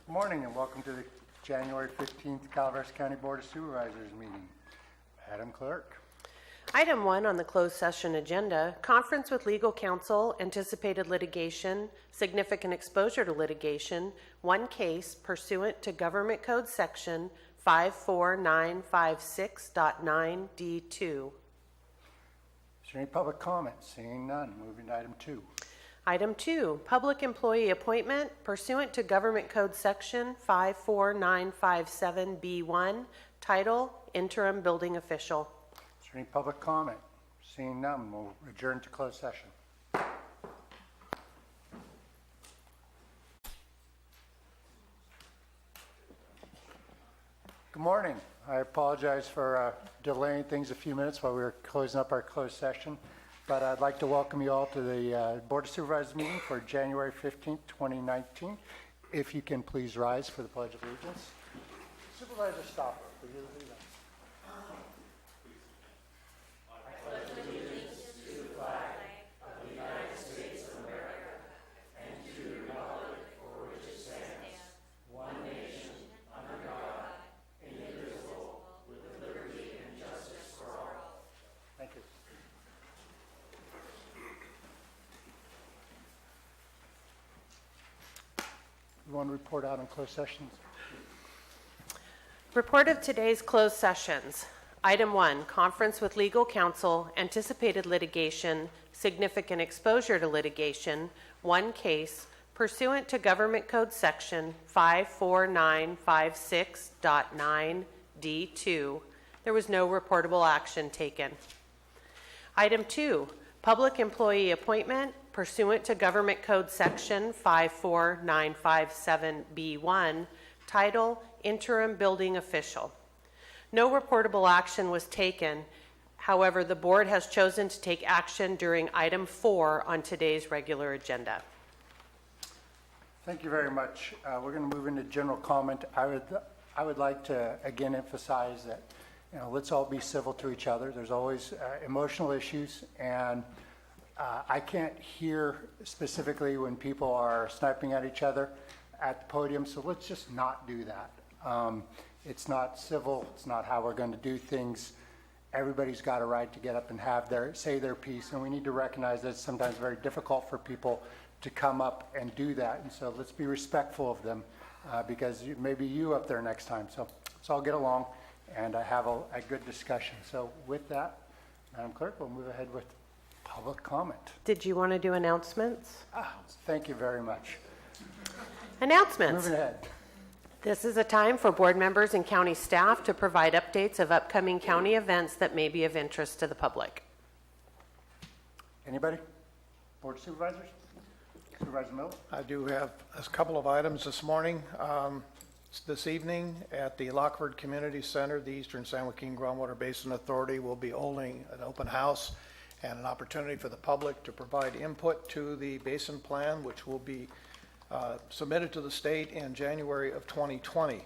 Good morning and welcome to the January 15th Calaveras County Board of Supervisors meeting. Madam Clerk. Item 1 on the closed session agenda, conference with legal counsel, anticipated litigation, significant exposure to litigation, one case pursuant to Government Code Section 54956.9D2. Is there any public comment? Seeing none, moving to item 2. Item 2, public employee appointment pursuant to Government Code Section 54957B1, title, interim building official. Is there any public comment? Seeing none, we'll adjourn to closed session. Good morning. I apologize for delaying things a few minutes while we were closing up our closed session, but I'd like to welcome you all to the Board of Supervisors meeting for January 15th, 2019. If you can please rise for the Pledge of Allegiance. Supervisor Stopper, will you lead us? You want to report out on closed sessions? Report of today's closed sessions. Item 1, conference with legal counsel, anticipated litigation, significant exposure to litigation, one case pursuant to Government Code Section 54956.9D2. There was no reportable action taken. Item 2, public employee appointment pursuant to Government Code Section 54957B1, title, interim building official. No reportable action was taken. However, the board has chosen to take action during item 4 on today's regular agenda. Thank you very much. We're going to move into general comment. I would like to again emphasize that let's all be civil to each other. There's always emotional issues, and I can't hear specifically when people are sniping at each other at the podium, so let's just not do that. It's not civil. It's not how we're going to do things. Everybody's got a right to get up and say their piece, and we need to recognize that it's sometimes very difficult for people to come up and do that, and so let's be respectful of them because maybe you up there next time. So let's all get along and have a good discussion. So with that, Madam Clerk, we'll move ahead with public comment. Did you want to do announcements? Thank you very much. Announcements. Moving ahead. This is a time for board members and county staff to provide updates of upcoming county events that may be of interest to the public. Anybody? Board of Supervisors? Supervisor Miller? I do have a couple of items this morning. This evening at the Lockford Community Center, the Eastern San Joaquin Groundwater Basin Authority will be holding an open house and an opportunity for the public to provide input to the basin plan, which will be submitted to the state in January of 2020.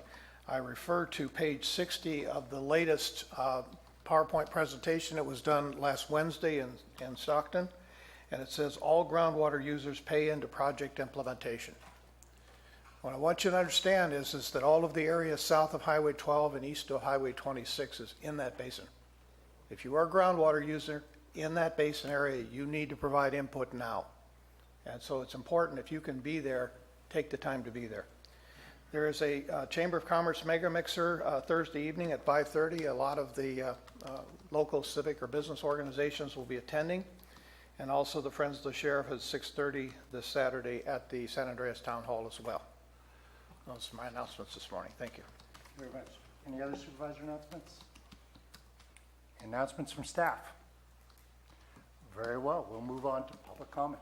I refer to page 60 of the latest PowerPoint presentation that was done last Wednesday in Stockton, and it says all groundwater users pay into project implementation. What I want you to understand is that all of the area south of Highway 12 and east of Highway 26 is in that basin. If you are a groundwater user in that basin area, you need to provide input now. And so it's important, if you can be there, take the time to be there. There is a Chamber of Commerce mega mixer Thursday evening at 5:30. A lot of the local civic or business organizations will be attending. And also the Friends of the Sheriff at 6:30 this Saturday at the San Andreas Town Hall as well. Those are my announcements this morning. Thank you. Very much. Any other supervisor announcements? Announcements from staff? Very well. We'll move on to public comment.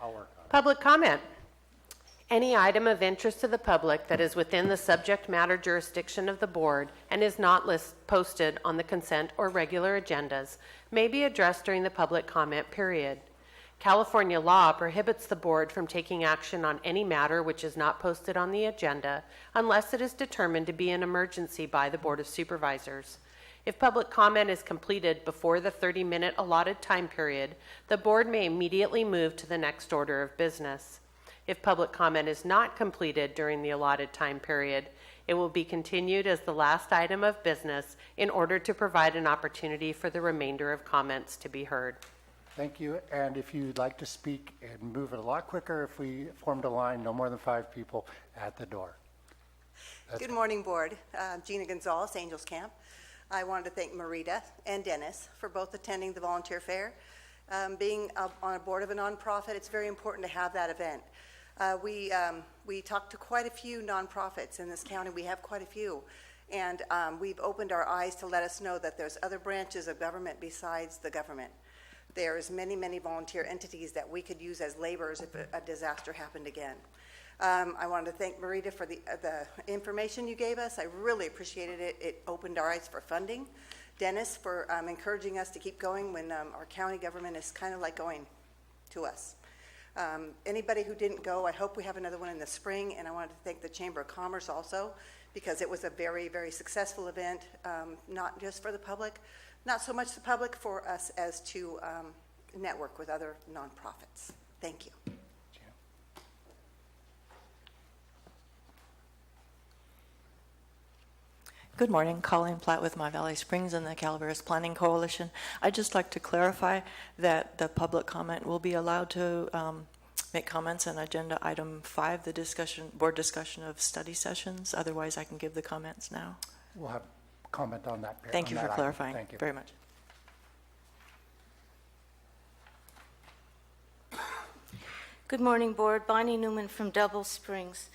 I'll work on it. Public comment. Any item of interest to the public that is within the subject matter jurisdiction of the board and is not posted on the consent or regular agendas may be addressed during the public comment period. California law prohibits the board from taking action on any matter which is not posted on the agenda unless it is determined to be an emergency by the Board of Supervisors. If public comment is completed before the 30-minute allotted time period, the board may immediately move to the next order of business. If public comment is not completed during the allotted time period, it will be continued as the last item of business in order to provide an opportunity for the remainder of comments to be heard. Thank you. And if you'd like to speak and move it a lot quicker, if we formed a line, no more than 5 people at the door. Good morning, Board. Gina Gonzalez, Angels Camp. I wanted to thank Marita and Dennis for both attending the volunteer fair. Being on a board of a nonprofit, it's very important to have that event. We talked to quite a few nonprofits in this county. We have quite a few. And we've opened our eyes to let us know that there's other branches of government besides the government. There's many, many volunteer entities that we could use as laborers if a disaster happened again. I wanted to thank Marita for the information you gave us. I really appreciated it. It opened our eyes for funding. Dennis for encouraging us to keep going when our county government is kind of like going to us. Anybody who didn't go, I hope we have another one in the spring, and I wanted to thank the Chamber of Commerce also because it was a very, very successful event, not just for the public, not so much the public, for us as to network with other nonprofits. Thank you. Good morning, Colleen Platt with My Valley Springs and the Calaveras Planning Coalition. I'd just like to clarify that the public comment will be allowed to make comments on agenda item 5, the board discussion of study sessions. Otherwise, I can give the comments now. We'll have comment on that. Thank you for clarifying. Thank you very much. Good morning, Board. Bonnie Newman from Double Springs.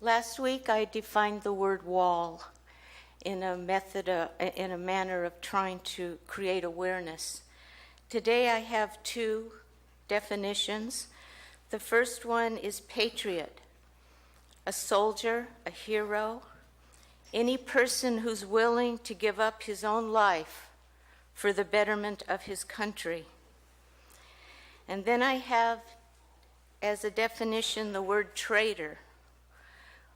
Last week, I defined the word wall in a manner of trying to create awareness. Today, I have 2 definitions. The first one is patriot, a soldier, a hero, any person who's willing to give up his own life for the betterment of his country. And then I have, as a definition, the word traitor,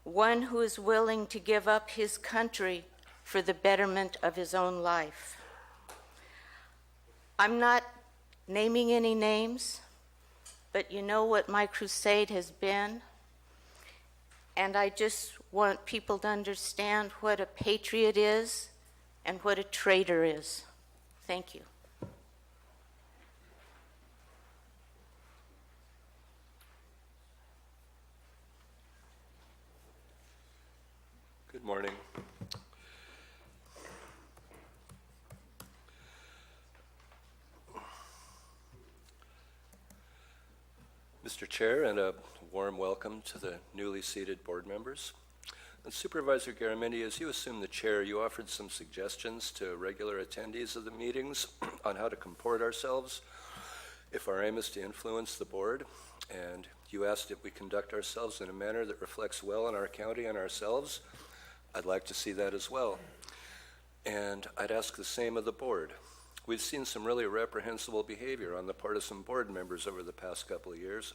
one who is willing to give up his country for the betterment of his own life. I'm not naming any names, but you know what my crusade has been. And I just want people to understand what a patriot is and what a traitor is. Thank you. Good morning. Mr. Chair, and a warm welcome to the newly seated board members. And Supervisor Garamendi, as you assumed the chair, you offered some suggestions to regular attendees of the meetings on how to comport ourselves if our aim is to influence the board. And you asked if we conduct ourselves in a manner that reflects well on our county and ourselves. I'd like to see that as well. And I'd ask the same of the board. We've seen some really reprehensible behavior on the partisan board members over the past couple of years.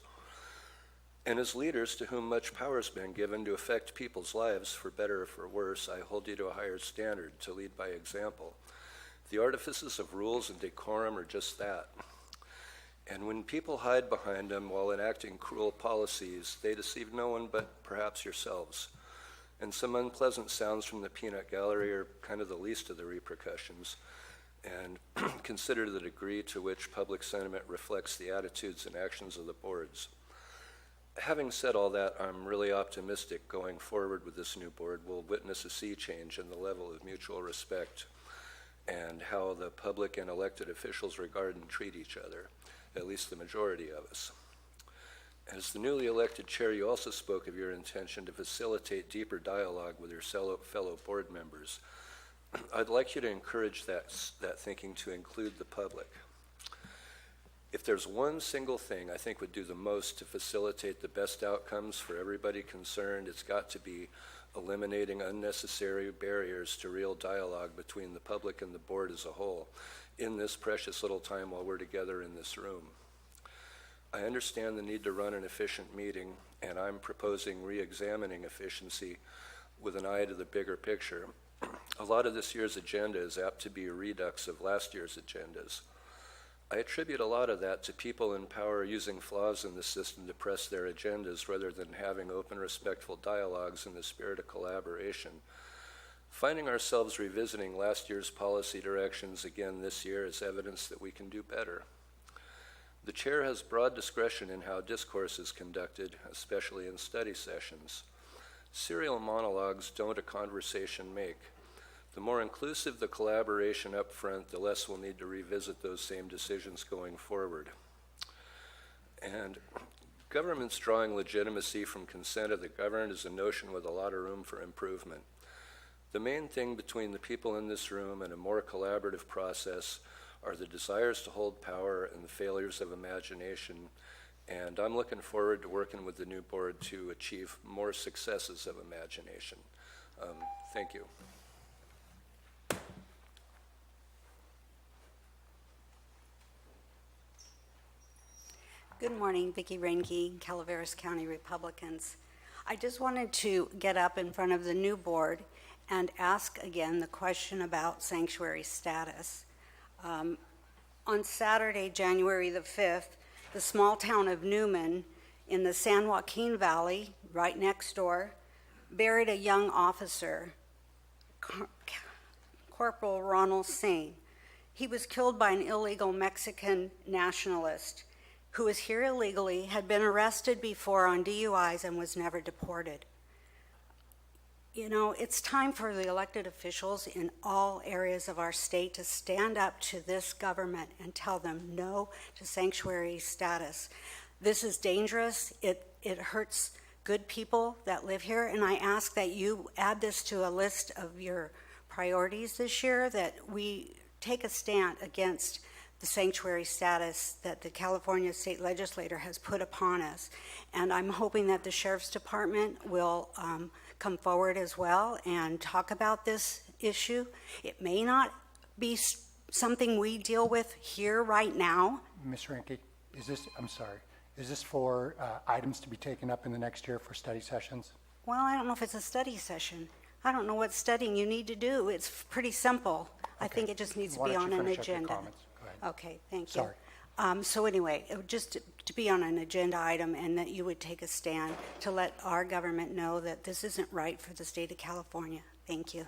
And as leaders to whom much power has been given to affect people's lives, for better or for worse, I hold you to a higher standard to lead by example. The artifices of rules and decorum are just that. And when people hide behind them while enacting cruel policies, they deceive no one but perhaps yourselves. And some unpleasant sounds from the peanut gallery are kind of the least of the repercussions. And consider the degree to which public sentiment reflects the attitudes and actions of the boards. Having said all that, I'm really optimistic going forward with this new board. We'll witness a sea change in the level of mutual respect and how the public and elected officials regard and treat each other, at least the majority of us. As the newly elected chair, you also spoke of your intention to facilitate deeper dialogue with your fellow board members. I'd like you to encourage that thinking to include the public. If there's one single thing I think would do the most to facilitate the best outcomes for everybody concerned, it's got to be eliminating unnecessary barriers to real dialogue between the public and the board as a whole in this precious little time while we're together in this room. I understand the need to run an efficient meeting, and I'm proposing re-examining efficiency with an eye to the bigger picture. A lot of this year's agenda is apt to be a redux of last year's agendas. I attribute a lot of that to people in power using flaws in the system to press their agendas rather than having open, respectful dialogues in the spirit of collaboration. Finding ourselves revisiting last year's policy directions again this year is evidence that we can do better. The chair has broad discretion in how discourse is conducted, especially in study sessions. Serial monologues don't a conversation make. The more inclusive the collaboration up front, the less we'll need to revisit those same decisions going forward. And government's drawing legitimacy from consent of the governed is a notion with a lot of room for improvement. The main thing between the people in this room and a more collaborative process are the desires to hold power and the failures of imagination, and I'm looking forward to working with the new board to achieve more successes of imagination. Thank you. Good morning, Vicki Reinke, Calaveras County Republicans. I just wanted to get up in front of the new board and ask again the question about sanctuary status. On Saturday, January the 5th, the small town of Newman in the San Joaquin Valley, right next door, buried a young officer, Corporal Ronald Sain. He was killed by an illegal Mexican nationalist who was here illegally, had been arrested before on DUIs, and was never deported. You know, it's time for the elected officials in all areas of our state to stand up to this government and tell them no to sanctuary status. This is dangerous. It hurts good people that live here, and I ask that you add this to a list of your priorities this year, that we take a stand against the sanctuary status that the California State Legislature has put upon us. And I'm hoping that the Sheriff's Department will come forward as well and talk about this issue. It may not be something we deal with here right now. Ms. Reinke, is this for items to be taken up in the next year for study sessions? Well, I don't know if it's a study session. I don't know what studying you need to do. It's pretty simple. I Okay. think it just needs to Why be don't on you an finish up your agenda. comments? Go ahead. Okay, thank you. Sorry. So anyway, it would just to be on an agenda item, and that you would take a stand to let our government know that this isn't right for the state of California. Thank you.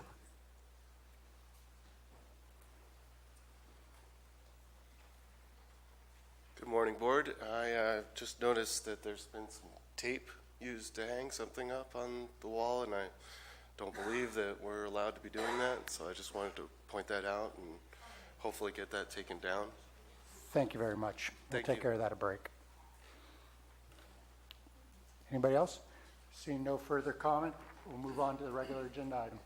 Good morning, Board. I just noticed that there's been some tape used to hang something up on the wall, and I don't believe that we're allowed to be doing that, so I just wanted to point that out and hopefully get that taken down. Thank you very much. We'll Thank take you. care of that at a break. Anybody else? Seeing no further comment, we'll move on to the regular agenda items.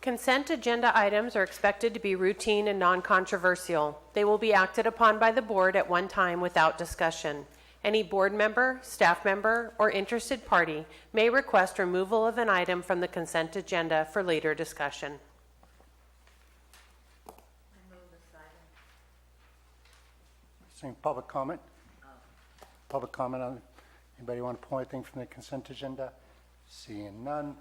Consent agenda items are expected to be routine and non-controversial. They will be acted upon by the board at one time without discussion. Any board member, staff member, or interested party may request removal of an item from the consent agenda for later discussion. Seeing public comment? Public comment on, anybody want to pull anything from the consent agenda? Seeing none.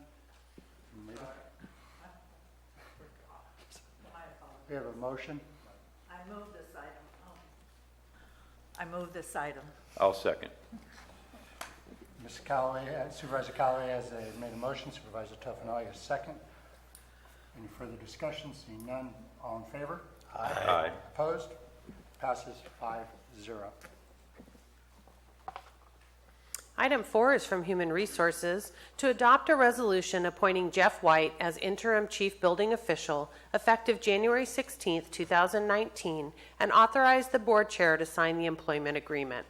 We have a motion. I move this item. I move this item. I'll second. Ms. Callaway, Supervisor Callaway has made a motion. Supervisor Toffenali has second. Any further discussion? Seeing none, all in favor? Aye. Opposed? Passes 5-0. Item 4 is from Human Resources to adopt a resolution appointing Jeff White as interim chief building official effective January 16, 2019, and authorize the board chair to sign the employment agreement.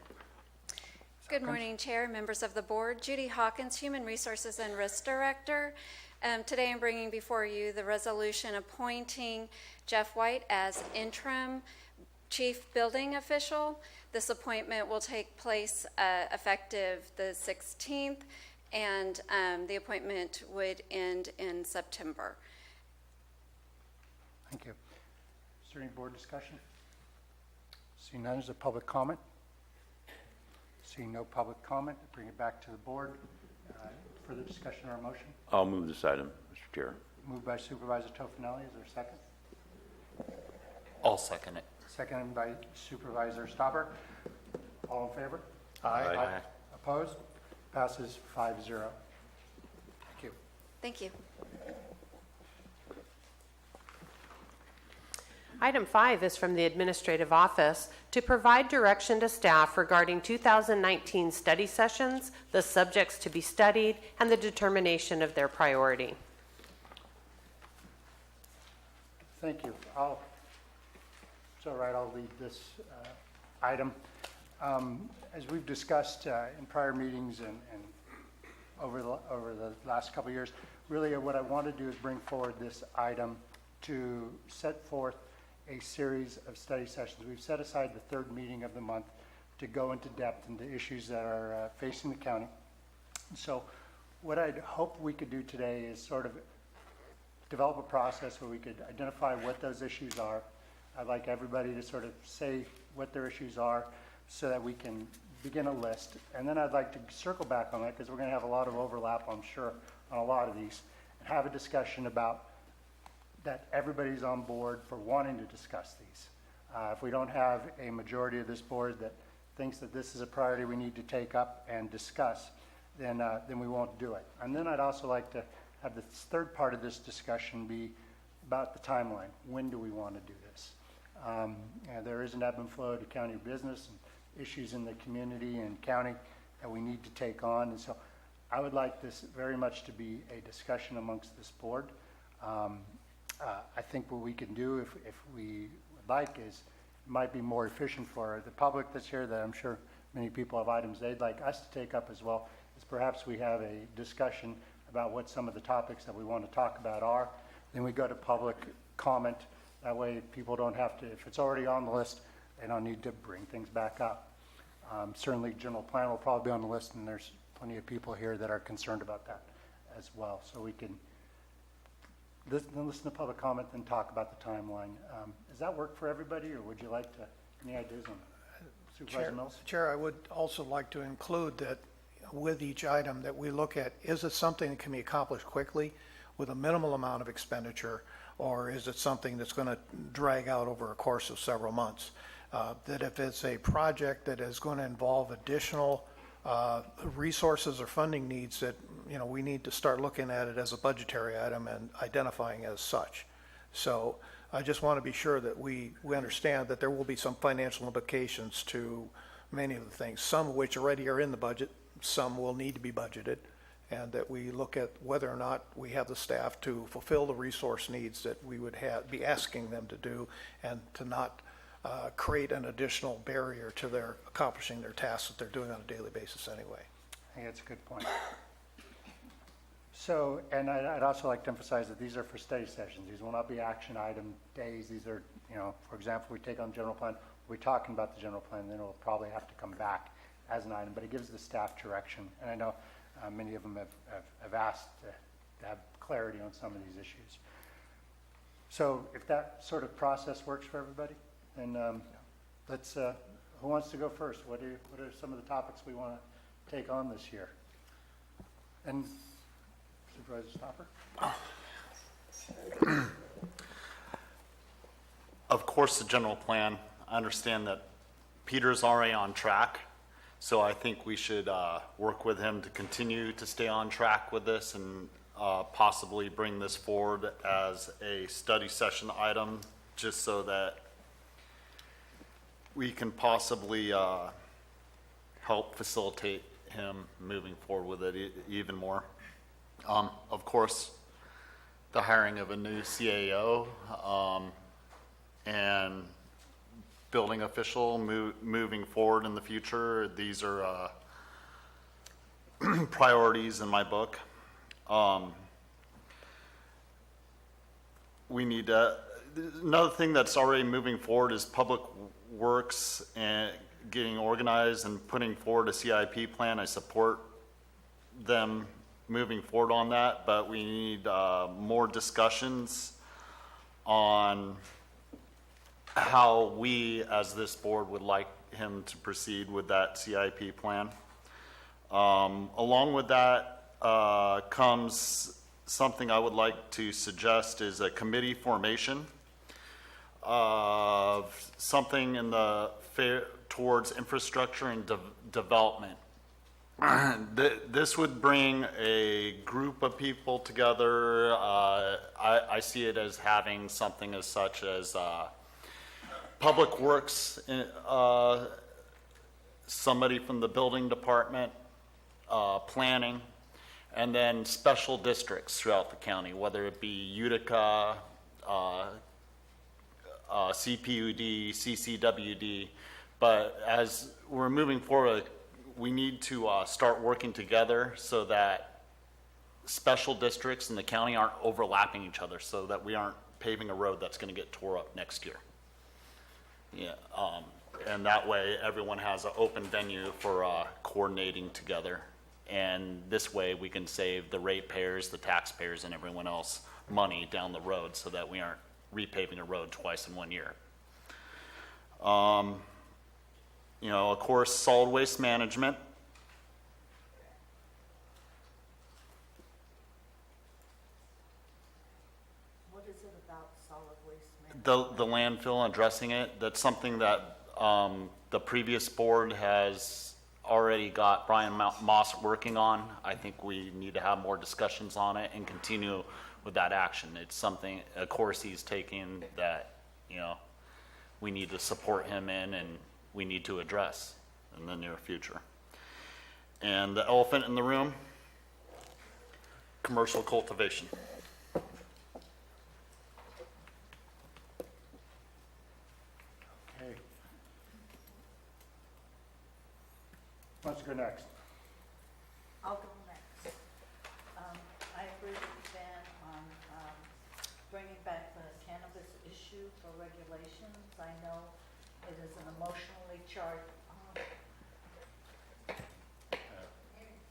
Good morning, Chair, members of the board. Judy Hawkins, Human Resources and Risk Director. Today I'm bringing before you the resolution appointing Jeff White as interim chief building official. This appointment will take place effective the 16th, and the appointment would end in September. Thank you. Is there any board discussion? Seeing none, is there public comment? Seeing no public comment, bring it back to the board. Further discussion or motion? I'll move this item, Mr. Chair. Moved by Supervisor Tofinelli. Is there a second? I'll second it. Seconded by Supervisor Stopper. All in favor? Aye. Opposed? Passes 5-0. Thank you. Thank you. Item 5 is from the Administrative Office to provide direction to staff regarding 2019 study sessions, the subjects to be studied, and the determination of their priority. Thank you. It's all right, I'll lead this item. As we've discussed in prior meetings and over the last couple of years, really what I want to do is bring forward this item to set forth a series of study sessions. We've set aside the third meeting of the month to go into depth into issues that are facing the county. So what I'd hope we could do today is sort of develop a process where we could identify what those issues are. I'd like everybody to sort of say what their issues are so that we can begin a list. And then I'd like to circle back on that because we're going to have a lot of overlap, I'm sure, on a lot of these, and have a discussion about that everybody's on board for wanting to discuss these. If we don't have a majority of this board that thinks that this is a priority we need to take up and discuss, then we won't do it. And then I'd also like to have the third part of this discussion be about the timeline. When do we want to do this? And there is an ebb and flow to county business and issues in the community and county that we need to take on. And so I would like this very much to be a discussion amongst this board. I think what we can do, if we would like, is it might be more efficient for the public that's here, that I'm sure many people have items they'd like us to take up as well, is perhaps we have a discussion about what some of the topics that we want to talk about are. Then we go to public comment. That way people don't have to, if it's already on the list, they don't need to bring things back up. Certainly general plan will probably be on the list, and there's plenty of people here that are concerned about that as well. So we can listen to public comment, then talk about the timeline. Does that work for everybody, or would you like to, any ideas on that? Supervisor Mills? Chair, I would also like to include that with each item that we look at, is it something that can be accomplished quickly with a minimal amount of expenditure, or is it something that's going to drag out over a course of several months? That if it's a project that is going to involve additional resources or funding needs, that we need to start looking at it as a budgetary item and identifying as such. So I just want to be sure that we understand that there will be some financial implications to many of the things, some of which already are in the budget, some will need to be budgeted, and that we look at whether or not we have the staff to fulfill the resource needs that we would be asking them to do, and to not create an additional barrier to their accomplishing their tasks that they're doing on a daily basis anyway. I think that's a good point. So, and I'd also like to emphasize that these are for study sessions. These will not be action item days. These are, for example, we take on general plan, we're talking about the general plan, then it'll probably have to come back as an item, but it gives the staff direction. And I know many of them have asked to have clarity on some of these issues. So if that sort of process works for everybody, then let's, who wants to go first? What are some of the topics we want to take on this year? And Supervisor Stopper? Of course, the general plan. I understand that Peter's already on track, so I think we should work with him to continue to stay on track with this and possibly bring this forward as a study session item, just so that we can possibly help facilitate him moving forward with it even more. Of course, the hiring of a new CAO and building official moving forward in the future. These are priorities in my book. We need to, another thing that's already moving forward is public works and getting organized and putting forward a CIP plan. I support them moving forward on that, but we need more discussions on how we as this board would like him to proceed with that CIP plan. Along with that comes something I would like to suggest is a committee formation of something in the towards infrastructure and development. This would bring a group of people together. I see it as having something as such as public works, somebody from the building department, planning, and then special districts throughout the county, whether it be Utica, CPUD, CCWD. But as we're moving forward, we need to start working together so that special districts in the county aren't overlapping each other, so that we aren't paving a road that's going to get tore up next year. Yeah, and that way everyone has an open venue for coordinating together. And this way we can save the ratepayers, the taxpayers, and everyone else money down the road so that we aren't repaving a road twice in 1 year. You know, of course, solid waste management. What is it about solid waste management? The landfill, addressing it, that's something that the previous board has already got Brian Moss working on. I think we need to have more discussions on it and continue with that action. It's something, of course, he's taking that, you know, we need to support him in and we need to address in the near future. And the elephant in the room, commercial cultivation. Okay. Who wants to go next? I'll go next. I agree with Dan on bringing back the cannabis issue for regulations. I know it is an emotionally charged. And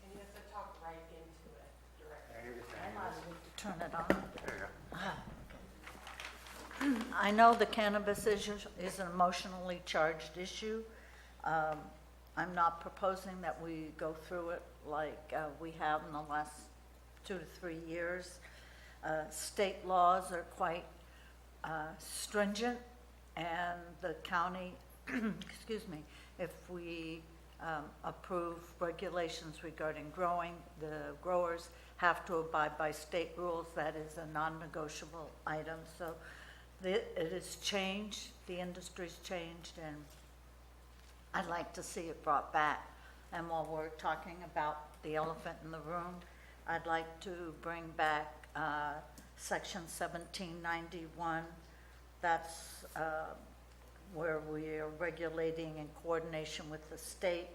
you have to talk right into it directly. I might need to turn it on. I know the cannabis issue is an emotionally charged issue. I'm not proposing that we go through it like we have in the last 2 to 3 years. State laws are quite stringent, and the county, excuse me, if we approve regulations regarding growing, the growers have to abide by state rules. That is a non-negotiable item. So it has changed, the industry's changed, and I'd like to see it brought back. And while we're talking about the elephant in the room, I'd like to bring back Section 1791. That's where we are regulating in coordination with the state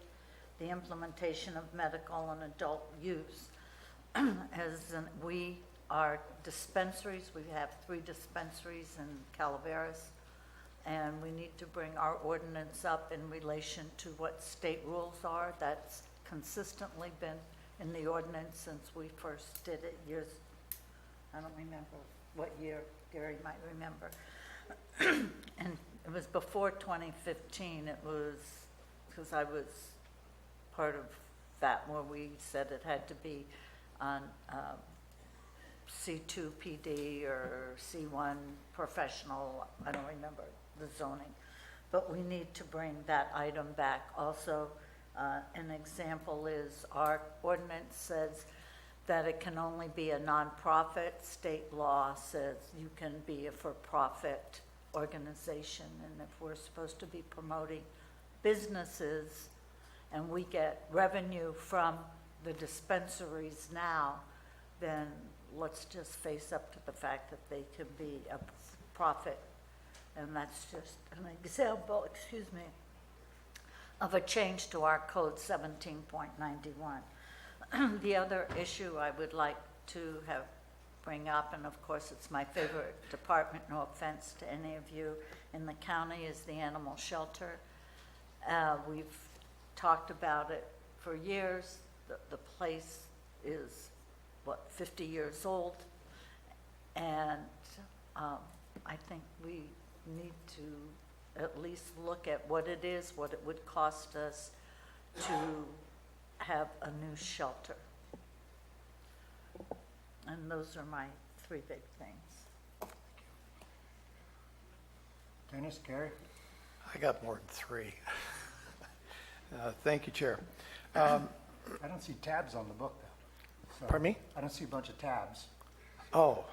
the implementation of medical and adult use. We are dispensaries. We have 3 dispensaries in Calaveras, and we need to bring our ordinance up in relation to what state rules are. That's consistently been in the ordinance since we first did it years. I don't remember what year, Gary might remember. And it was before 2015. It was, because I was part of that, where we said it had to be on C2 PD or C1 professional. I don't remember the zoning. But we need to bring that item back. Also, an example is our ordinance says that it can only be a nonprofit. State law says you can be a for-profit organization. And if we're supposed to be promoting businesses and we get revenue from the dispensaries now, then let's just face up to the fact that they can be a profit. And that's just an example, excuse me, of a change to our code 17.91. The other issue I would like to bring up, and of course it's my favorite department, no offense to any of you in the county, is the animal shelter. We've talked about it for years. The place is, 50 years old, and I think we need to at least look at what it is, what it would cost us to have a new shelter. And those are my three big things. Dennis, Gary? I got more than three. Thank you, Chair. I don't see tabs on the book, though. So Pardon me? I don't see a bunch of tabs. Oh,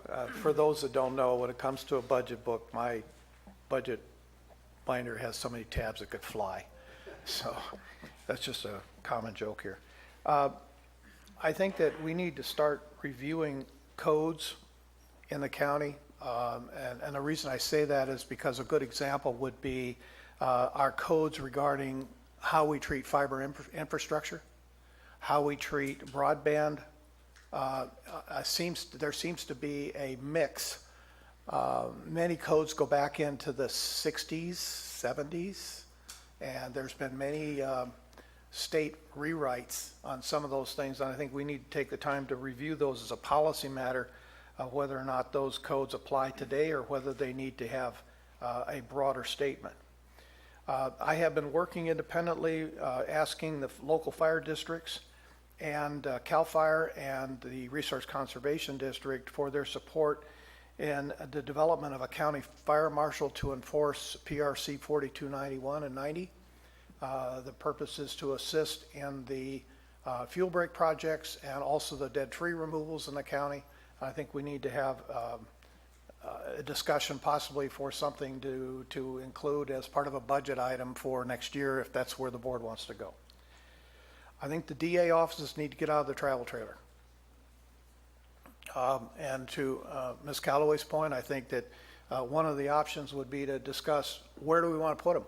for those that don't know, when it comes to a budget book, my budget binder has so many tabs it could fly. So that's just a common joke here. I think that we need to start reviewing codes in the county. And the reason I say that is because a good example would be our codes regarding how we treat fiber infrastructure, how we treat broadband. There seems to be a mix. Many codes go back into the 60s, 70s, and there's been many state rewrites on some of those things, and I think we need to take the time to review those as a policy matter, whether or not those codes apply today or whether they need to have a broader statement. I have been working independently, asking the local fire districts and CAL FIRE and the Resource Conservation District for their support in the development of a county fire marshal to enforce PRC 4291 and 90. The purpose is to assist in the fuel break projects and also the dead tree removals in the county. I think we need to have a discussion possibly for something to include as part of a budget item for next year if that's where the board wants to go. I think the DA offices need to get out of the travel trailer. And to Ms. Calloway's point, I think that one of the options would be to discuss where do we want to put them,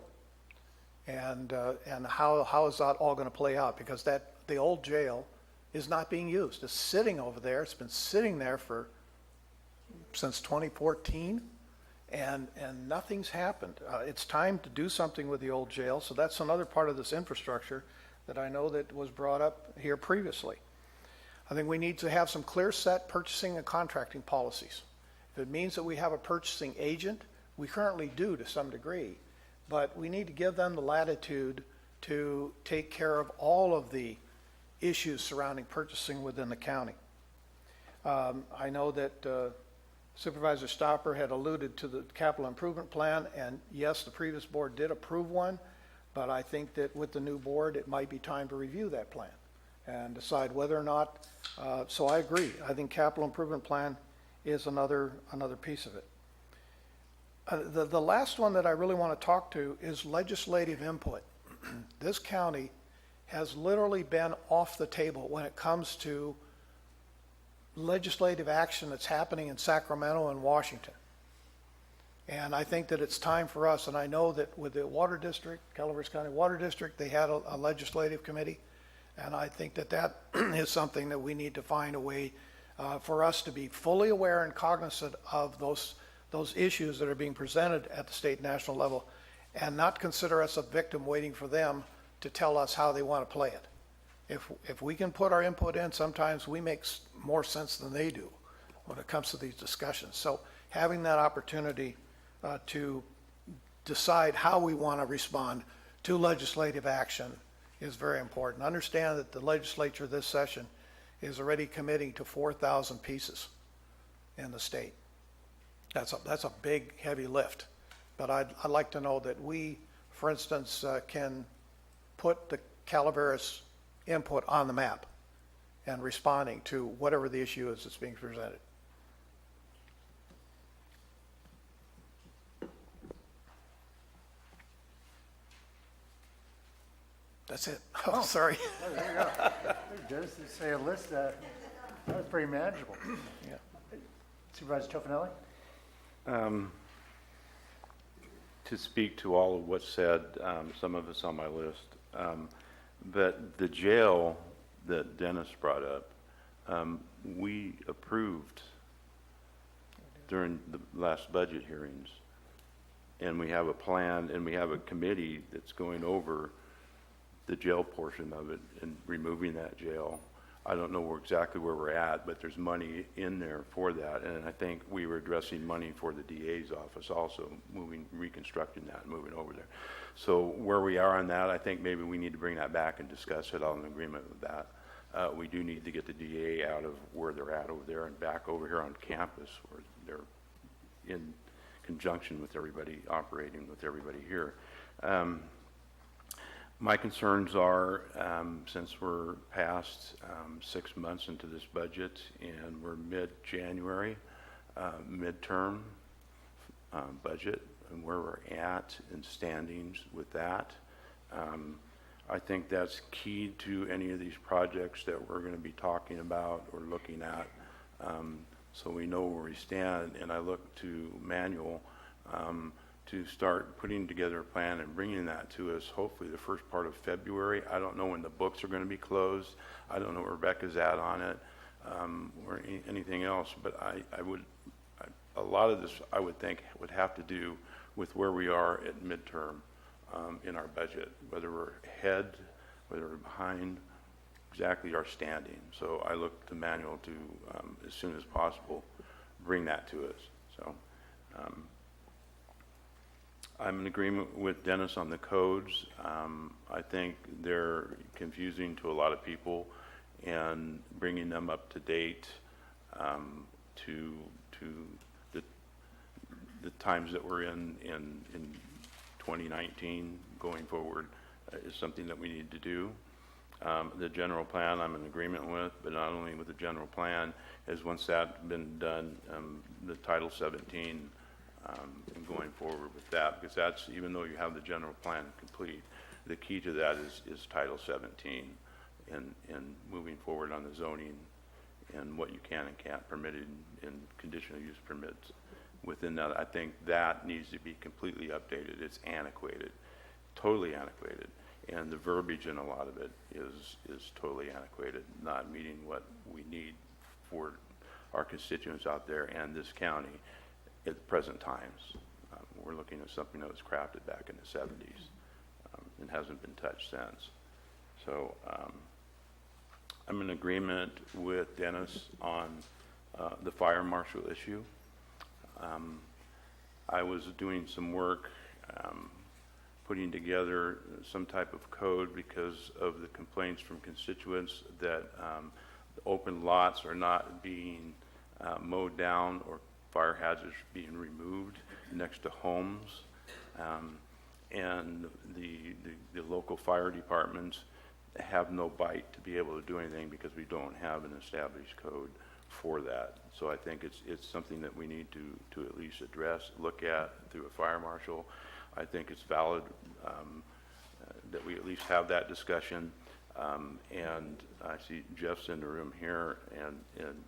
and how is that all going to play out? Because the old jail is not being used. It's sitting over there. It's been sitting there since 2014, and nothing's happened. It's time to do something with the old jail. So that's another part of this infrastructure that I know that was brought up here previously. I think we need to have some clear set purchasing and contracting policies. If it means that we have a purchasing agent, we currently do to some degree, but we need to give them the latitude to take care of all of the issues surrounding purchasing within the county. I know that Supervisor Stopper had alluded to the capital improvement plan, and yes, the previous board did approve one, but I think that with the new board, it might be time to review that plan and decide whether or not, so I agree. I think capital improvement plan is another piece of it. The last one that I really want to talk to is legislative input. This county has literally been off the table when it comes to legislative action that's happening in Sacramento and Washington. And I think that it's time for us, and I know that with the Water District, Calaveras County Water District, they had a legislative committee, and I think that is something that we need to find a way for us to be fully aware and cognizant of those issues that are being presented at the state and national level, and not consider us a victim waiting for them to tell us how they want to play it. If we can put our input in, sometimes we make more sense than they do when it comes to these discussions. So having that opportunity to decide how we want to respond to legislative action is very important. Understand that the legislature this session is already committing to 4,000 pieces in the state. That's a big, heavy lift. But I'd like to know that we, for instance, can put the Calaveras input on the map and responding to whatever the issue is that's being presented. That's it. Oh, sorry. Oh, there you go. There's say a list that was pretty manageable. Yeah. Supervisor Tofinelli? To speak to all of what's said, some of it's on my list, but the jail that Dennis brought up, we approved during the last budget hearings, and we have a plan and we have a committee that's going over the jail portion of it and removing that jail. I don't know exactly where we're at, but there's money in there for that. And I think we were addressing money for the DA's office also, reconstructing that and moving over there. So where we are on that, I think maybe we need to bring that back and discuss it. I'm in agreement with that. We do need to get the DA out of where they're at over there and back over here on campus where they're in conjunction with everybody, operating with everybody here. My concerns are, since we're past 6 months into this budget and we're mid-January, midterm budget, and where we're at in standings with that. I think that's key to any of these projects that we're going to be talking about or looking at, so we know where we stand. And I look to Manuel to start putting together a plan and bringing that to us, hopefully the first part of February. I don't know when the books are going to be closed. I don't know where Rebecca's at on it, or anything else, but a lot of this, I would think, would have to do with where we are at midterm in our budget, whether we're ahead, whether we're behind, exactly our standing. So I look to Manuel to, as soon as possible, bring that to us. So I'm in agreement with Dennis on the codes. I think they're confusing to a lot of people, and bringing them up to date to the times that we're in 2019 going forward is something that we need to do. The general plan I'm in agreement with, but not only with the general plan, is once that's been done, the Title 17, and going forward with that, because that's, even though you have the general plan complete, the key to that is Title 17 and moving forward on the zoning and what you can and can't permit in conditional use permits. Within that, I think that needs to be completely updated. It's antiquated, totally antiquated, and the verbiage in a lot of it is totally antiquated, not meeting what we need for our constituents out there and this county at the present times. We're looking at something that was crafted back in the 70s and hasn't been touched since. So I'm in agreement with Dennis on the fire marshal issue. I was doing some work putting together some type of code because of the complaints from constituents that open lots are not being mowed down or fire hazards being removed next to homes. And the local fire departments have no bite to be able to do anything because we don't have an established code for that. So I think it's something that we need to at least address, look at through a fire marshal. I think it's valid that we at least have that discussion. And I see Jeff's in the room here, and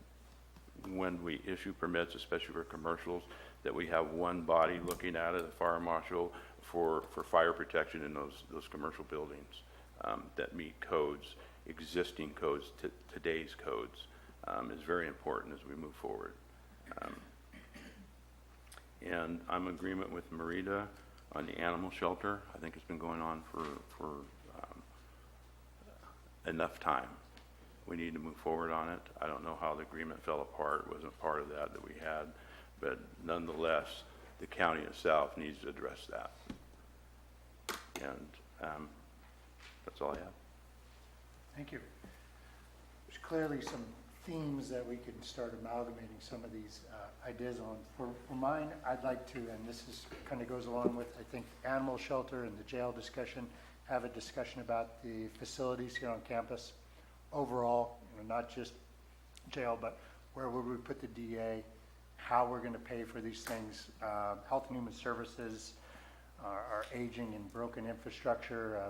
when we issue permits, especially for commercials, that we have one body looking at it, a fire marshal, for fire protection in those commercial buildings that meet codes, existing codes, today's codes, is very important as we move forward. And I'm in agreement with Marita on the animal shelter. I think it's been going on for enough time. We need to move forward on it. I don't know how the agreement fell apart. It wasn't part of that we had, but nonetheless, the county itself needs to address that. And that's all I have. Thank you. There's clearly some themes that we can start amalgamating some of these ideas on. For mine, I'd like to, and this is kind of goes along with, I think, animal shelter and the jail discussion, have a discussion about the facilities here on campus overall, not just jail, but where would we put the DA, how we're going to pay for these things, Health and Human Services, our aging and broken infrastructure,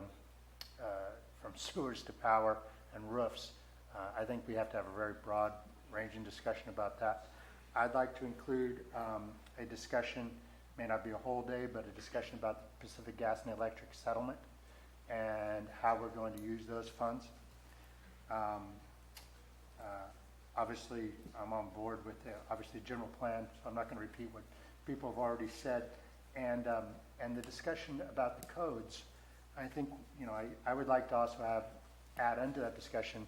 from sewers to power and roofs. I think we have to have a very broad ranging discussion about that. I'd like to include a discussion, may not be a whole day, but a discussion about the Pacific Gas and Electric settlement and how we're going to use those funds. Obviously, I'm on board with the general plan, so I'm not going to repeat what people have already said. And the discussion about the codes, I think, I would like to also add into that discussion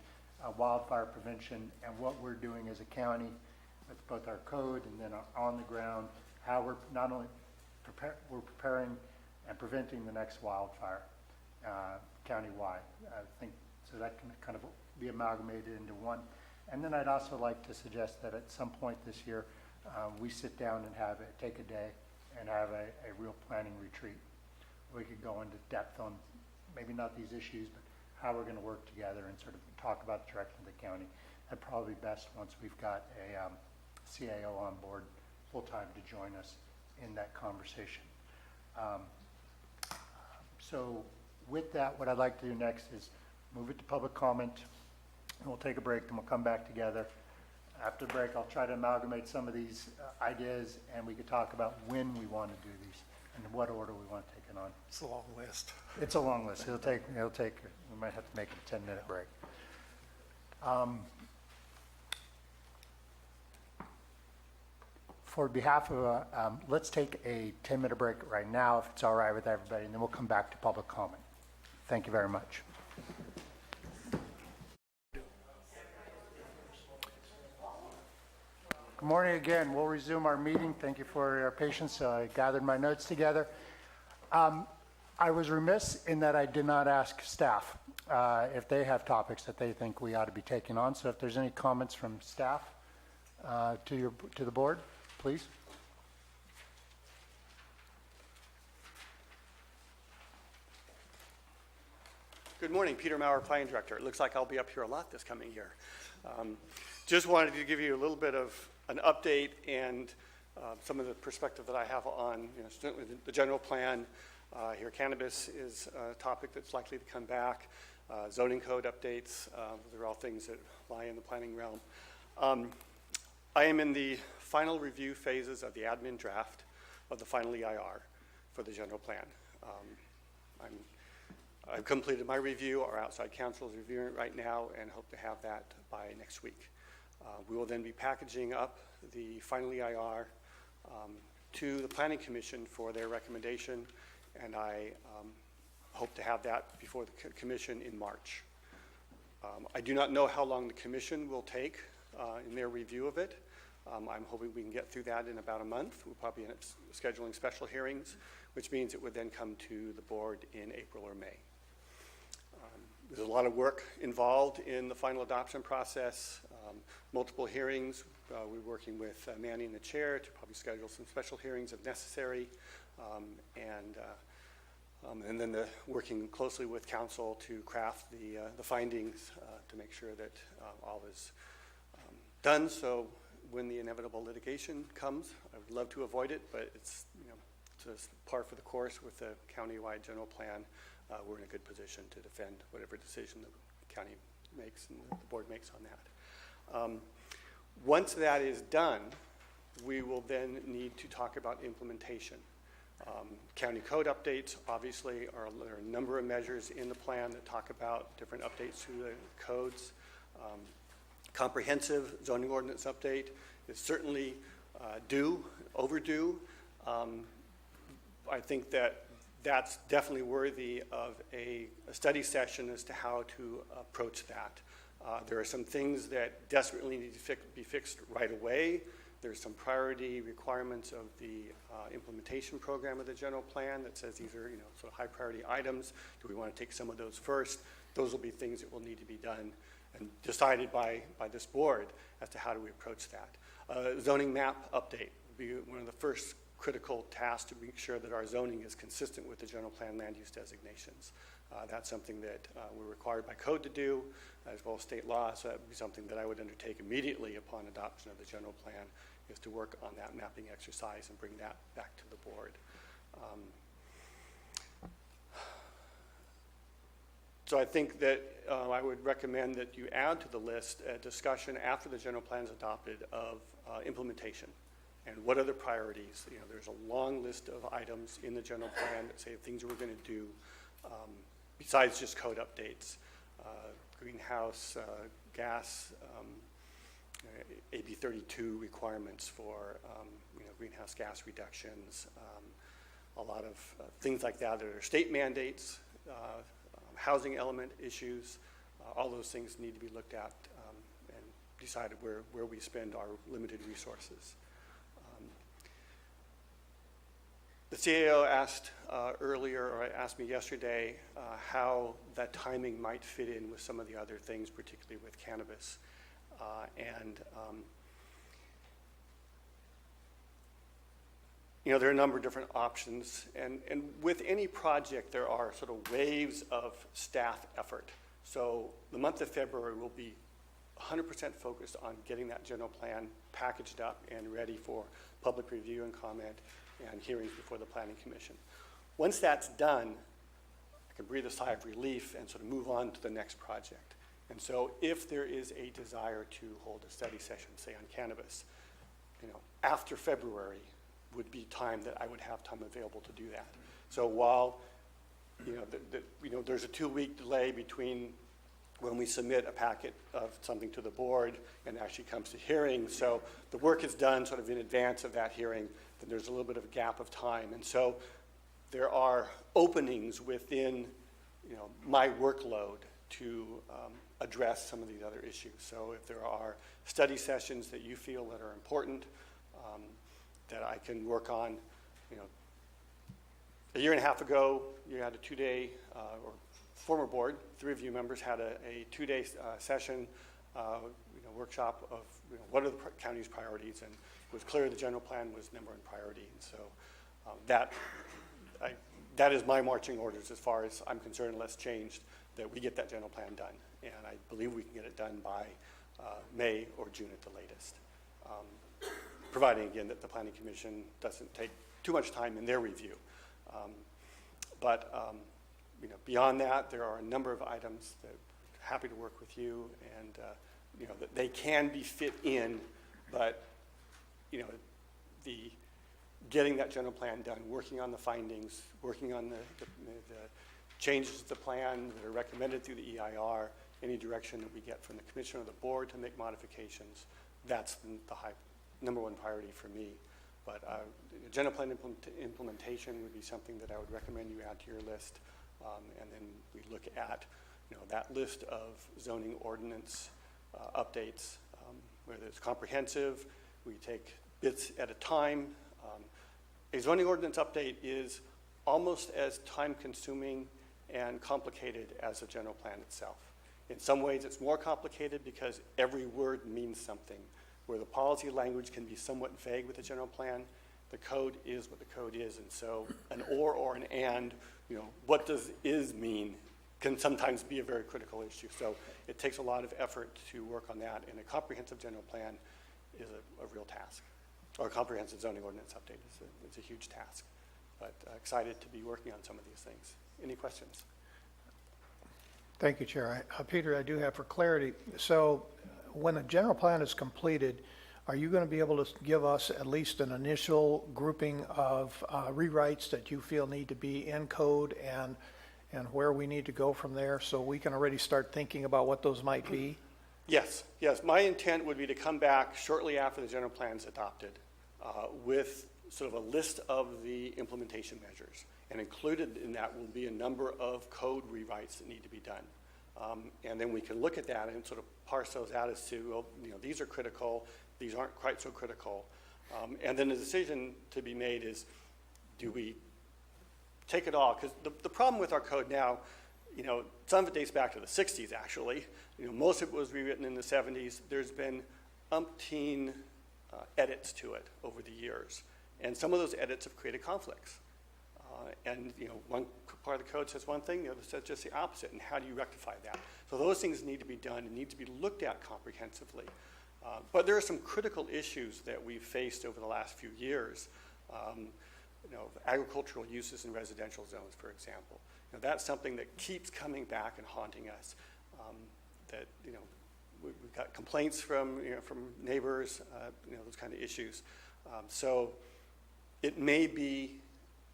wildfire prevention and what we're doing as a county with both our code and then on the ground, how we're not only we're preparing and preventing the next wildfire countywide. I think so that can kind of be amalgamated into one. And then I'd also like to suggest that at some point this year, we sit down and take a day and have a real planning retreat. We could go into depth on maybe not these issues, but how we're going to work together and sort of talk about the direction of the county. And probably best once we've got a CAO on board full-time to join us in that conversation. So with that, what I'd like to do next is move it to public comment, and we'll take a break, then we'll come back together. After the break, I'll try to amalgamate some of these ideas, and we could talk about when we want to do these and in what order we want to take it on. It's a long list. It's a long list. We might have to make it a 10-minute break. For behalf of, let's take a 10-minute break right now, if it's all right with everybody, and then we'll come back to public comment. Thank you very much. Good morning again. We'll resume our meeting. Thank you for your patience. I gathered my notes together. I was remiss in that I did not ask staff if they have topics that they think we ought to be taking on. So if there's any comments from staff to the board, please. Good morning, Peter Maurer, Planning Director. It looks like I'll be up here a lot this coming year. Just wanted to give you a little bit of an update and some of the perspective that I have on certainly the general plan. Here, cannabis is a topic that's likely to come back. Zoning code updates, those are all things that lie in the planning realm. I am in the final review phases of the admin draft of the final EIR for the general plan. I've completed my review. Our outside counsel is reviewing it right now and hope to have that by next week. We will then be packaging up the final EIR to the Planning Commission for their recommendation, and I hope to have that before the Commission in March. I do not know how long the Commission will take in their review of it. I'm hoping we can get through that in about a month. We'll probably end up scheduling special hearings, which means it would then come to the board in April or May. There's a lot of work involved in the final adoption process, multiple hearings. We're working with Manny and the chair to probably schedule some special hearings if necessary, and then working closely with council to craft the findings to make sure that all is done. So when the inevitable litigation comes, I would love to avoid it, but it's it's par for the course with the county-wide general plan. We're in a good position to defend whatever decision the county makes and the board makes on that. Once that is done, we will then need to talk about implementation. County code updates, obviously, there are a number of measures in the plan that talk about different updates to the codes. Comprehensive zoning ordinance update is certainly overdue. I think that's definitely worthy of a study session as to how to approach that. There are some things that desperately need to be fixed right away. There's some priority requirements of the implementation program of the general plan that says these are sort of high priority items. Do we want to take some of those first? Those will be things that will need to be done and decided by this board as to how do we approach that. Zoning map update will be one of the first critical tasks to make sure that our zoning is consistent with the general plan land use designations. That's something that we're required by code to do, as well as state law, so that would be something that I would undertake immediately upon adoption of the general plan, is to work on that mapping exercise and bring that back to the board. So I think that I would recommend that you add to the list a discussion after the general plan is adopted of implementation. And what are the priorities? There's a long list of items in the general plan that say things we're going to do besides just code updates. Greenhouse gas, AB 32 requirements for greenhouse gas reductions, a lot of things like that are state mandates, housing element issues, All those things need to be looked at and decided where we spend our limited resources. The CAO asked earlier, or asked me yesterday, how that timing might fit in with some of the other things, particularly with cannabis. There are a number of different options, and with any project, there are sort of waves of staff effort. So the month of February will be 100% focused on getting that general plan packaged up and ready for public review and comment and hearings before the Planning Commission. Once that's done, I can breathe a sigh of relief and sort of move on to the next project. And so if there is a desire to hold a study session, say on cannabis, after February would be time that I would have time available to do that. So while there's a 2-week delay between when we submit a packet of something to the board and actually comes to hearing, so the work is done sort of in advance of that hearing, then there's a little bit of a gap of time. And so there are openings within my workload to address some of these other issues. So if there are study sessions that you feel that are important, that I can work on, a year and a half ago, you had a 2-day, or former board, 3 of you members had a 2-day session, workshop of what are the county's priorities, and it was clear the general plan was #1 priority. And so that is my marching orders as far as I'm concerned, unless changed, that we get that general plan done. And I believe we can get it done by May or June at the latest. Providing, again, that the Planning Commission doesn't take too much time in their review. Beyond that, there are a number of items that I'm happy to work with you, and that they can be fit in, but the getting that general plan done, working on the findings, working on the changes to the plan that are recommended through the EIR, any direction that we get from the commission or the board to make modifications, that's the #1 priority for me. But general plan implementation would be something that I would recommend you add to your list. And then we look at that list of zoning ordinance updates, whether it's comprehensive, we take bits at a time. A zoning ordinance update is almost as time-consuming and complicated as the general plan itself. In some ways, it's more complicated because every word means something. Where the policy language can be somewhat vague with the general plan, the code is what the code is. And so an or an and, what does is mean can sometimes be a very critical issue. So it takes a lot of effort to work on that, and a comprehensive general plan is a real task. Or a comprehensive zoning ordinance update is a huge task. But excited to be working on some of these things. Any questions? Thank you, Chair. Peter, I do have for clarity. So when a general plan is completed, are you going to be able to give us at least an initial grouping of rewrites that you feel need to be in code and where we need to go from there, so we can already start thinking about what those might be? Yes. My intent would be to come back shortly after the general plan is adopted with sort of a list of the implementation measures. And included in that will be a number of code rewrites that need to be done. And then we can look at that and sort of parse those out as to, well, these are critical, these aren't quite so critical. And then the decision to be made is, do we take it all? Because the problem with our code now, some of it dates back to the 60s, actually. Most of it was rewritten in the 70s. There's been umpteen edits to it over the years. And some of those edits have created conflicts. And one part of the code says one thing, the other says just the opposite. And how do you rectify that? So those things need to be done and need to be looked at comprehensively. But there are some critical issues that we've faced over the last few years. Agricultural uses in residential zones, for example. That's something that keeps coming back and haunting us. We've got complaints from neighbors, those kind of issues. So it may be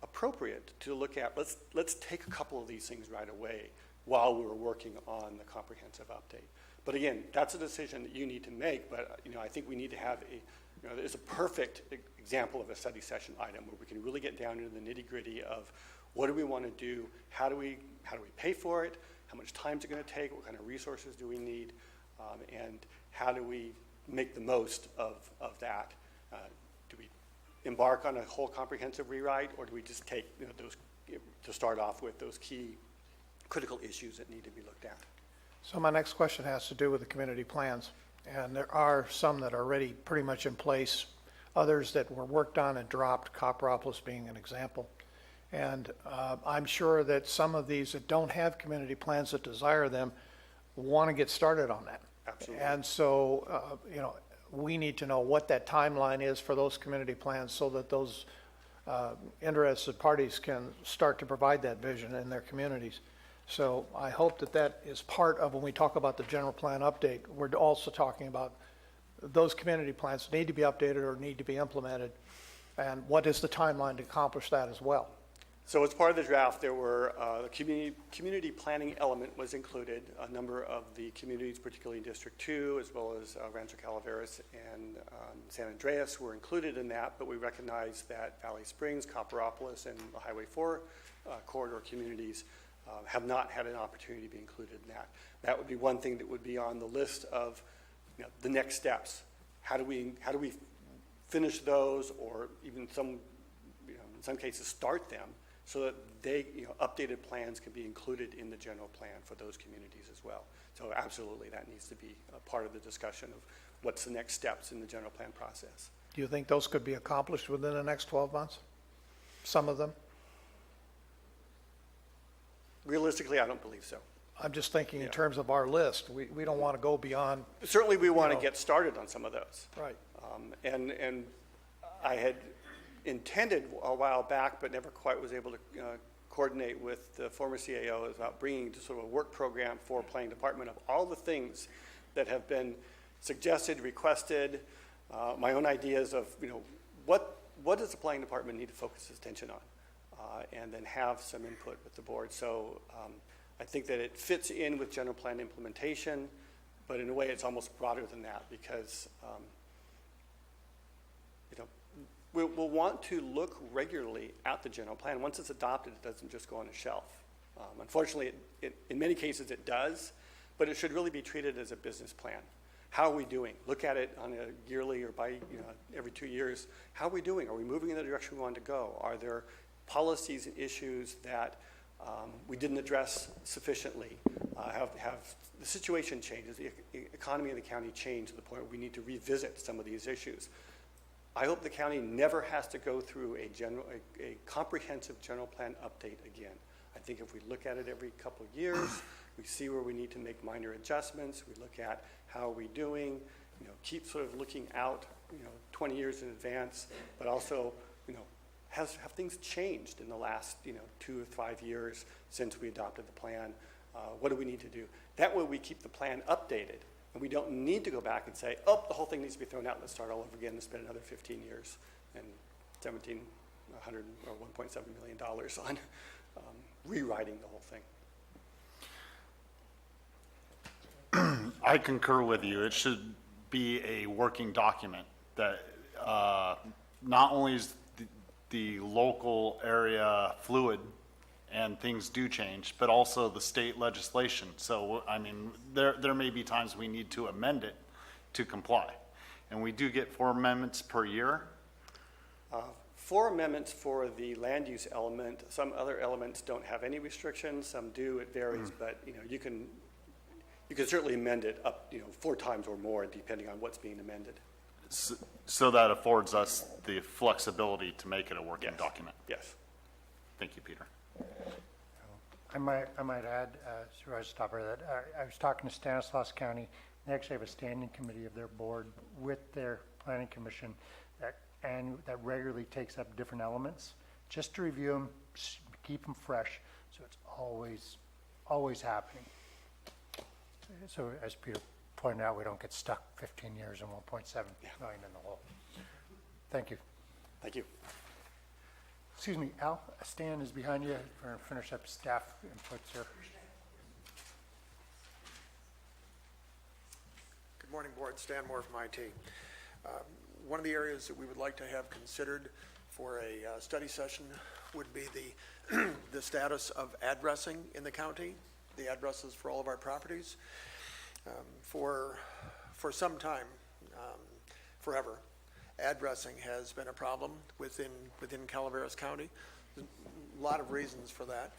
appropriate to look at, let's take a couple of these things right away while we're working on the comprehensive update. But again, that's a decision that you need to make, but I think we need to have there's a perfect example of a study session item where we can really get down into the nitty-gritty of what do we want to do, how do we pay for it, how much time is it going to take, what kind of resources do we need, and how do we make the most of that? Do we embark on a whole comprehensive rewrite, or do we just take those, to start off with, those key critical issues that need to be looked at? So my next question has to do with the community plans. And there are some that are already pretty much in place, others that were worked on and dropped, Copperopolis being an example. And I'm sure that some of these that don't have community plans that desire them want to get started on that. Absolutely. And so, we need to know what that timeline is for those community plans so that those interested parties can start to provide that vision in their communities. So I hope that that is part of when we talk about the general plan update. We're also talking about those community plans need to be updated or need to be implemented, and what is the timeline to accomplish that as well. So as part of the draft, there were, the community planning element was included. A number of the communities, particularly in District 2, as well as Rancho Calaveras and San Andreas were included in that, but we recognize that Valley Springs, Copperopolis, and the Highway 4 corridor communities have not had an opportunity to be included in that. That would be one thing that would be on the list of the next steps. How do we finish those, or even in some cases start them, so that they, updated plans can be included in the general plan for those communities as well. So absolutely, that needs to be a part of the discussion of what's the next steps in the general plan process. Do you think those could be accomplished within the next 12 months? Some of them? Realistically, I don't believe so. I'm just thinking in terms of our list. We don't want to go beyond. Certainly, we want to get started on some of those. Right. And I had intended a while back, but never quite was able to coordinate with the former CAO about bringing to sort of a work program for planning department of all the things that have been suggested, requested, my own ideas of, what does the planning department need to focus its attention on, and then have some input with the board. So I think that it fits in with general plan implementation, but in a way it's almost broader than that, because we'll want to look regularly at the general plan. Once it's adopted, it doesn't just go on a shelf. Unfortunately, in many cases it does, but it should really be treated as a business plan. How are we doing? Look at it on a yearly or by every 2 years. How are we doing? Are we moving in the direction we want to go? Are there policies and issues that we didn't address sufficiently? Have the situation changed? Has the economy of the county changed to the point where we need to revisit some of these issues? I hope the county never has to go through a comprehensive general plan update again. I think if we look at it every couple of years, we see where we need to make minor adjustments. We look at how are we doing, keep sort of looking out, 20 years in advance, but also, have things changed in the last, 2 or 5 years since we adopted the plan? What do we need to do? That way we keep the plan updated, and we don't need to go back and say, oh, the whole thing needs to be thrown out, let's start all over again and spend another 15 years and $1,700 or $1.7 million on rewriting the whole thing. I concur with you. It should be a working document that not only is the local area fluid and things do change, but also the state legislation. So, there may be times we need to amend it to comply. And we do get 4 amendments per year. 4 amendments for the land use element. Some other elements don't have any restrictions. Some do. It varies, but you can certainly amend it up 4 times or more depending on what's being amended. So that affords us the flexibility to make it a working document. Yes. Thank you, Peter. I might add, Supervisor Stopper, that I was talking to Stanislaus County. They actually have a standing committee of their board with their planning commission that regularly takes up different elements just to review them, keep them fresh, so it's always happening. So as Peter pointed out, we don't get stuck 15 years and 1.7 million in the hole. Thank you. Thank you. Excuse me, Al, Stan is behind you. We're going to finish up staff inputs here. Good morning, Board. Stan Moore from IT. One of the areas that we would like to have considered for a study session would be the status of addressing in the county. the addresses for all of our properties. For some time, forever, addressing has been a problem within Calaveras County. There's a lot of reasons for that,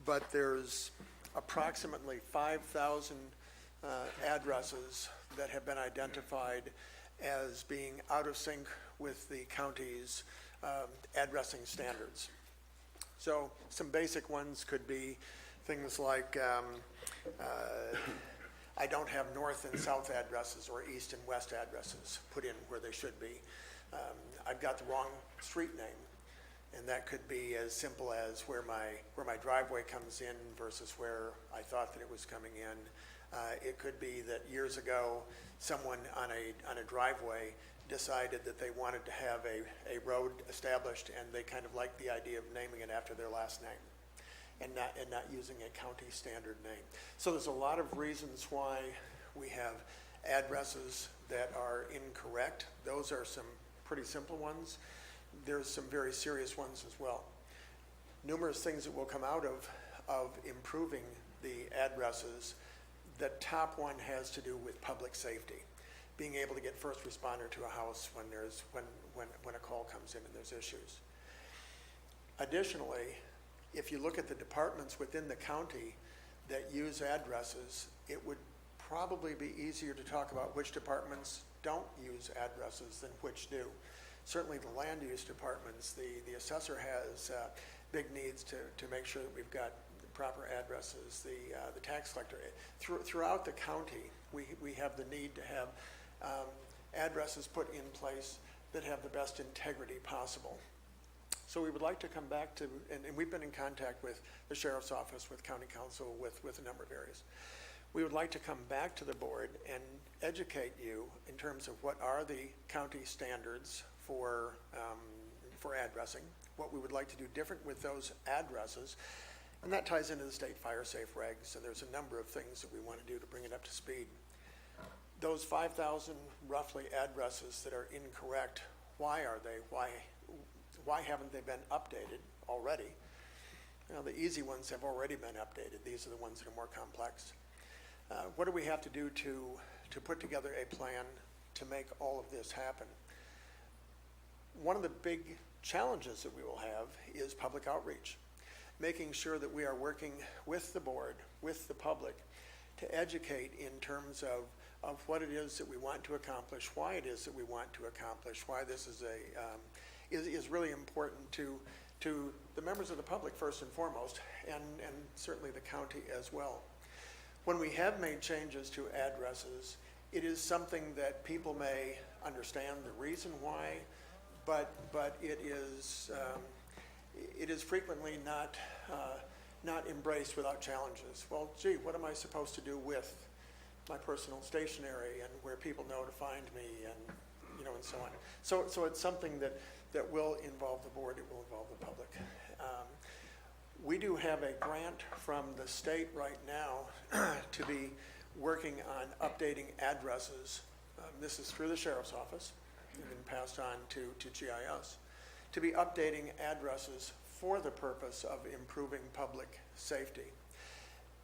but there's approximately 5,000 addresses that have been identified as being out of sync with the county's addressing standards. So some basic ones could be things like I don't have north and south addresses or east and west addresses put in where they should be. I've got the wrong street name, and that could be as simple as where my driveway comes in versus where I thought that it was coming in. It could be that years ago, someone on a driveway decided that they wanted to have a road established, and they kind of liked the idea of naming it after their last name and not using a county standard name. So there's a lot of reasons why we have addresses that are incorrect. Those are some pretty simple ones. There's some very serious ones as well. Numerous things that will come out of improving the addresses. The top one has to do with public safety, being able to get first responder to a house when a call comes in and there's issues. Additionally, if you look at the departments within the county that use addresses, it would probably be easier to talk about which departments don't use addresses than which do. Certainly the land use departments, the assessor has big needs to make sure that we've got the proper addresses. The tax collector, throughout the county, we have the need to have addresses put in place that have the best integrity possible. So we would like to come back to, and we've been in contact with the Sheriff's Office, with County Council, with a number of areas. We would like to come back to the board and educate you in terms of what are the county standards for addressing, what we would like to do different with those addresses, and that ties into the state fire safe regs, so there's a number of things that we want to do to bring it up to speed. Those 5,000 roughly addresses that are incorrect, why are they? Why haven't they been updated already? Well, the easy ones have already been updated. These are the ones that are more complex. What do we have to do to put together a plan to make all of this happen? One of the big challenges that we will have is public outreach, making sure that we are working with the board, with the public, to educate in terms of what it is that we want to accomplish, why it is that we want to accomplish, why this is is really important to the members of the public first and foremost, and certainly the county as well. When we have made changes to addresses, it is something that people may understand the reason why, but it is frequently not embraced without challenges. Well, gee, what am I supposed to do with my personal stationery and where people know to find me, and and so on. So it's something that will involve the board. It will involve the public. We do have a grant from the state right now to be working on updating addresses. This is through the Sheriff's Office. It's been passed on to GIS to be updating addresses for the purpose of improving public safety.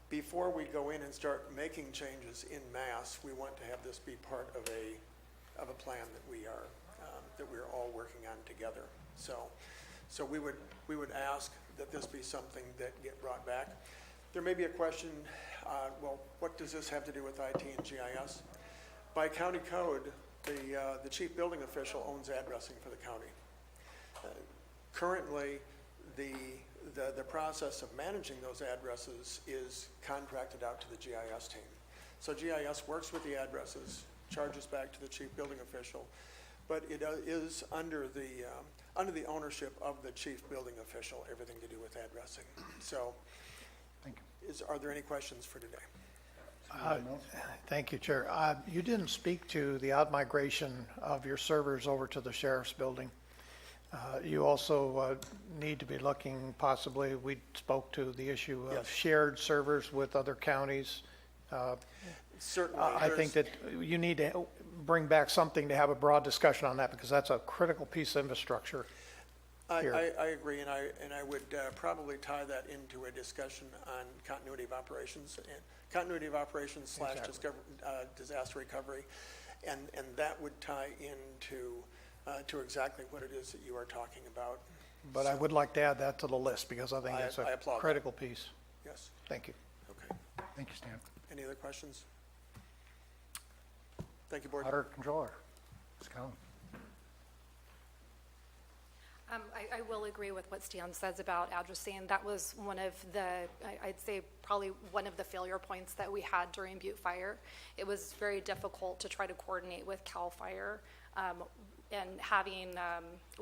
Before we go in and start making changes in mass, we want to have this be part of a plan that we are all working on together. So we would ask that this be something that get brought back. There may be a question, well, what does this have to do with IT and GIS? By county code, the chief building official owns addressing for the county. Currently, the process of managing those addresses is contracted out to the GIS team. So GIS works with the addresses, charges back to the chief building official, but it is under the ownership of the chief building official, everything to do with addressing. So, Thank you. Are there any questions for today? Thank you, Chair. You didn't speak to the out-migration of your servers over to the sheriff's building. You also need to be looking, possibly, we spoke to the issue of Yes. shared servers with other counties. Certainly. I think that you need to bring back something to have a broad discussion on that, because that's a critical piece of infrastructure. here. I agree, and I would probably tie that into a discussion on continuity of operations slash disaster recovery, and that would tie into to exactly what it is that you are talking about. But I would like to add that to the list because I think it's I a applaud that. critical piece. Yes. Thank you. Okay. Thank you, Stan. Any other questions? Thank you, Board. Water Controller, Ms. Cullen. I will agree with what Stan says about addressing. That was one of the, I'd say probably one of the failure points that we had during Butte Fire. It was very difficult to try to coordinate with CAL FIRE. And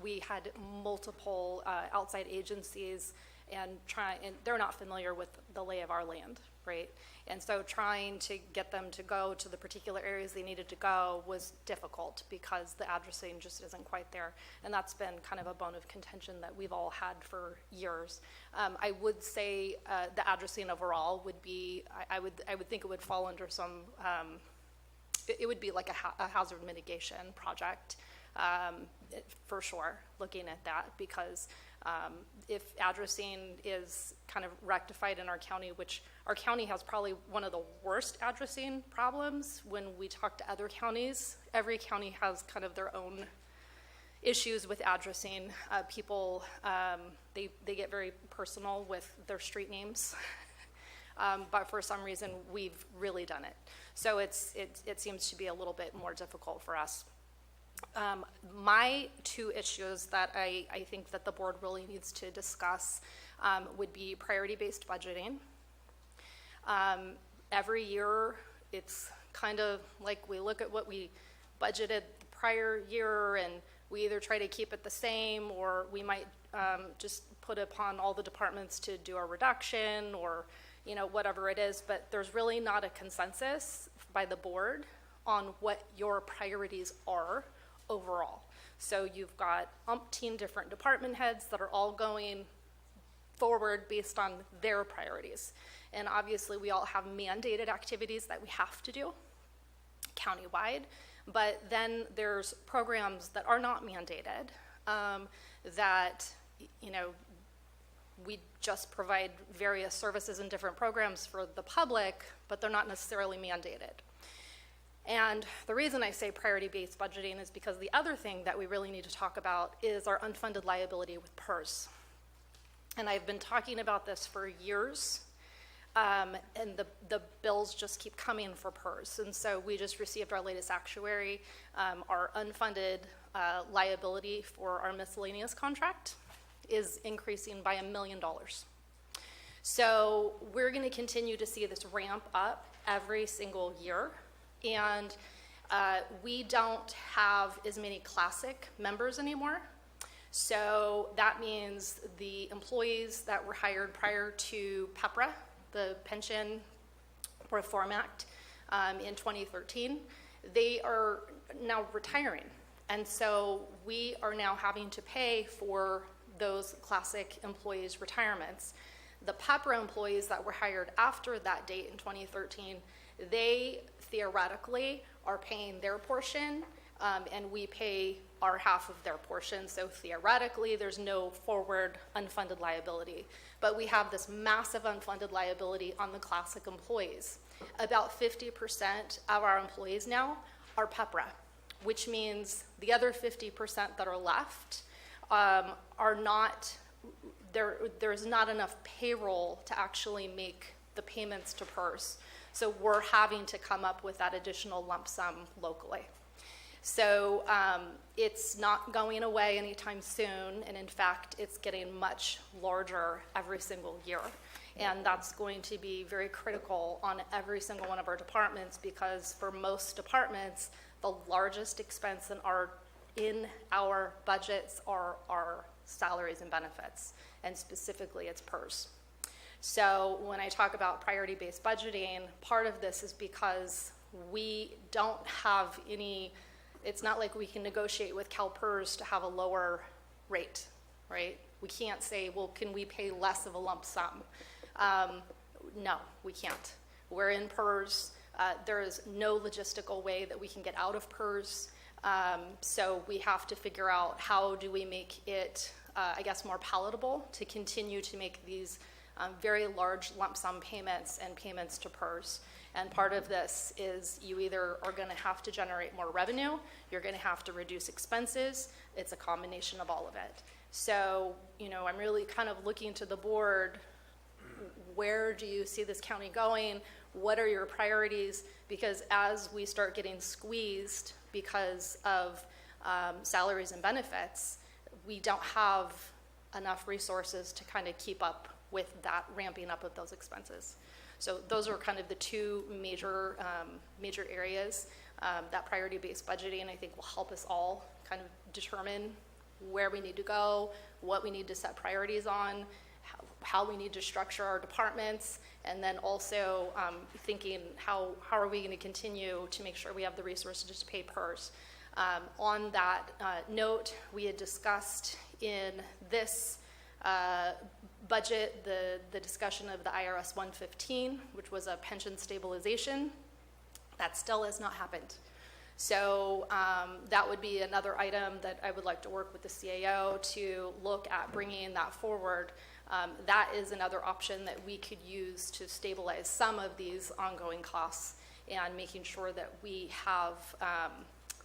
we had multiple outside agencies and they're not familiar with the lay of our land, right? And so trying to get them to go to the particular areas they needed to go was difficult because the addressing just isn't quite there. And that's been kind of a bone of contention that we've all had for years. I would say the addressing overall would be, I would think it would fall under some, it would be like a hazard mitigation project. For sure, looking at that, because if addressing is kind of rectified in our county, which our county has probably one of the worst addressing problems when we talk to other counties. Every county has kind of their own issues with addressing. People, they get very personal with their street names. But for some reason, we've really done it. So it seems to be a little bit more difficult for us. My two issues that I think that the board really needs to discuss would be priority-based budgeting. Every year, it's kind of like we look at what we budgeted the prior year and we either try to keep it the same or we might just put upon all the departments to do a reduction or whatever it is, but there's really not a consensus by the board on what your priorities are overall. So you've got umpteen different department heads that are all going forward based on their priorities. And obviously we all have mandated activities that we have to do countywide, but then there's programs that are not mandated that, we just provide various services and different programs for the public, but they're not necessarily mandated. And the reason I say priority-based budgeting is because the other thing that we really need to talk about is our unfunded liability with PERS. And I've been talking about this for years, and the bills just keep coming for PERS. And so we just received our latest actuary, our unfunded liability for our miscellaneous contract is increasing by $1 million. So we're going to continue to see this ramp up every single year. And we don't have as many classic members anymore. So that means the employees that were hired prior to PEPRA, the Pension Reform Act, in 2013, they are now retiring. And so we are now having to pay for those classic employees' retirements. The PEPRA employees that were hired after that date in 2013, they theoretically are paying their portion, and we pay our half of their portion. So theoretically, there's no forward unfunded liability. But we have this massive unfunded liability on the classic employees. About 50% of our employees now are PEPRA, which means the other 50% that are left are not, there's not enough payroll to actually make the payments to PERS. So we're having to come up with that additional lump sum locally. So it's not going away anytime soon, and in fact, it's getting much larger every single year. And that's going to be very critical on every single one of our departments, because for most departments, the largest expense in our budgets are our salaries and benefits, and specifically it's PERS. So when I talk about priority-based budgeting, part of this is because we don't have any, it's not like we can negotiate with CalPERS to have a lower rate, right? We can't say, well, can we pay less of a lump sum? No, we can't. We're in PERS. There is no logistical way that we can get out of PERS. So we have to figure out how do we make it I guess, more palatable to continue to make these very large lump sum payments and payments to PERS. And part of this is you either are going to have to generate more revenue, you're going to have to reduce expenses. It's a combination of all of it. So, you know, I'm really kind of looking to the board. Where do you see this county going? What are your priorities? Because as we start getting squeezed because of salaries and benefits, we don't have enough resources to kind of keep up with that ramping up of those expenses. So those are kind of the two major areas that priority-based budgeting, I think, will help us all kind of determine where we need to go, what we need to set priorities on, how we need to structure our departments, and then also thinking how are we going to continue to make sure we have the resources to pay PERS. On that note, we had discussed in this budget the discussion of the IRS 115, which was a pension stabilization. That still has not happened. So that would be another item that I would like to work with the CAO to look at bringing that forward. That is another option that we could use to stabilize some of these ongoing costs and making sure that we have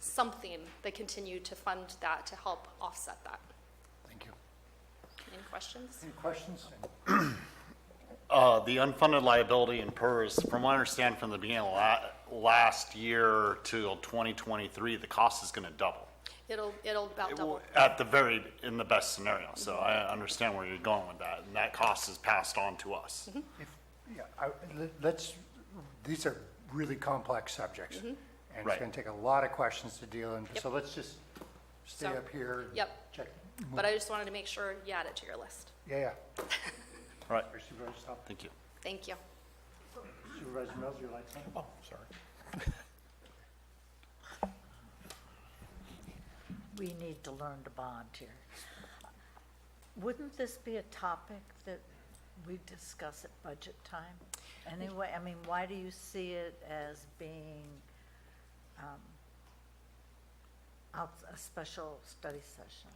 something that continue to fund that to help offset that. Thank you. Any questions? Any questions? The unfunded liability in PERS, from what I understand from the beginning of last year till 2023, the cost is going to double. It'll about double. In the best scenario. So I understand where you're going with that, and that cost is passed on to us. These are really complex subjects. And Right. it's going to take a lot of questions to deal in. So let's just stay up here. And check. But I just wanted to make sure you add it to your list. Yeah. All right. Supervisor Stop. Thank you. Thank you. Supervisor Mills, your light's on. Oh, sorry. We need to learn to bond here. Wouldn't this be a topic that we discuss at budget time? Anyway, I mean, why do you see it as being a special study session?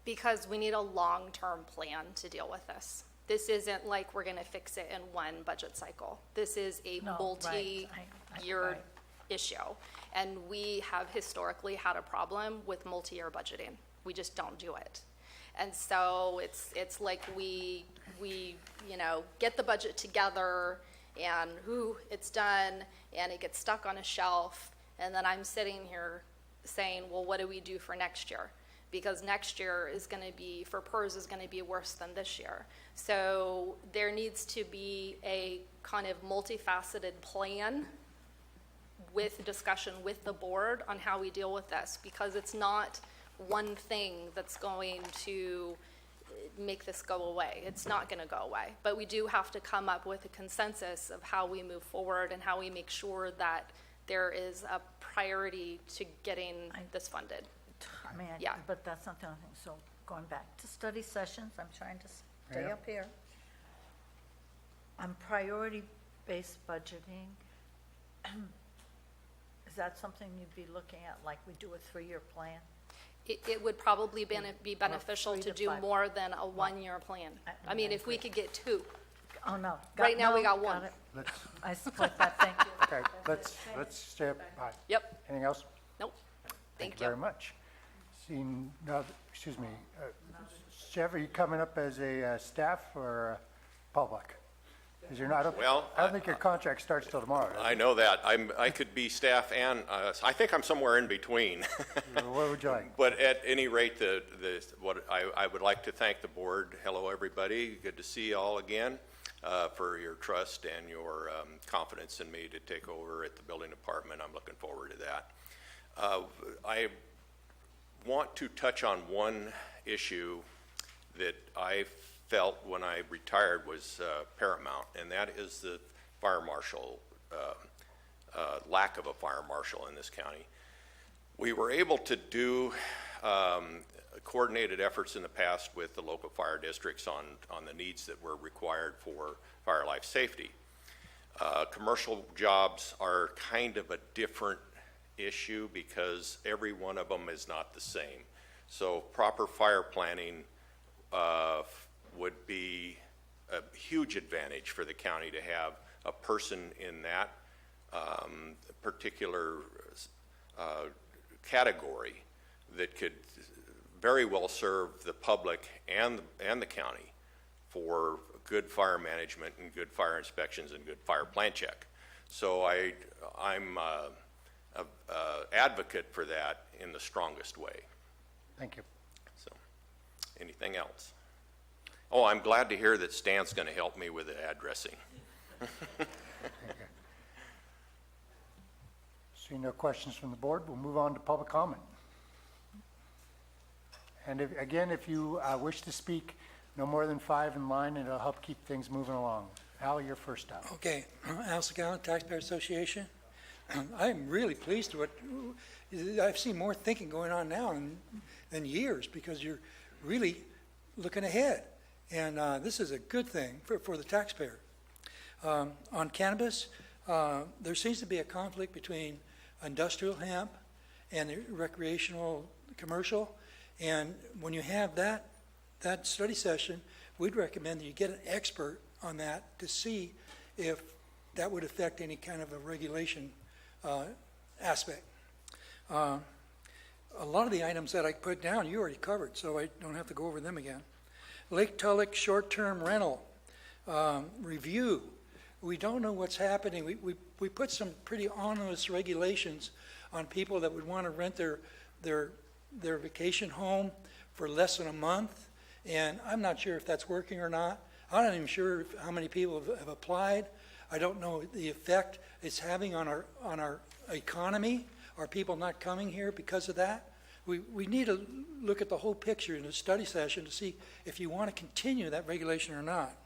Because we need a long-term plan to deal with this. This isn't like we're going to fix it in one budget cycle. This is a multi-year issue. And we have historically had a problem with multi-year budgeting. We just don't do it. And so it's like we get the budget together and it's done and it gets stuck on a shelf. And then I'm sitting here saying, well, what do we do for next year? Because next year is going to be, for PERS, is going to be worse than this year. So there needs to be a kind of multifaceted plan with discussion with the board on how we deal with this, because it's not one thing that's going to make this go away. It's not going to go away. But we do have to come up with a consensus of how we move forward and how we make sure that there is a priority to getting this funded. But that's not the only thing. So going back to study sessions, I'm trying to stay up here. On priority-based budgeting, is that something you'd be looking at, like we do a 3-year plan? It would probably be beneficial to do more than a 1-year plan. I mean, if we could get 2. Oh, no. Right now, we got 1. I support that, thank you. Okay, let's stay up high. Yep. Anything else? Nope. Thank you very much. Seeing, excuse me, Jeff, are you coming up as a staff or public? Because you're not, Well, I don't think your contract starts till tomorrow. I know that. I could be staff and, I think I'm somewhere in between. What would you like? But at any rate, I would like to thank the board. Hello, everybody. Good to see you all again, for your trust and your confidence in me to take over at the building department. I'm looking forward to that. I want to touch on one issue that I felt when I retired was paramount, and that is the fire marshal, lack of a fire marshal in this county. We were able to do coordinated efforts in the past with the local fire districts on the needs that were required for fire life safety. Commercial jobs are kind of a different issue because every one of them is not the same. So proper fire planning would be a huge advantage for the county to have a person in that particular category that could very well serve the public and the county for good fire management and good fire inspections and good fire plan check. So I'm an advocate for that in the strongest way. Thank you. So, anything else? Oh, I'm glad to hear that Stan's going to help me with the addressing. Seeing no questions from the board, we'll move on to public comment. And again, if you wish to speak, no more than 5 in line, and it'll help keep things moving along. Al, you're first up. Okay, Al Segal, Taxpayer Association. I'm really pleased with what I've seen more thinking going on now than years, because you're really looking ahead. And this is a good thing for the taxpayer. On cannabis, there seems to be a conflict between industrial hemp and the recreational commercial. And when you have that study session, we'd recommend that you get an expert on that to see if that would affect any kind of a regulation aspect. A lot of the items that I put down, you already covered, so I don't have to go over them again. Lake Tulloch short-term rental review. We don't know what's happening. We put some pretty onerous regulations on people that would want to rent their vacation home for less than a month, and I'm not sure if that's working or not. I'm not even sure how many people have applied. I don't know the effect it's having on our economy. Are people not coming here because of that? We need to look at the whole picture in a study session to see if you want to continue that regulation or not.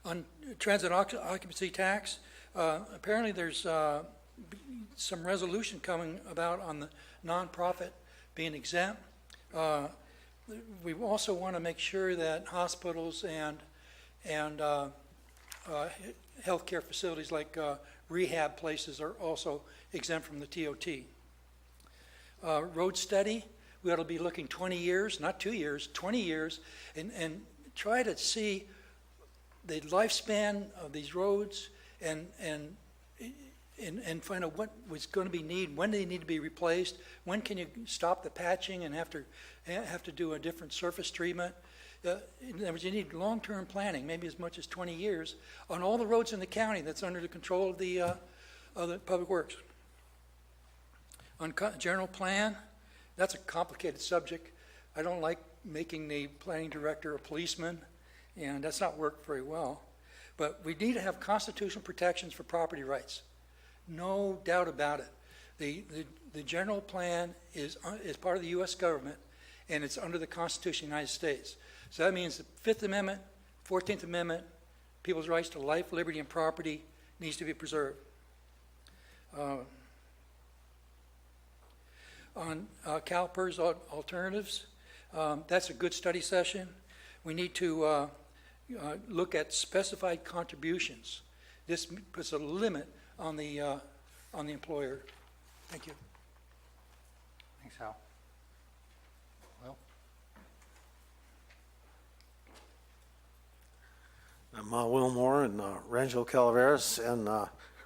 On transit occupancy tax, apparently there's some resolution coming about on the nonprofit being exempt. We also want to make sure that hospitals and healthcare facilities like rehab places are also exempt from the TOT. Road study, we ought to be looking 20 years, not 2 years, 20 years, and try to see the lifespan of these roads and find out what was going to be needed, when they need to be replaced, when can you stop the patching and have to do a different surface treatment. In other words, you need long-term planning, maybe as much as 20 years, on all the roads in the county that's under the control of the Public Works. On general plan, that's a complicated subject. I don't like making the planning director a policeman, and that's not worked very well. But we need to have constitutional protections for property rights. No doubt about it. The general plan is part of the U.S. government, and it's under the Constitution of the United States. So that means the Fifth Amendment, 14th Amendment, people's rights to life, liberty, and property needs to be preserved. On CalPERS alternatives, that's a good study session. We need to look at specified contributions. This puts a limit on the employer. Thank you. Thanks, Al. Will? I'm Will Moore in Rancho Calaveras, and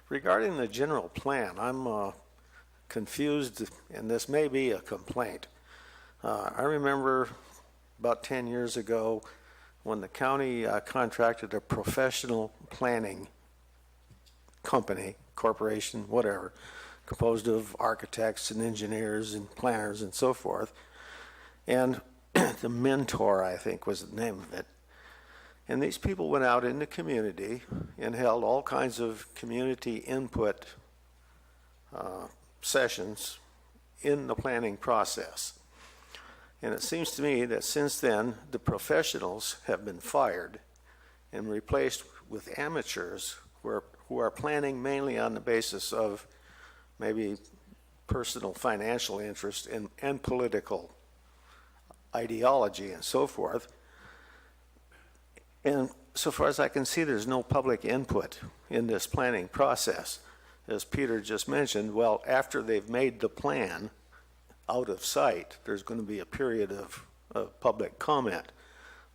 regarding the general plan, I'm confused, and this may be a complaint. I remember about 10 years ago when the county contracted a professional planning company, corporation, whatever, composed of architects and engineers and planners and so forth. And the Mentor, I think, was the name of it. And these people went out in the community and held all kinds of community input sessions in the planning process. And it seems to me that since then, the professionals have been fired and replaced with amateurs who are planning mainly on the basis of maybe personal financial interest and political ideology and so forth. And so far as I can see, there's no public input in this planning process. As Peter just mentioned, well, after they've made the plan, out of sight, there's going to be a period of public comment.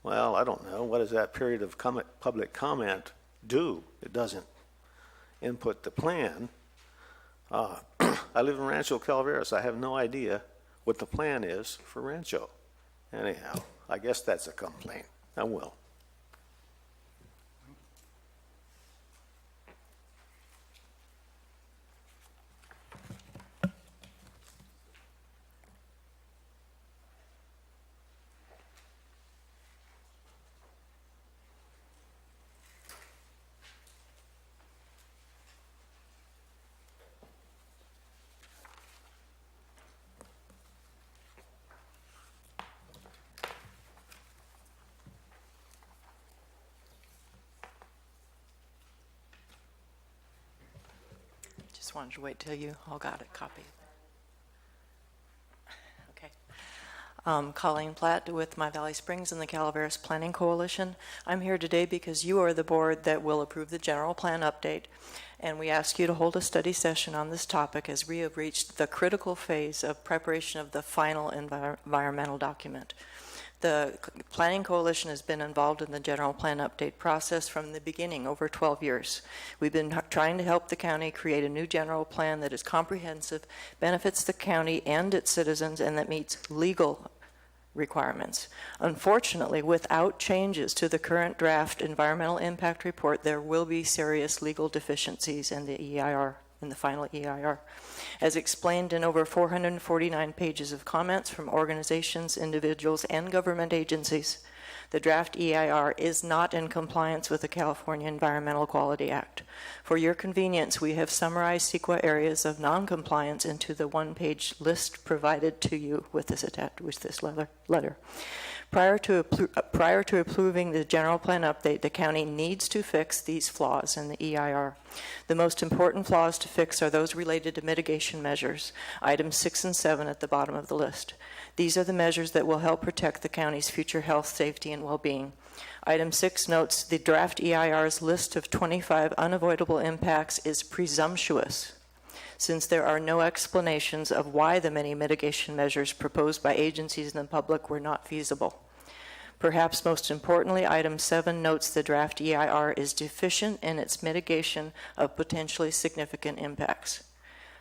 Well, I don't know. What does that period of public comment do? It doesn't input the plan. I live in Rancho Calaveras. I have no idea what the plan is for Rancho. Anyhow, I guess that's a complaint. I will. Just wanted to wait till you all got a copy. Okay. Colleen Platt with My Valley Springs and the Calaveras Planning Coalition. I'm here today because you are the board that will approve the general plan update, and we ask you to hold a study session on this topic as we have reached the critical phase of preparation of the final environmental document. The Planning Coalition has been involved in the general plan update process from the beginning, over 12 years. We've been trying to help the county create a new general plan that is comprehensive, benefits the county and its citizens, and that meets legal requirements. Unfortunately, without changes to the current draft environmental impact report, there will be serious legal deficiencies in the EIR, in the final EIR. As explained in over 449 pages of comments from organizations, individuals, and government agencies, the draft EIR is not in compliance with the California Environmental Quality Act. For your convenience, we have summarized CEQA areas of non-compliance into the one-page list provided to you with this letter. Prior to approving the general plan update, the county needs to fix these flaws in the EIR. The most important flaws to fix are those related to mitigation measures, items 6 and 7 at the bottom of the list. These are the measures that will help protect the county's future health, safety, and well-being. Item 6 notes the draft EIR's list of 25 unavoidable impacts is presumptuous, since there are no explanations of why the many mitigation measures proposed by agencies and the public were not feasible. Perhaps most importantly, item 7 notes the draft EIR is deficient in its mitigation of potentially significant impacts.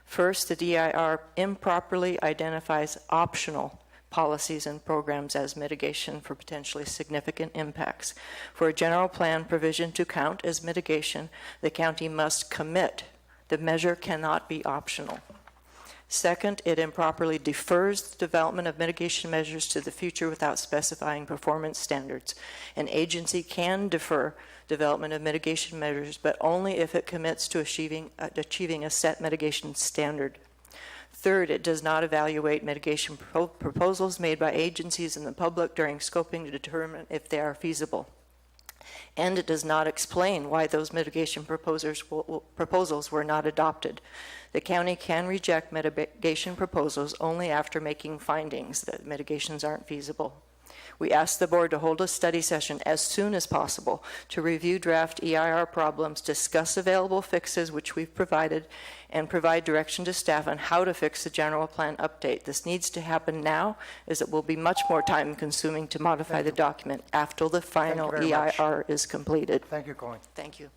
First, the DIR improperly identifies optional policies and programs as mitigation for potentially significant impacts. For a general plan provision to count as mitigation, the county must commit. The measure cannot be optional. Second, it improperly defers the development of mitigation measures to the future without specifying performance standards. An agency can defer development of mitigation measures, but only if it commits to achieving a set mitigation standard. Third, it does not evaluate mitigation proposals made by agencies and the public during scoping to determine if they are feasible. And it does not explain why those mitigation proposals were not adopted. The county can reject mitigation proposals only after making findings that mitigations aren't feasible. We ask the board to hold a study session as soon as possible to review draft EIR problems, discuss available fixes, which we've provided, and provide direction to staff on how to fix the general plan update. This needs to happen now, as it will be much more time consuming to modify the document after the final EIR is completed. Thank you, Colleen. Thank you.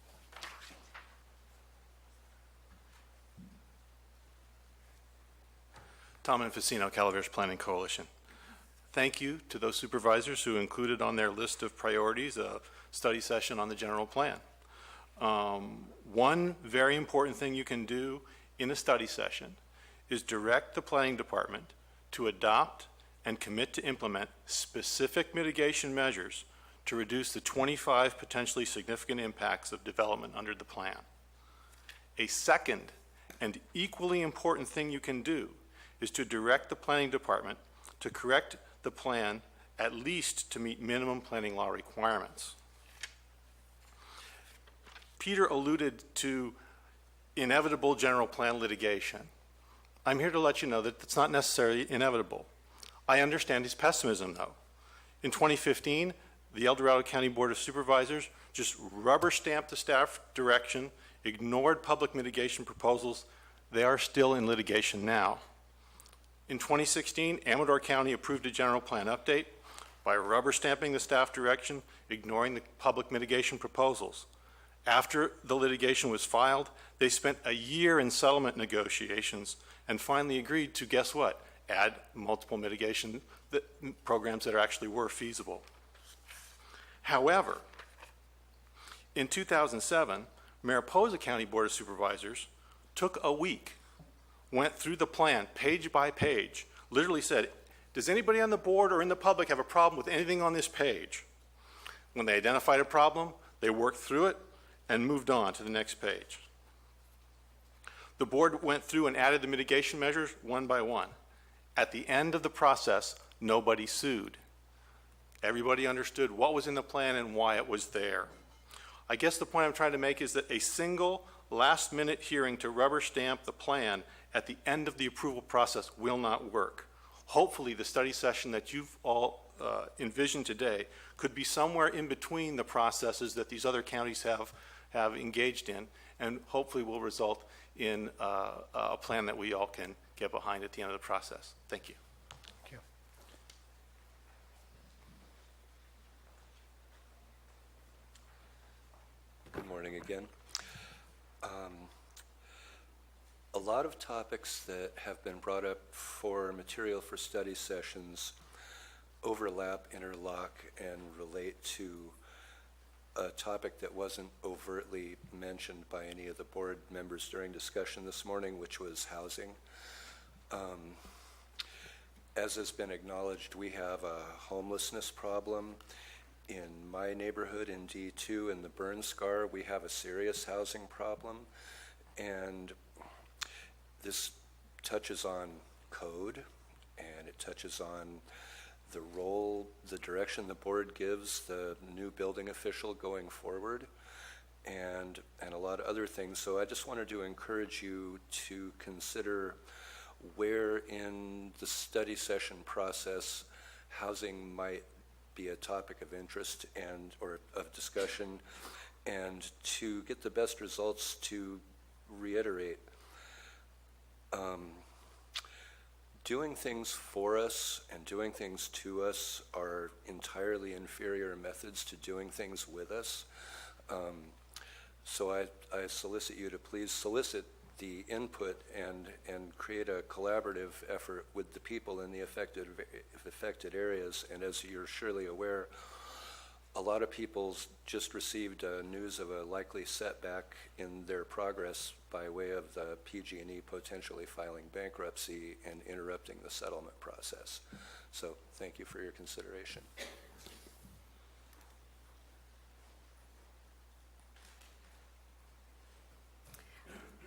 Tom Infacino, Calaveras Planning Coalition. Thank you to those supervisors who included on their list of priorities a study session on the general plan. One very important thing you can do in a study session is direct the planning department to adopt and commit to implement specific mitigation measures to reduce the 25 potentially significant impacts of development under the plan. A second and equally important thing you can do is to direct the planning department to correct the plan at least to meet minimum planning law requirements. Peter alluded to inevitable general plan litigation. I'm here to let you know that it's not necessarily inevitable. I understand his pessimism, though. In 2015, the El Dorado County Board of Supervisors just rubber stamped the staff direction, ignored ignored public mitigation proposals. They are still in litigation now. In 2016, Amador County approved a general plan update by rubber stamping the staff direction, ignoring the public mitigation proposals. After the litigation was filed, they spent a year in settlement negotiations and finally agreed to, guess what, add multiple mitigation programs that actually were feasible. However, in 2007, Mariposa County Board of Supervisors took a week, went through the plan page by page, literally said, does anybody on the board or in the public have a problem with anything on this page? When they identified a problem, they worked through it and moved on to the next page. The board went through and added the mitigation measures one by one. At the end of the process, nobody sued. Everybody understood what was in the plan and why it was there. I guess the point I'm trying to make is that a single last-minute hearing to rubber stamp the plan at the end of the approval process will not work. Hopefully, the study session that you've all envisioned today could be somewhere in between the processes that these other counties have engaged in, and hopefully will result in a plan that we all can get behind at the end of the process. Thank you. Thank you. Good morning again. A lot of topics that have been brought up for material for study sessions overlap, interlock, and relate to a topic that wasn't overtly mentioned by any of the board members during discussion this morning, which was housing. As has been acknowledged, we have a homelessness problem. In my neighborhood in D2 in the burn scar, we have a serious housing problem, and this touches on code, and it touches on the role, the direction the board gives the new building official going forward, and a lot of other things. So I just wanted to encourage you to consider where in the study session process housing might be a topic of interest and or of discussion, and to get the best results, to reiterate, doing things for us and doing things to us are entirely inferior methods to doing things with us. So I solicit you to please solicit the input and create a collaborative effort with the people in the affected areas. And as you're surely aware, a lot of people just received news of a likely setback in their progress by way of the PG&E potentially filing bankruptcy and interrupting the settlement process. So thank you for your consideration.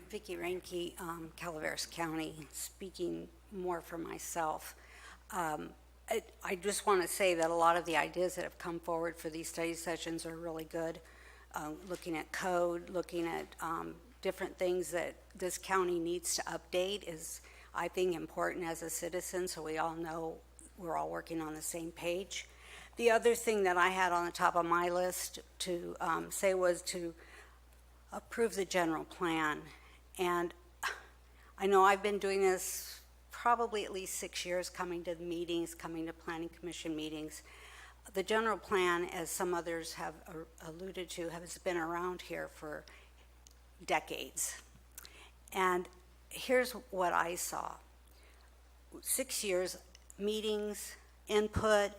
Vicki Reinke, Calaveras County, speaking more for myself. I just want to say that a lot of the ideas that have come forward for these study sessions are really good. Looking at code, looking at different things that this county needs to update is, I think, important as a citizen, so we all know we're all working on the same page. The other thing that I had on the top of my list to say was to approve the general plan. And I know I've been doing this probably at least 6 years, coming to the meetings, coming to planning commission meetings. The general plan, as some others have alluded to, has been around here for decades. And here's what I saw. 6 years, meetings, input,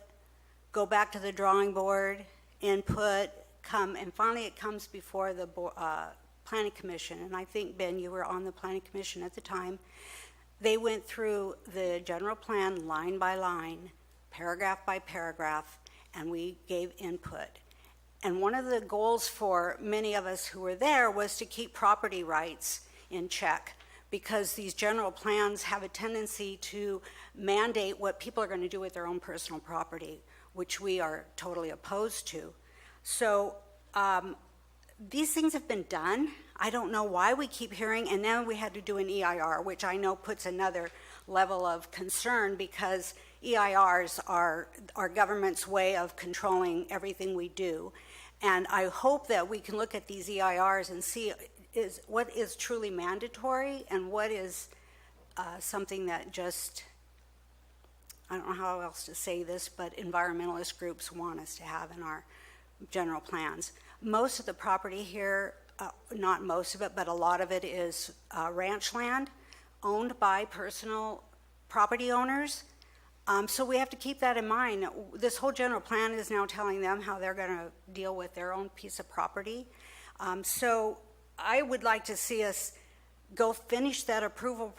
go back to the drawing board, input, come, and finally it comes before the planning commission. And I think, Ben, you were on the planning commission at the time. They went through the general plan line by line, paragraph by paragraph, and we gave input. And one of the goals for many of us who were there was to keep property rights in check, because these general plans have a tendency to mandate what people are going to do with their own personal property, which we are totally opposed to. So these things have been done. I don't know why we keep hearing, and then we had to do an EIR, which I know puts another level of concern, because EIRs are our government's way of controlling everything we do. And I hope that we can look at these EIRs and see what is truly mandatory and what is something that just I don't know how else to say this, but environmentalist groups want us to have in our general plans. Most of the property here, not most of it, but a lot of it is ranch land owned by personal property owners. So we have to keep that in mind. This whole general plan is now telling them how they're going to deal with their own piece of property. So I would like to see us go finish that approval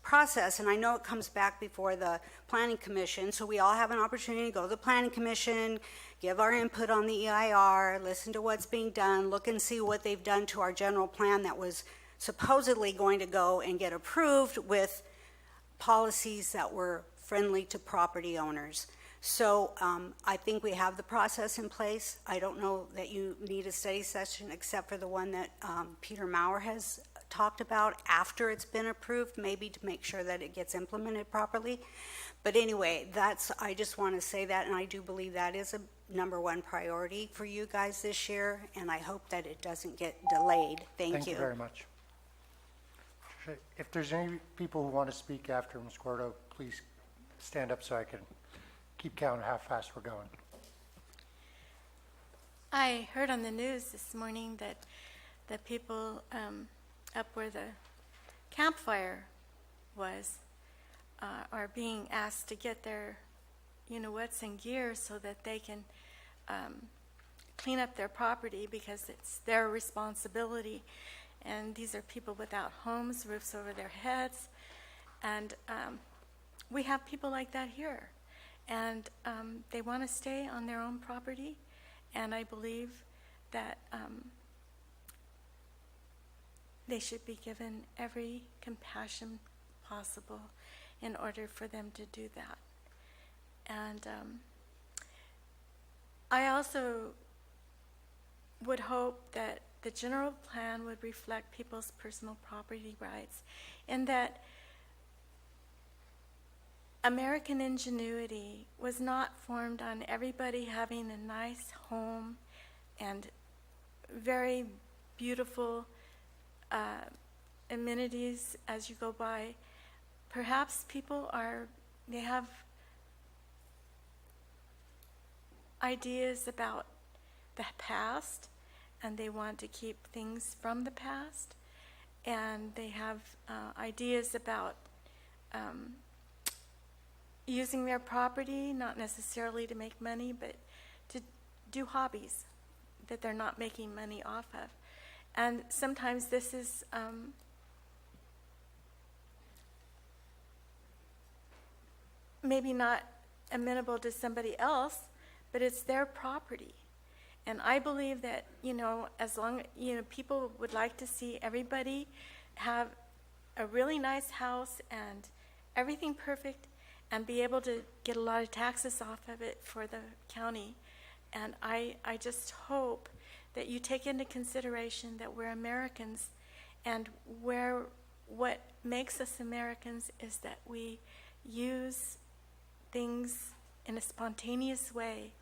process, and I know it comes back before the Planning Commission, so we all have an opportunity to go to the Planning Commission, give our input on the EIR, listen to what's being done, look and see what they've done to our general plan that was supposedly going to go and get approved with policies that were friendly to property owners. So I think we have the process in place. I don't know that you need a study session except for the one that Peter Maurer has talked about after it's been approved, maybe to make sure that it gets implemented properly. But anyway, I just want to say that, and I do believe that is a #1 priority for you guys this year, and I hope that it doesn't get delayed. Thank you. Thank you very much. If there's any people who want to speak after Ms. Gordo, please stand up so I can keep count of how fast we're going. I heard on the news this morning that the people up where the campfire was are being asked to get their you-know-whats in gear so that they can clean up their property because it's their responsibility. And these are people without homes, roofs over their heads. And we have people like that here. And they want to stay on their own property. And I believe that they should be given every compassion possible in order for them to do that. And I also would hope that the general plan would reflect people's personal property rights, and that American ingenuity was not formed on everybody having a nice home and very beautiful amenities as you go by. Perhaps people they have ideas about the past, and they want to keep things from the past, and they have ideas about using their property, not necessarily to make money, but to do hobbies that they're not making money off of. And sometimes this is maybe not amenable to somebody else, but it's their property. And I believe that, as long, people would like to see everybody have a really nice house and everything perfect and be able to get a lot of taxes off of it for the county. And I just hope that you take into consideration that we're Americans, and what makes us Americans is that we use things in a spontaneous way.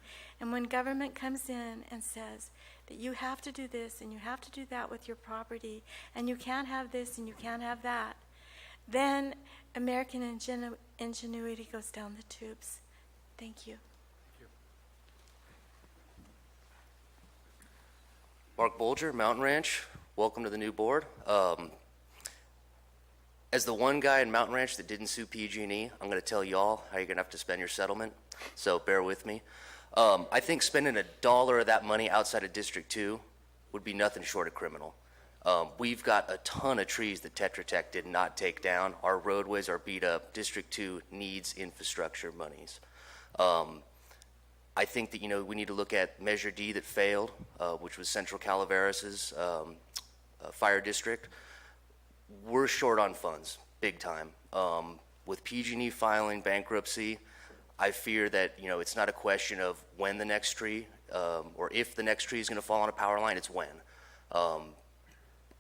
And when government comes in and says that you have to do this and you have to do that with your property, and you can't have this and you can't have that, then American ingenuity goes down the tubes. Thank you. Mark Bolger, Mountain Ranch. Welcome to the new board. As the one guy in Mountain Ranch that didn't sue PG&E, I'm going to tell y'all how you're going to have to spend your settlement, so bear with me. I think spending $1 of that money outside of District 2 would be nothing short of criminal. We've got a ton of trees that Tetra Tech did not take down. Our roadways are beat up. District 2 needs infrastructure monies. I think that, we need to look at Measure D that failed, which was Central Calaveras' fire district. We're short on funds, big time. With PG&E filing bankruptcy, I fear that, it's not a question of when the next tree, or if the next tree is going to fall on a power line, it's when.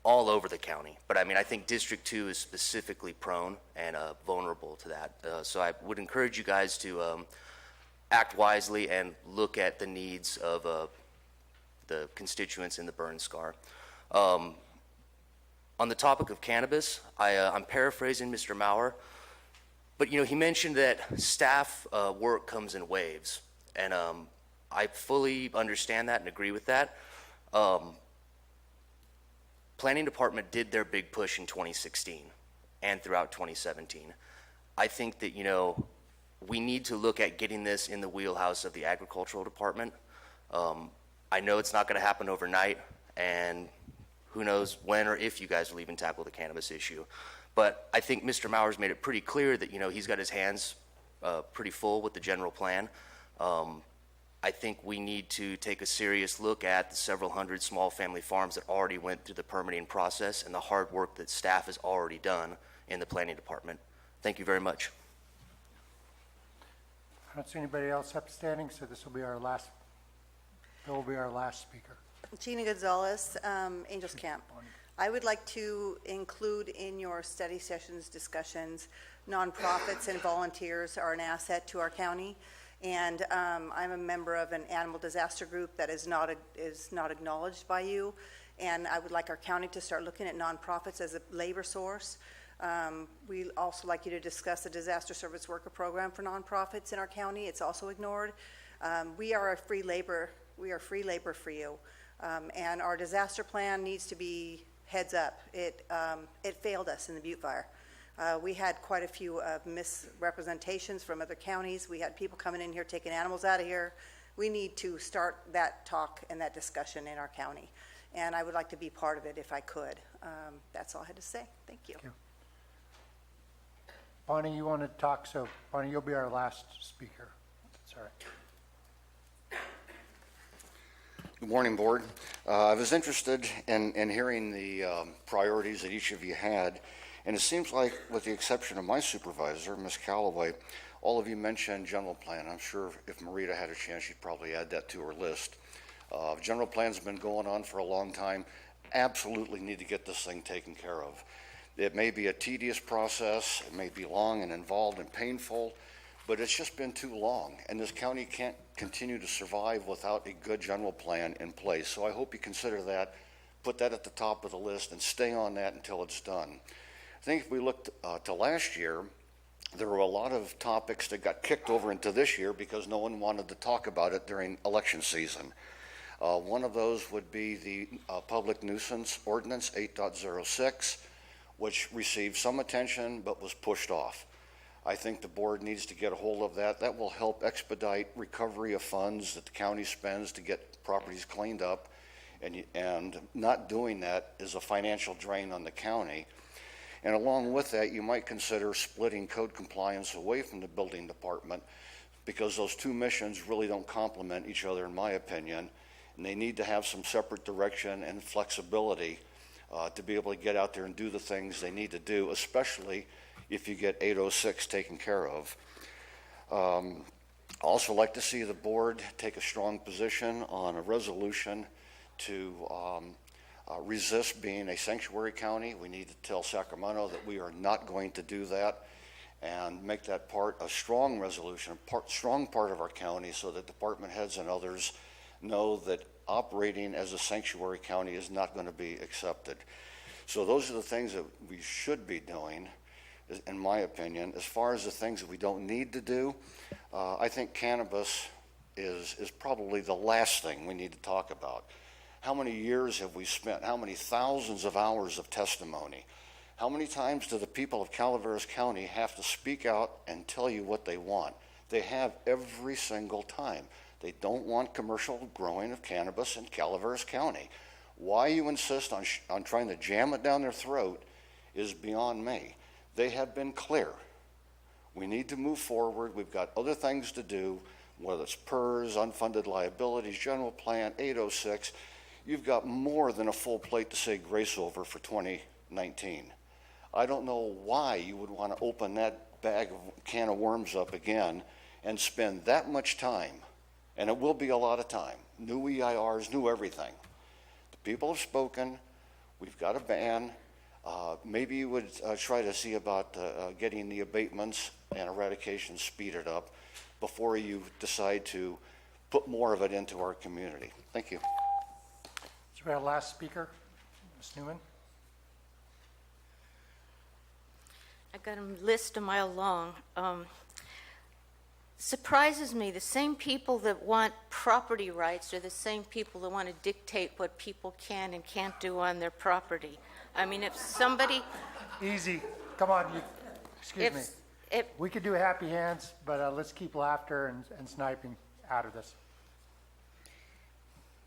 All over the county. But I think District 2 is specifically prone and vulnerable to that. So I would encourage you guys to act wisely and look at the needs of the constituents in the burn scar. On the topic of cannabis, I'm paraphrasing Mr. Maurer. But, he mentioned that staff work comes in waves, and I fully understand that and agree with that. Planning Department did their big push in 2016 and throughout 2017. I think that, we need to look at getting this in the wheelhouse of the Agricultural Department. I know it's not going to happen overnight, and who knows when or if you guys will even tackle the cannabis issue. But I think Mr. Mauer's made it pretty clear that, he's got his hands pretty full with the general plan. I think we need to take a serious look at the several hundred small family farms that already went through the permitting process and the hard work that staff has already done in the Planning Department. Thank you very much. I don't see anybody else upstanding, so this will be our last speaker. Gina Gonzalez, Angels Camp. I would like to include in your study sessions discussions, nonprofits and volunteers are an asset to our county. And I'm a member of an animal disaster group that is not acknowledged by you. And I would like our county to start looking at nonprofits as a labor source. We also like you to discuss the disaster service worker program for nonprofits in our county. It's also ignored. We are free labor for you. And our disaster plan needs to be heads up. It failed us in the Butte Fire. We had quite a few misrepresentations from other counties. We had people coming in here taking animals out of here. We need to start that talk and that discussion in our county. And I would like to be part of it if I could. That's all I had to say. Thank you. Thank you. Bonnie, you want to talk? So, Bonnie, you'll be our last speaker. That's all right. Good morning, Board. I was interested in hearing the priorities that each of you had. And it seems like, with the exception of my supervisor, Ms. Callaway, all of you mentioned general plan. I'm sure if Marita had a chance, she'd probably add that to her list. General plan's been going on for a long time. Absolutely need to get this thing taken care of. It may be a tedious process. It may be long and involved and painful, but it's just been too long. And this county can't continue to survive without a good general plan in place. So I hope you consider that, put that at the top of the list, and stay on that until it's done. I think if we looked to last year, there were a lot of topics that got kicked over into this year because no one wanted to talk about it during election season. One of those would be the Public Nuisance Ordinance 8.06, which received some attention but was pushed off. I think the board needs to get a hold of that. That will help expedite recovery of funds that the county spends to get properties cleaned up, and not doing that is a financial drain on the county. And along with that, you might consider splitting code compliance away from the building department, because those two missions really don't complement each other, in my opinion, and they need to have some separate direction and flexibility to be able to get out there and do the things they need to do, especially if you get 806 taken care of. Also like to see the board take a strong position on a resolution to resist being a sanctuary county. We need to tell Sacramento that we are not going to do that, and make that part a strong resolution, strong part of our county, so that department heads and others know that operating as a sanctuary county is not going to be accepted. So those are the things that we should be doing, in my opinion. As far as the things that we don't need to do, I think cannabis is probably the last thing we need to talk about. How many years have we spent? How many thousands of hours of testimony? How many times do the people of Calaveras County have to speak out and tell you what they want? They have every single time. They don't want commercial growing of cannabis in Calaveras County. Why you insist on trying to jam it down their throat is beyond me. They have been clear. We need to move forward. We've got other things to do, whether it's PERS, unfunded liabilities, general plan, 806. You've got more than a full plate to say grace over for 2019. I don't know why you would want to open that can of worms up again and spend that much time, and it will be a lot of time, new EIRs, new everything. The people have spoken. We've got a ban. Maybe you would try to see about getting the abatements and eradication speeded up before you decide to put more of it into our community. Thank you. So we have our last speaker, Ms. Newman. I got a list a mile long. Surprises me, the same people that want property rights are the same people that want to dictate what people can and can't do on their property. I mean, if somebody... Easy. Come on, excuse If- me. if- We could do happy hands, but let's keep laughter and sniping out of this.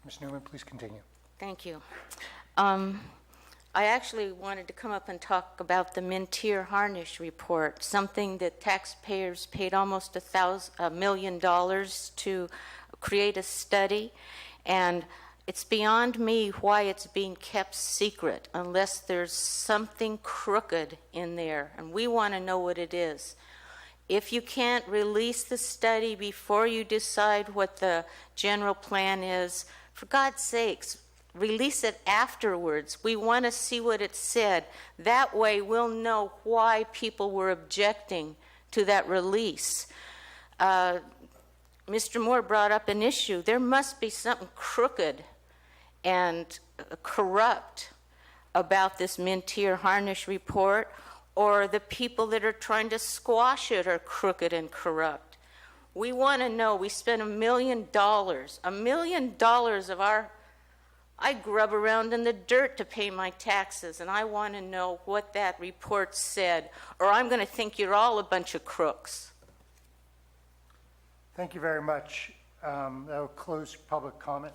Ms. Newman, please continue. Thank you. I actually wanted to come up and talk about the Mintier Harnish report, something that taxpayers paid almost $1 million to create a study, and it's beyond me why it's being kept secret unless there's something crooked in there, and we want to know what it is. If you can't release the study before you decide what the general plan is, for God's sakes, release it afterwards. We want to see what it said. That way we'll know why people were objecting to that release. Mr. Moore brought up an issue. There must be something crooked and corrupt about this Mintier Harnish report, or the people that are trying to squash it are crooked and corrupt. We want to know. We spent $1 million of our... I grub around in the dirt to pay my taxes, and I want to know what that report said, or I'm going to think you're all a bunch of crooks. Thank you very much. That will close public comment.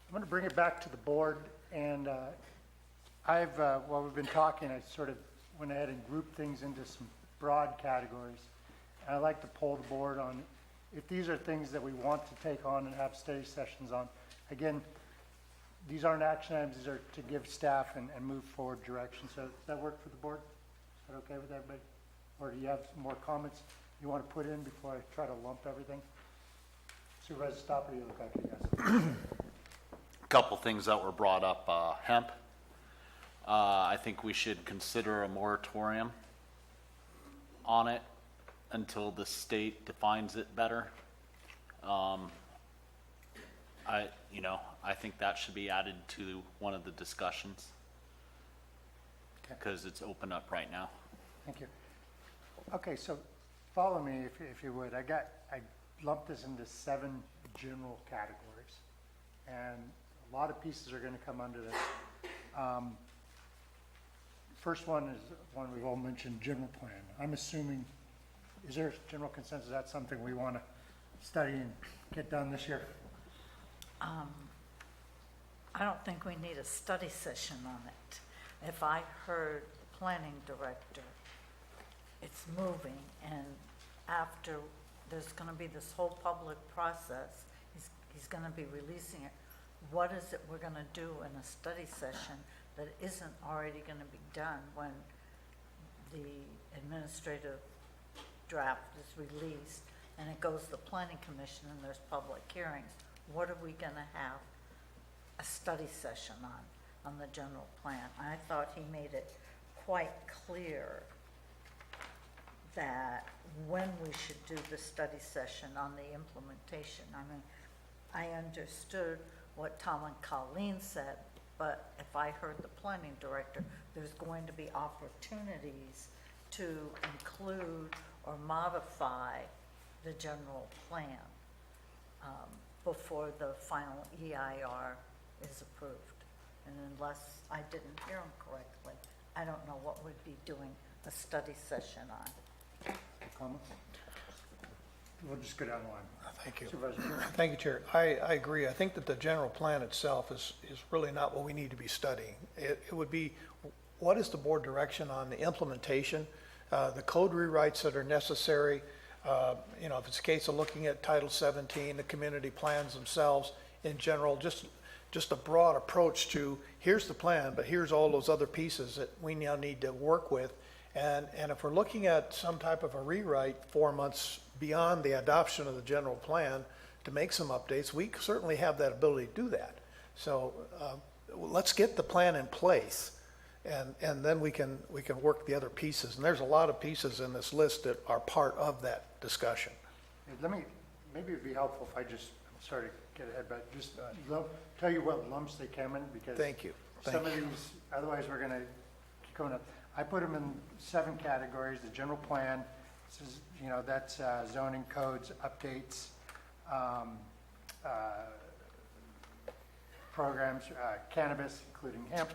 I'm going to bring it back to the board, and while we've been talking, I sort of went ahead and grouped things into some broad categories. And I'd like to poll the board on if these are things that we want to take on and have study sessions on. Again, these aren't action items, these are to give staff and move forward direction. So does that work for the board? Is that okay with everybody? Or do you have some more comments you want to put in before I try to lump everything? Supervisor Stopper, you look like you guys. Couple things that were brought up, hemp. I think we should consider a moratorium on it until the state defines it better. I think that should be added to one of the discussions because it's open up right now. Thank you. Okay, so follow me if you would. I lumped this into 7 general categories, and a lot of pieces are going to come under this. First one is one we've all mentioned, general plan. I'm assuming, is there general consensus that's something we want to study and get done this year? I don't think we need a study session on it. If I heard the planning director, it's moving, and after there's going to be this whole public process, he's going to be releasing it. What is it we're going to do in a study session that isn't already going to be done when the administrative draft is released and it goes to the planning commission and there's public hearings? What are we going to have a study session on the general plan? I thought he made it quite clear that when we should do the study session on the implementation. I mean, I understood what Tom and Colleen said, but if I heard the planning director, there's going to be opportunities to include or modify the general plan before the final EIR is approved. And unless I didn't hear him correctly, I don't know what we'd be doing a study session on. Comment? We'll just go down the line. Thank you. Supervisor. Thank you, Chair. I agree. I think that the general plan itself is really not what we need to be studying. It would be, what is the board direction on the implementation, the code rewrites that are necessary, if it's a case of looking at Title 17, the community plans themselves in general, just a broad approach to here's the plan, but here's all those other pieces that we now need to work with. And if we're looking at some type of a rewrite 4 months beyond the adoption of the general plan to make some updates, we certainly have that ability to do that. So let's get the plan in place, and then we can work the other pieces. And there's a lot of pieces in this list that are part of that discussion. Maybe it'd be helpful if I just, I'm sorry to get ahead, but just tell you what lumps they came in, because Thank you. Some of these, otherwise we're going to keep going up. I put them in 7 categories. The general plan, this is, that's zoning codes, updates, programs, cannabis, including hemp,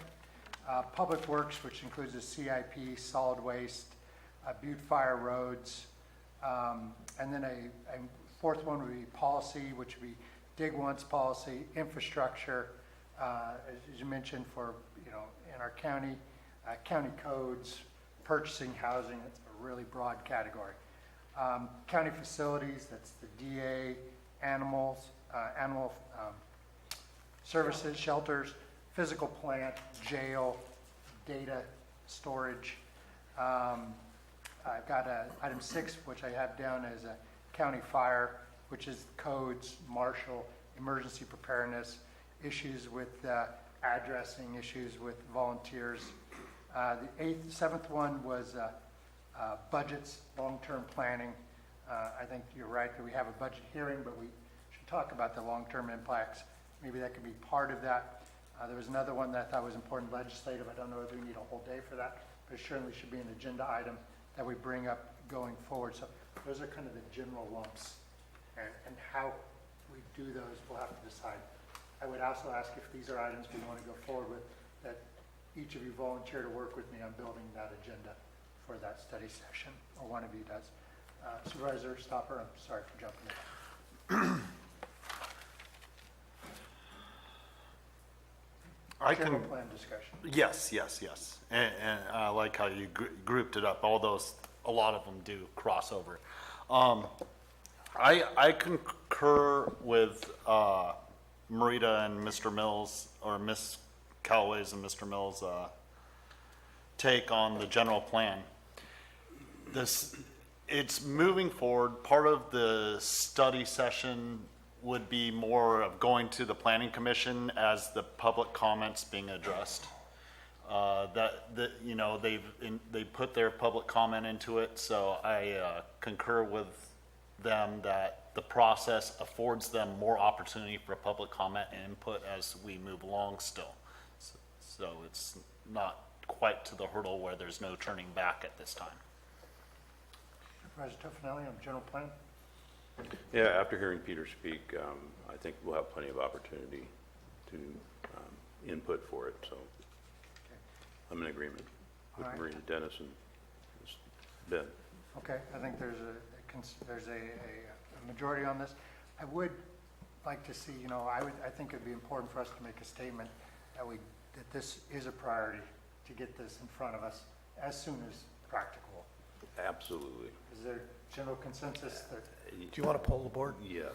public works, which includes the CIP, solid waste, Butte Fire roads, and then a 4th one would be policy, which would be dig once policy, infrastructure, as you mentioned, for, in our county, county codes, purchasing, housing, that's a really broad category. County facilities, that's the DA, animal services, shelters, physical plant, jail, data storage. I've got item 6, which I have down as a county fire, which is codes, marshal, emergency preparedness, issues with addressing, issues with volunteers. The 7th one was budgets, long-term planning. I think you're right that we have a budget hearing, but we should talk about the long-term impacts. Maybe that could be part of that. There was another one that I thought was important, legislative. I don't know if we need a whole day for that, but it certainly should be an agenda item that we bring up going forward. So those are kind of the general lumps, and how we do those, we'll have to decide. I would also ask if these are items we want to go forward with, that each of you volunteer to work with me on building that agenda for that study session, or one of you does. Supervisor Stopper, I'm sorry for jumping in. General plan discussion. Yes. And I like how you grouped it up, although a lot of them do cross over. I concur with Marita and Mr. Mills, or Miss Callaway's and Mr. Mills' take on the general plan. It's moving forward. Part of the study session would be more of going to the planning commission as the public comments being addressed. They put their public comment into it, so I concur with them that the process affords them more opportunity for public comment and input as we move along still. So it's not quite to the hurdle where there's no turning back at this time. Supervisor Tofinelli on general plan. Yeah, after hearing Peter speak, I think we'll have plenty of opportunity to input for it, so I'm in agreement with Marina, Dennis, and Ben. Okay, I think there's a majority on this. I would like to see, I think it'd be important for us to make a statement that this is a priority to get this in front of us as soon as practicable. Absolutely. Is there general consensus that? Do you want to poll the board? Yes.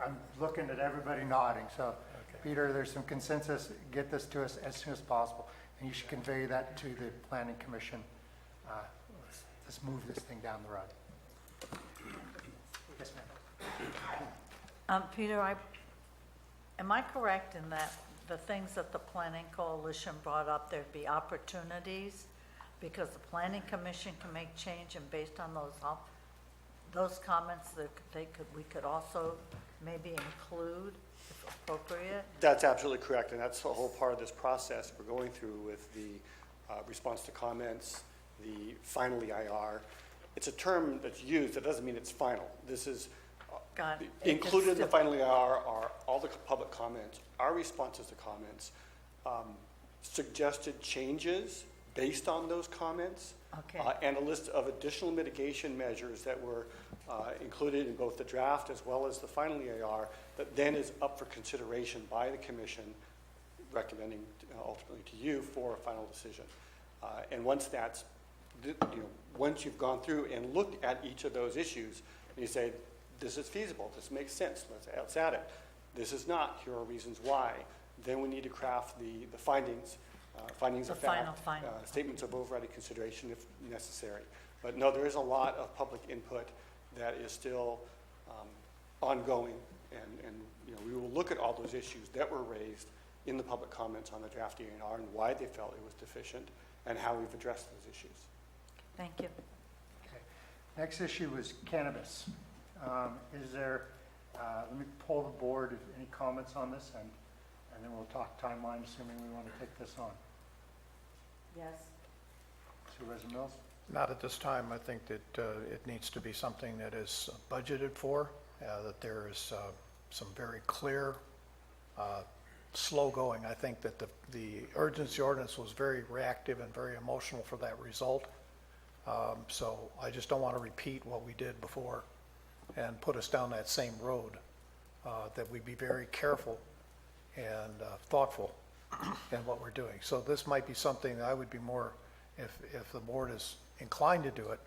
I'm looking at everybody nodding, so Peter, there's some consensus, get this to us as soon as possible, and you should convey that to the planning commission. Let's move this thing down the road. Yes, ma'am. Peter, am I correct in that the things that the Planning Coalition brought up, there'd be opportunities because the Planning Commission can make change, and based on those comments that we could also maybe include if appropriate? That's absolutely correct, and that's the whole part of this process we're going through with the response to comments, the final EIR. It's a term that's used, that doesn't mean it's final. This is included in the final EIR are all the public comments, our responses to comments, suggested changes based on those comments, and a list of additional mitigation measures that were included in both the draft as well as the final EIR that then is up for consideration by the commission, recommending ultimately to you for a final decision. And once that's, once you've gone through and looked at each of those issues, and you say, this is feasible, this makes sense, let's add it. This is not, here are reasons why. Then we need to craft the findings, findings of fact, statements of overriding consideration if necessary. But no, there is a lot of public input that is still ongoing, and we will look at all those issues that were raised in the public comments on the draft EIR and why they felt it was deficient and how we've addressed those issues. Thank you. Okay. Next issue is cannabis. Is there, let me poll the board, any comments on this, and then we'll talk timeline, assuming we want to take this on. Yes. Supervisor Mills? Not at this time. I think that it needs to be something that is budgeted for, that there is some very clear, slow going. I think that the urgency ordinance was very reactive and very emotional for that result. So I just don't want to repeat what we did before and put us down that same road, that we be very careful and thoughtful in what we're doing. So this might be something that I would be more, if the board is inclined to do it,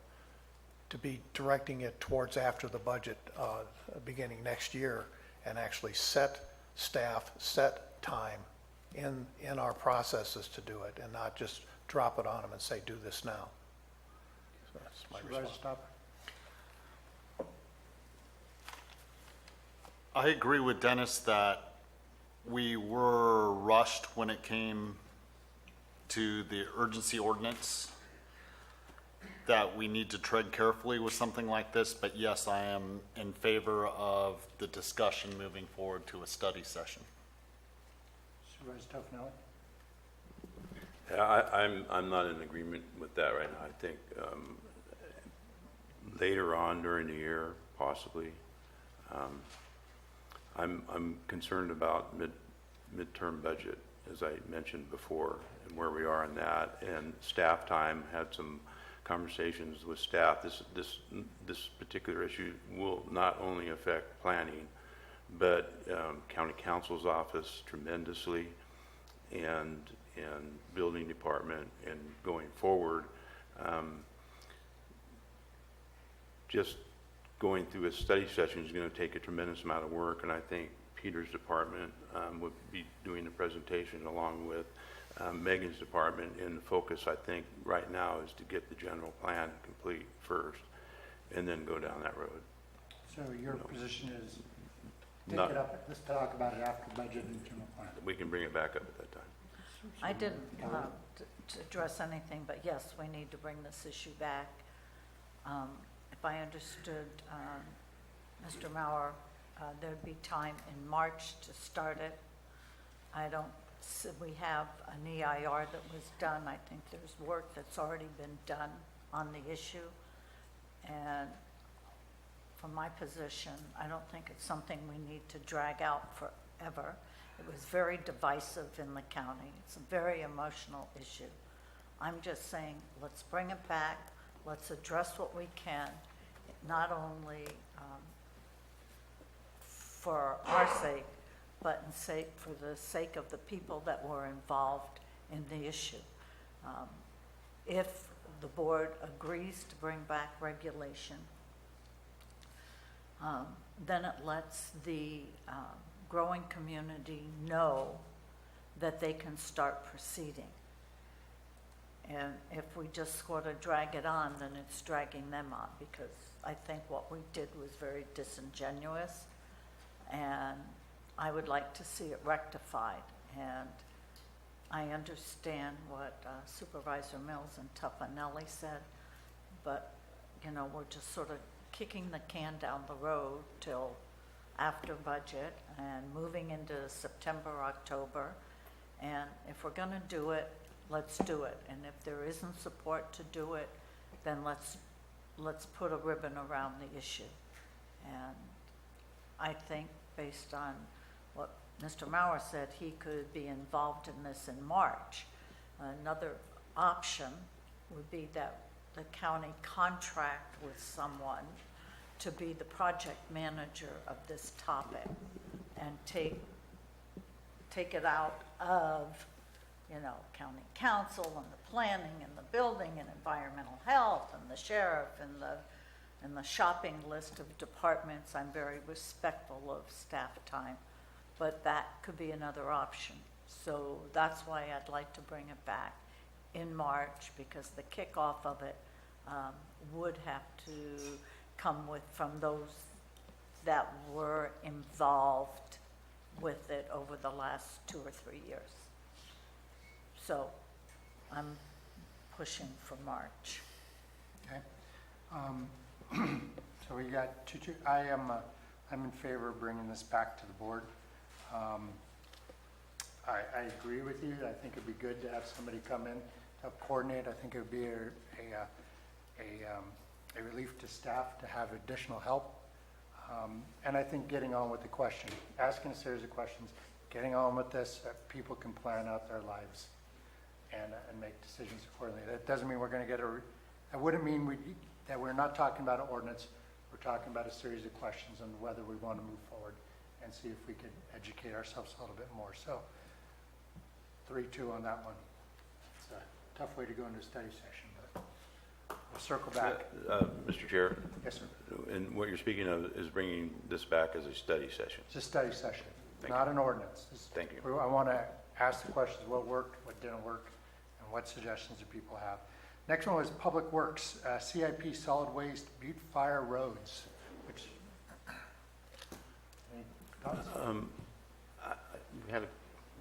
to be directing it towards after the budget, beginning next year, and actually set staff, set time in our processes to do it, and not just drop it on them and say, do this now. So that's my Supervisor response. Stopper? I agree with Dennis that we were rushed when it came to the urgency ordinance, that we need to tread carefully with something like this, but yes, I am in favor of the discussion moving forward to a study session. Supervisor Toffenelli? Yeah, I'm not in agreement with that right now. I think later on during the year, possibly. I'm concerned about midterm budget, as I mentioned before, and where we are in that. And staff time, had some conversations with staff. This particular issue will not only affect planning, but county counsel's office tremendously, and building department, and going forward. Just going through a study session is going to take a tremendous amount of work, and I think Peter's department would be doing the presentation along with Megan's department. And the focus, I think, right now is to get the general plan complete first, and then go down that road. So your position is take Not- it up, let's talk about it after budget and general plan. We can bring it back up at that time. I didn't to address anything, but yes, we need to bring this issue back. If I understood Mr. Mauer, there'd be time in March to start it. We have an EIR that was done. I think there's work that's already been done on the issue. And from my position, I don't think it's something we need to drag out forever. It was very divisive in the county. It's a very emotional issue. I'm just saying, let's bring it back. Let's address what we can, not only for our sake, but for the sake of the people that were involved in the issue. If the board agrees to bring back regulation, then it lets the growing community know that they can start proceeding. And if we just sort of drag it on, then it's dragging them on, because I think what we did was very disingenuous, and I would like to see it rectified. And I understand what Supervisor Mills and Tuffanelli said, but, we're just sort of kicking the can down the road till after budget and moving into September, October. And if we're going to do it, let's do it. And if there isn't support to do it, then let's put a ribbon around the issue. And I think, based on what Mr. Mauer said, he could be involved in this in March. Another option would be that the county contract with someone to be the project manager of this topic, and take it out of, county council and the planning and the building and environmental health and the sheriff and the shopping list of departments. I'm very respectful of staff time, but that could be another option. So that's why I'd like to bring it back in March, because the kickoff of it would have to come from those that were involved with it over the last 2 or 3 years. So I'm pushing for March. Okay. So we got I'm in favor of bringing this back to the board. I agree with you. I think it'd be good to have somebody come in help coordinate. I think it would be a relief to staff to have additional help. And I think getting on with the question, asking a series of questions, getting on with this, that people can plan out their lives and make decisions accordingly. That doesn't mean we're going to get that wouldn't mean that we're not talking about an ordinance. We're talking about a series of questions on whether we want to move forward and see if we can educate ourselves a little bit more. So 3-2 on that one. It's a tough way to go into a study session, but we'll circle back. Mr. Chair? Yes, sir. And what you're speaking of is bringing this back as a study session. It's a study session, Thank not an ordinance. Thank you. I want to ask the questions, what worked, what didn't work, and what suggestions do people have. Next one was Public Works, CIP Solid Waste, Butte Fire Roads, which, any thoughts? We had a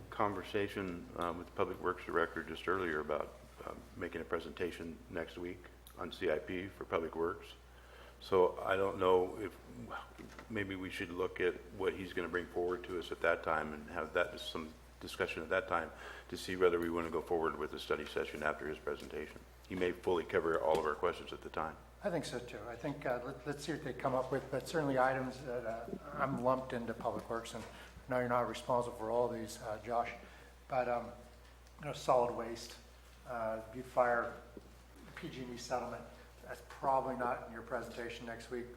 conversation with the Public Works Director just earlier about making a presentation next week on CIP for Public Works. So I don't know if maybe we should look at what he's going to bring forward to us at that time and have that some discussion at that time to see whether we want to go forward with the study session after his presentation. He may fully cover all of our questions at the time. I think so too. I think let's see what they come up with, but certainly items that I'm lumped into Public Works, and I know you're not responsible for all these, Josh, but solid waste, Butte Fire, PG&E settlement, that's probably not in your presentation next week.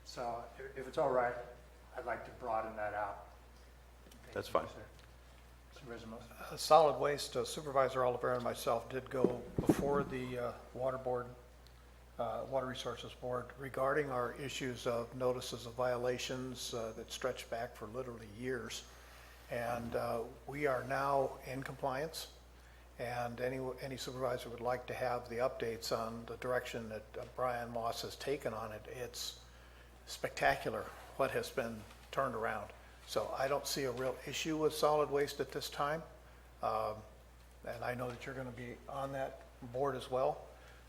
So if it's all right, I'd like to broaden that out. That's fine. Solid waste, Supervisor Oliver and myself did go before the Water Board, Water Resources Board regarding our issues of notices of violations that stretch back for literally years. And we are now in compliance. And any supervisor would like to have the updates on the direction that Brian Moss has taken on it. It's spectacular what has been turned around. So I don't see a real issue with solid waste at this time. And I know that you're going to be on that board as well.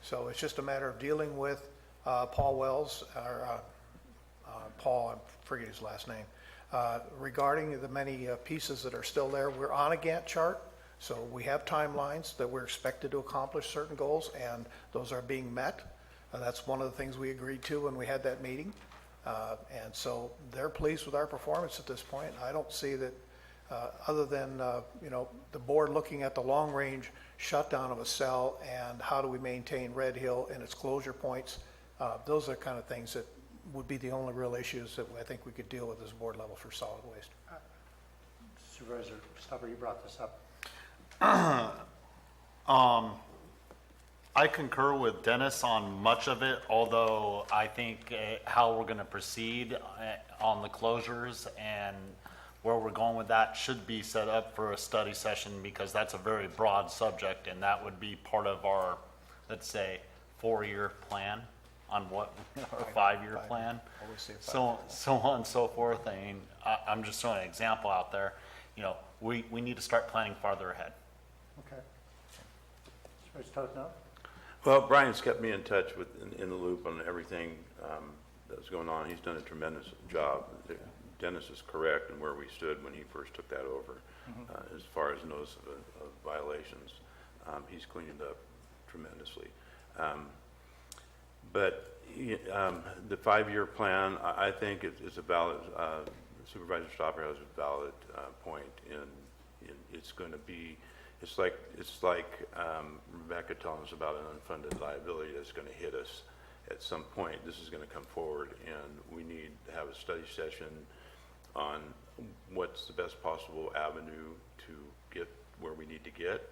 So it's just a matter of dealing with Paul Wells, or Paul, I forget his last name, regarding the many pieces that are still there. We're on a Gantt chart, so we have timelines that we're expected to accomplish certain goals, and those are being met. That's one of the things we agreed to when we had that meeting. And so they're pleased with our performance at this point. I don't see that, other than, the board looking at the long-range shutdown of a cell and how do we maintain Red Hill and its closure points. Those are the kind of things that would be the only real issues that I think we could deal with as board level for solid waste. Supervisor Stopper, you brought this up. I concur with Dennis on much of it, although I think how we're going to proceed on the closures and where we're going with that should be set up for a study session, because that's a very broad subject, and that would be part of our, let's say, 4-year plan on what, or 5-year plan, so on and so forth. I mean, I'm just throwing an example out there. We need to start planning farther ahead. Okay. Supervisor Toth, no? Well, Brian's kept me in touch in the loop on everything that's going on. He's done a tremendous job. Dennis is correct in where we stood when he first took that over. As far as notice of violations, he's cleaned it up tremendously. But the 5-year plan, I think it's a valid, Supervisor Stopper has a valid point in it's going to be, it's like Rebecca telling us about an unfunded liability that's going to hit us at some point. This is going to come forward, and we need to have a study session on what's the best possible avenue to get where we need to get.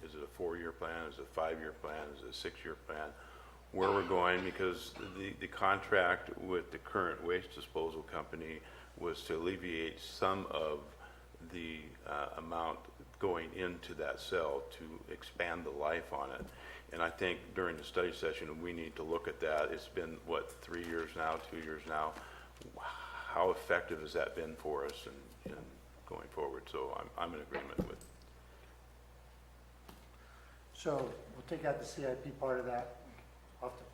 Is it a 4-year plan? Is it a 5-year plan? Is it a 6-year plan? Where we're going, because the contract with the current waste disposal company was to alleviate some of the amount going into that cell to expand the life on it. And I think during the study session, we need to look at that. It's been, 3 years now, 2 years now? How effective has that been for us in going forward? So I'm in agreement with. So we'll take out the CIP part of that. We'll have to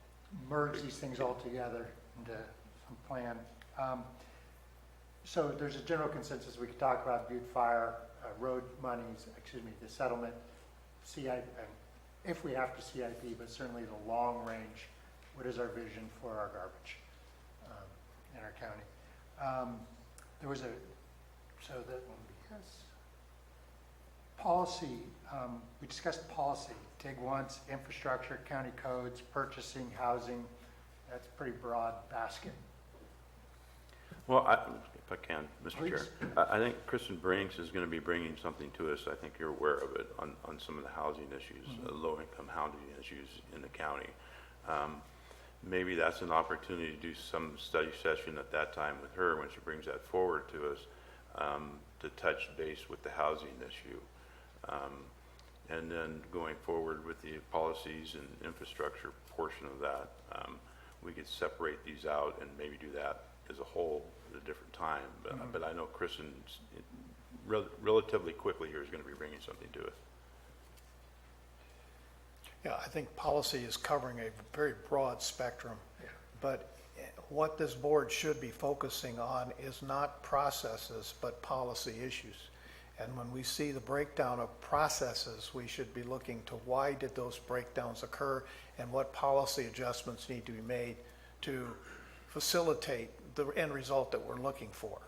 merge these things all together into some plan. So there's a general consensus. We could talk about Butte Fire, road monies, the settlement, CIP, if we have to CIP, but certainly the long range, what is our vision for our garbage in our county? There was policy, we discussed policy, TIG once, infrastructure, county codes, purchasing, housing. That's a pretty broad basket. Well, if I can, Mr. Please. Chair, I think Kristen Brinks is going to be bringing something to us. I think you're aware of it on some of the housing issues, low-income housing issues in the county. Maybe that's an opportunity to do some study session at that time with her when she brings that forward to us, to touch base with the housing issue. And then going forward with the policies and infrastructure portion of that, we could separate these out and maybe do that as a whole at a different time. But I know Kristen, relatively quickly here, is going to be bringing something to us. Yeah, I think policy is covering a very broad spectrum, but what this board should be focusing on is not processes, but policy issues. And when we see the breakdown of processes, we should be looking to why did those breakdowns occur and what policy adjustments need to be made to facilitate the end result that we're looking for.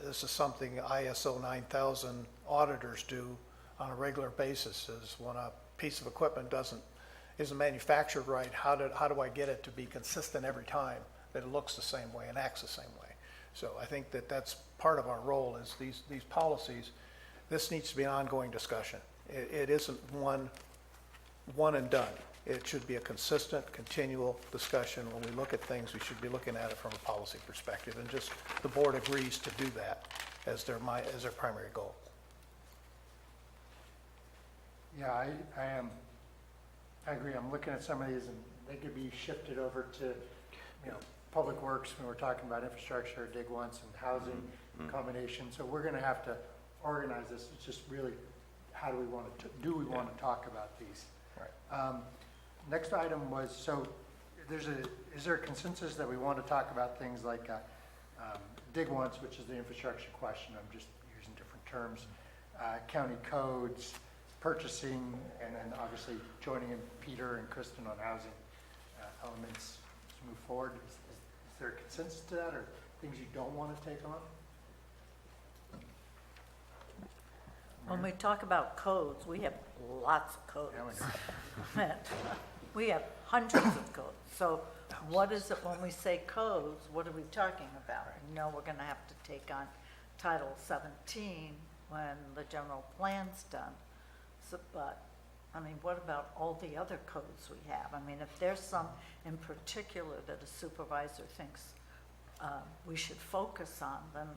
This is something ISO 9000 auditors do on a regular basis, is when a piece of equipment isn't manufactured right, how do I get it to be consistent every time, that it looks the same way and acts the same way? So I think that that's part of our role, is these policies. This needs to be an ongoing discussion. It isn't one and done. It should be a consistent, continual discussion. When we look at things, we should be looking at it from a policy perspective, and just the board agrees to do that as their primary goal. Yeah, I agree. I'm looking at some of these, and they could be shifted over to, Public Works when we're talking about infrastructure, dig once, and housing combination. So we're going to have to organize this. It's just really, how do we want to talk about these? Right. Next item was, so is there a consensus that we want to talk about things like dig once, which is the infrastructure question? I'm just using different terms. County codes, purchasing, and then obviously joining in Peter and Kristen on housing elements to move forward. Is there a consensus to that, or things you don't want to take on? When we talk about codes, we have lots of codes. We have hundreds of codes. So what is it when we say codes, what are we talking about? We're going to have to take on Title 17 when the general plan's done. So, but, what about all the other codes we have? If there's some in particular that a supervisor thinks we should focus on, then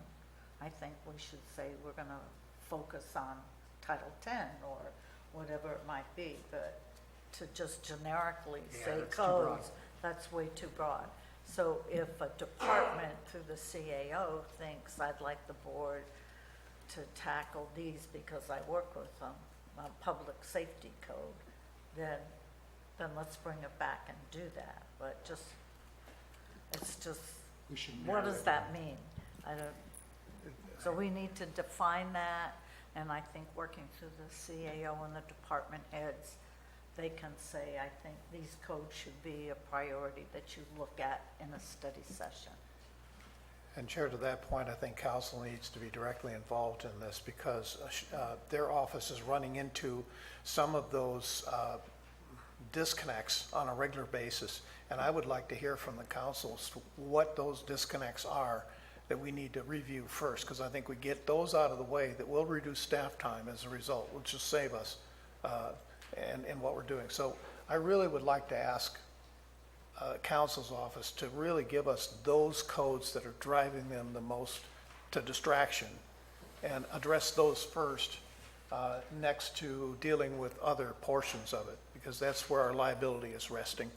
I think we should say we're going to focus on Title 10 or whatever it might be. But to just generically say codes, that's way too broad. So if a department through the CAO thinks I'd like the board to tackle these because I work with them, public safety code, then let's bring it back and do that. But what does that mean? So we need to define that, and I think working through the CAO and the department heads, they can say, I think these codes should be a priority that you look at in a study session. And Chair, to that point, I think council needs to be directly involved in this, because their office is running into some of those disconnects on a regular basis. And I would like to hear from the council what those disconnects are that we need to review first, because I think we get those out of the way, that will reduce staff time as a result, which will save us in what we're doing. So I really would like to ask council's office to really give us those codes that are driving them the most to distraction, and address those first next to dealing with other portions of it, because that's where our liability is resting,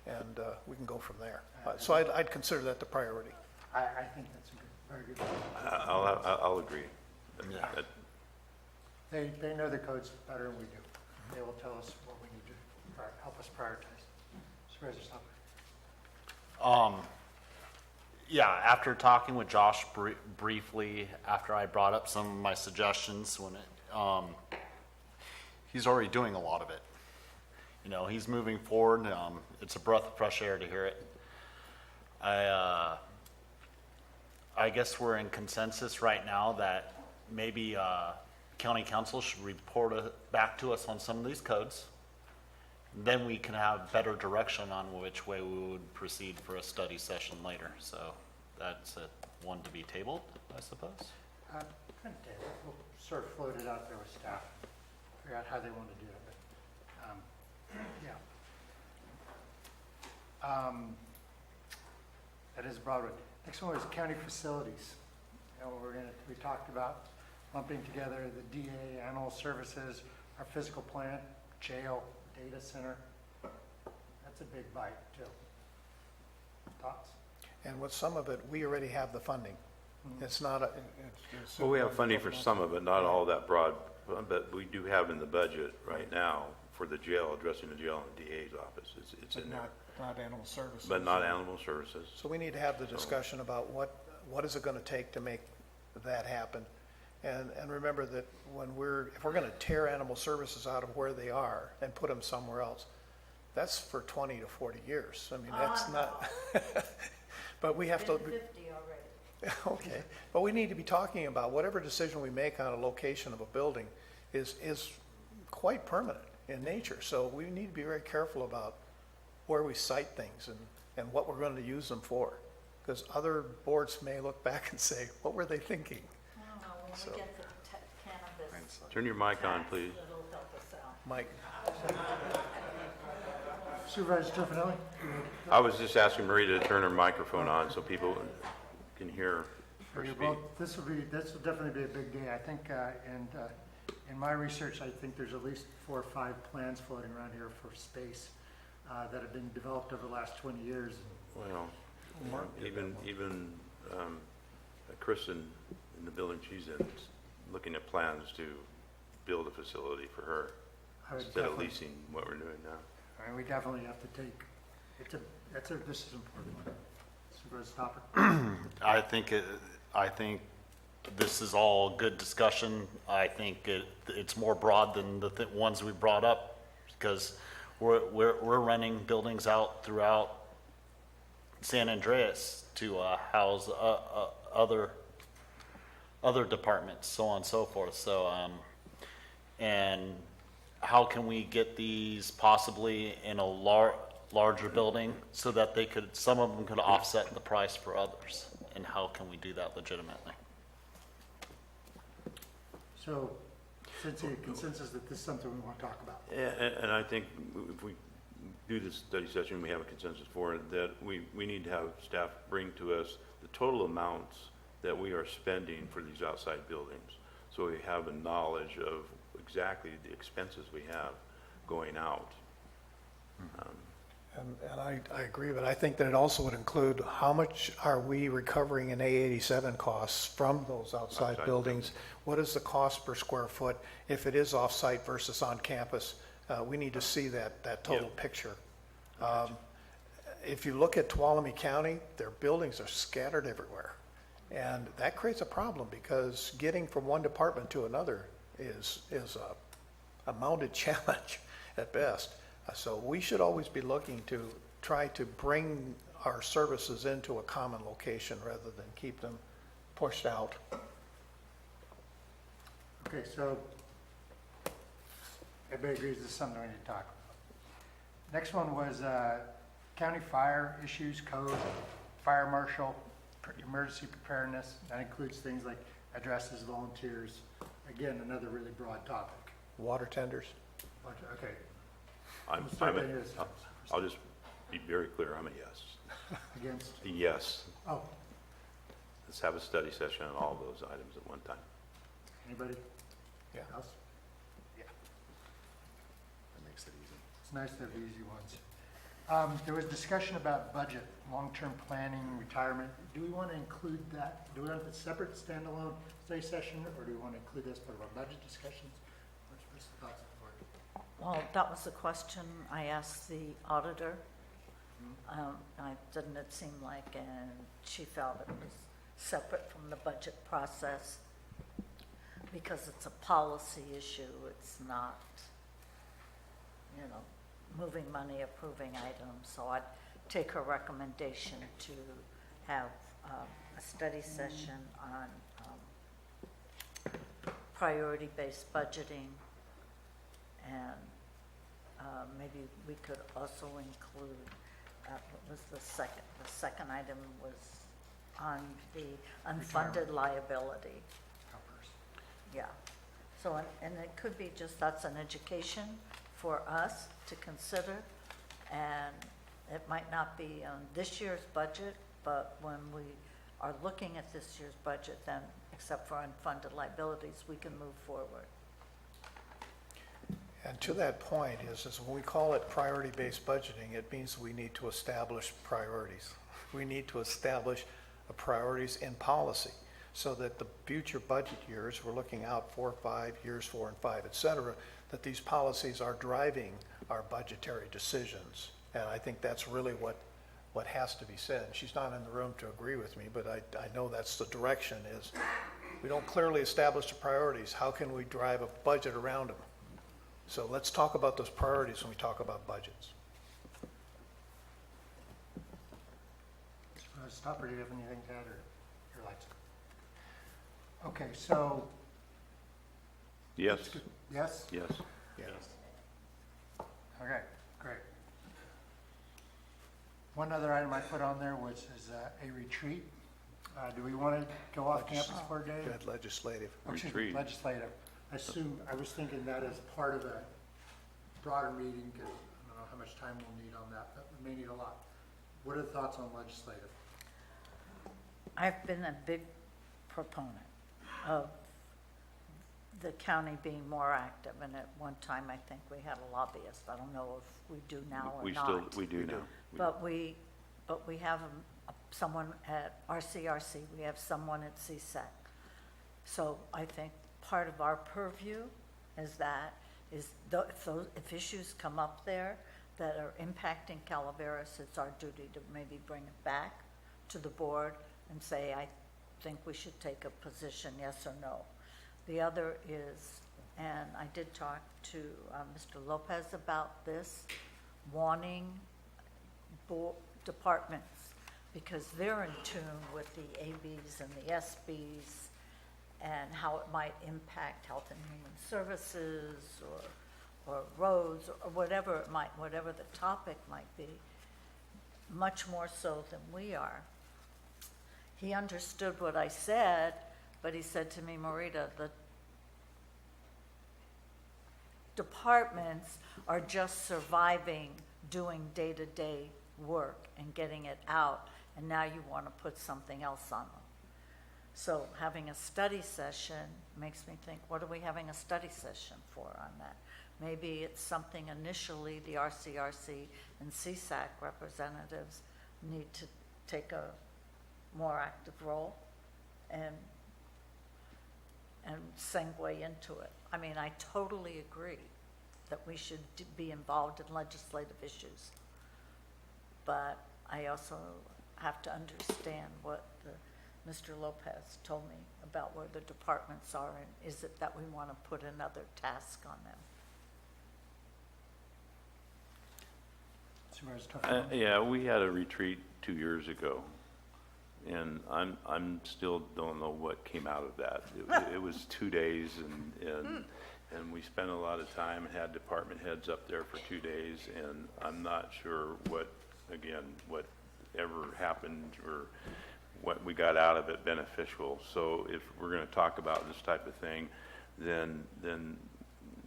and we can go from there. So I'd consider that the priority. I think that's a very good point. I'll agree. Yeah. They know the codes better than we do. They will tell us what we need to help us prioritize. Supervisor Stopper. Yeah, after talking with Josh briefly, after I brought up some of my suggestions, he's already doing a lot of it. You know, he's moving forward. It's a breath of fresh air to hear it. I guess we're in consensus right now that maybe county council should report back to us on some of these codes. Then we can have better direction on which way we would proceed for a study session later. So that's one to be tabled, I suppose. We'll sort of float it out there with staff, figure out how they want to do it. But, that is Broadway. Next one was county facilities. You know, we talked about lumping together the DA, animal services, our physical plant, jail, data center. That's a big bite too. Thoughts? And with some of it, we already have the funding. It's not a. Well, we have funding for some of it, not all that broad, but we do have in the budget right now for the jail, addressing the jail in the DA's office. It's in there. Not animal services. But not animal services. So we need to have the discussion about what is it going to take to make that happen? And remember that if we're going to tear animal services out of where they are and put them somewhere else, that's for 20 to 40 years. I mean, that's not, but we have to. 50 already. Okay, but we need to be talking about whatever decision we make on a location of a building is quite permanent in nature. So we need to be very careful about where we cite things and what we're going to use them for. Because other boards may look back and say, what were they thinking? I don't know, when we get the cannabis. Turn your mic on, please. It'll help us out. Mike? Supervisor Stefanelli? I was just asking Maria to turn her microphone on so people can hear her speak. Well, this will definitely be a big day. I think, in my research, I think there's at least 4 or 5 plans floating around here for space that have been developed over the last 20 years. Well, even Kristen, in the building she's in, is looking at plans to build a facility for her instead of leasing what we're doing now. I mean, we definitely have to take, this is important. Supervisor Stopper? I think this is all good discussion. I think it's more broad than the ones we brought up, because we're renting buildings out throughout San Andreas to house other departments, so on and so forth. So, and how can we get these possibly in a larger building so that some of them could offset the price for others? And how can we do that legitimately? So, since the consensus that this is something we want to talk about. And I think if we do this study session, we have a consensus for it, that we need to have staff bring to us the total amounts that we are spending for these outside buildings. So we have a knowledge of exactly the expenses we have going out. And I agree, but I think that it also would include how much are we recovering in A87 costs from those outside buildings? What is the cost per square foot if it is off-site versus on campus? We need to see that total picture. If you look at Tuolumne County, their buildings are scattered everywhere. And that creates a problem because getting from one department to another is a mounted challenge at best. So we should always be looking to try to bring our services into a common location rather than keep them pushed out. Okay, so everybody agrees this is something we need to talk about. Next one was county fire issues, code, fire marshal, emergency preparedness. That includes things like addresses, volunteers. Again, another really broad topic. Water tenders. Okay. I'll just be very clear, I'm a yes. Against? A yes. Oh. Let's have a study session on all those items at one time. Anybody? Yeah. Else? Yeah. That makes it easy. It's nice to have the easy ones. There was discussion about budget, long-term planning, retirement. Do we want to include that? Do we want a separate standalone study session, or do we want to include this part of our budget discussions? What's the thoughts of the board? Well, that was the question I asked the auditor. Didn't it seem like, and she felt it was separate from the budget process because it's a policy issue. It's not moving money, approving items. So I'd take her recommendation to have a study session on priority-based budgeting, and maybe we could also include, what was the second? The second item was on the unfunded liability. Yeah. So, and it could be just, that's an education for us to consider, and it might not be on this year's budget, but when we are looking at this year's budget, then, except for unfunded liabilities, we can move forward. And to that point is when we call it priority-based budgeting, it means we need to establish priorities. We need to establish priorities in policy so that the future budget years, we're looking out 4, 5 years, 4 and 5, et cetera, that these policies are driving our budgetary decisions. And I think that's really what has to be said. She's not in the room to agree with me, but I know that's the direction is we don't clearly establish the priorities. How can we drive a budget around them? So let's talk about those priorities when we talk about budgets. Stopper, do you have anything to add, or your lights? Okay, so. Yes. Yes? Yes. Yes. Okay, great. One other item I put on there is a retreat. Do we want to go off campus for a day? Good, legislative. Oh, excuse me, Retreat. Legislative. I was thinking that as part of a broader meeting, because I don't know how much time we'll need on that, but we may need a lot. What are the thoughts on legislative? I've been a big proponent of the county being more active, and at one time, I think we had a lobbyist. I don't know if we do now or not. We do now. But we have someone at RCRC, we have someone at CSAC. So I think part of our purview if issues come up there that are impacting Calaveras, it's our duty to maybe bring it back to the board and say, I think we should take a position, yes or no. The other is, and I did talk to Mr. Lopez about this, wanting departments, because they're in tune with the ABs and the SBs and how it might impact health and human services or roads or whatever the topic might be, much more so than we are. He understood what I said, but he said to me, Marita, the departments are just surviving doing day-to-day work and getting it out, and now you want to put something else on them. So having a study session makes me think, what are we having a study session for on that? Maybe it's something initially the RCRC and CSAC representatives need to take a more active role and segue into it. I mean, I totally agree that we should be involved in legislative issues. But I also have to understand what Mr. Lopez told me about where the departments are, and is it that we want to put another task on them? Yeah, we had a retreat 2 years ago, and I'm still don't know what came out of that. It was 2 days, and we spent a lot of time and had department heads up there for 2 days, and I'm not sure whatever happened or what we got out of it beneficial. So if we're going to talk about this type of thing, then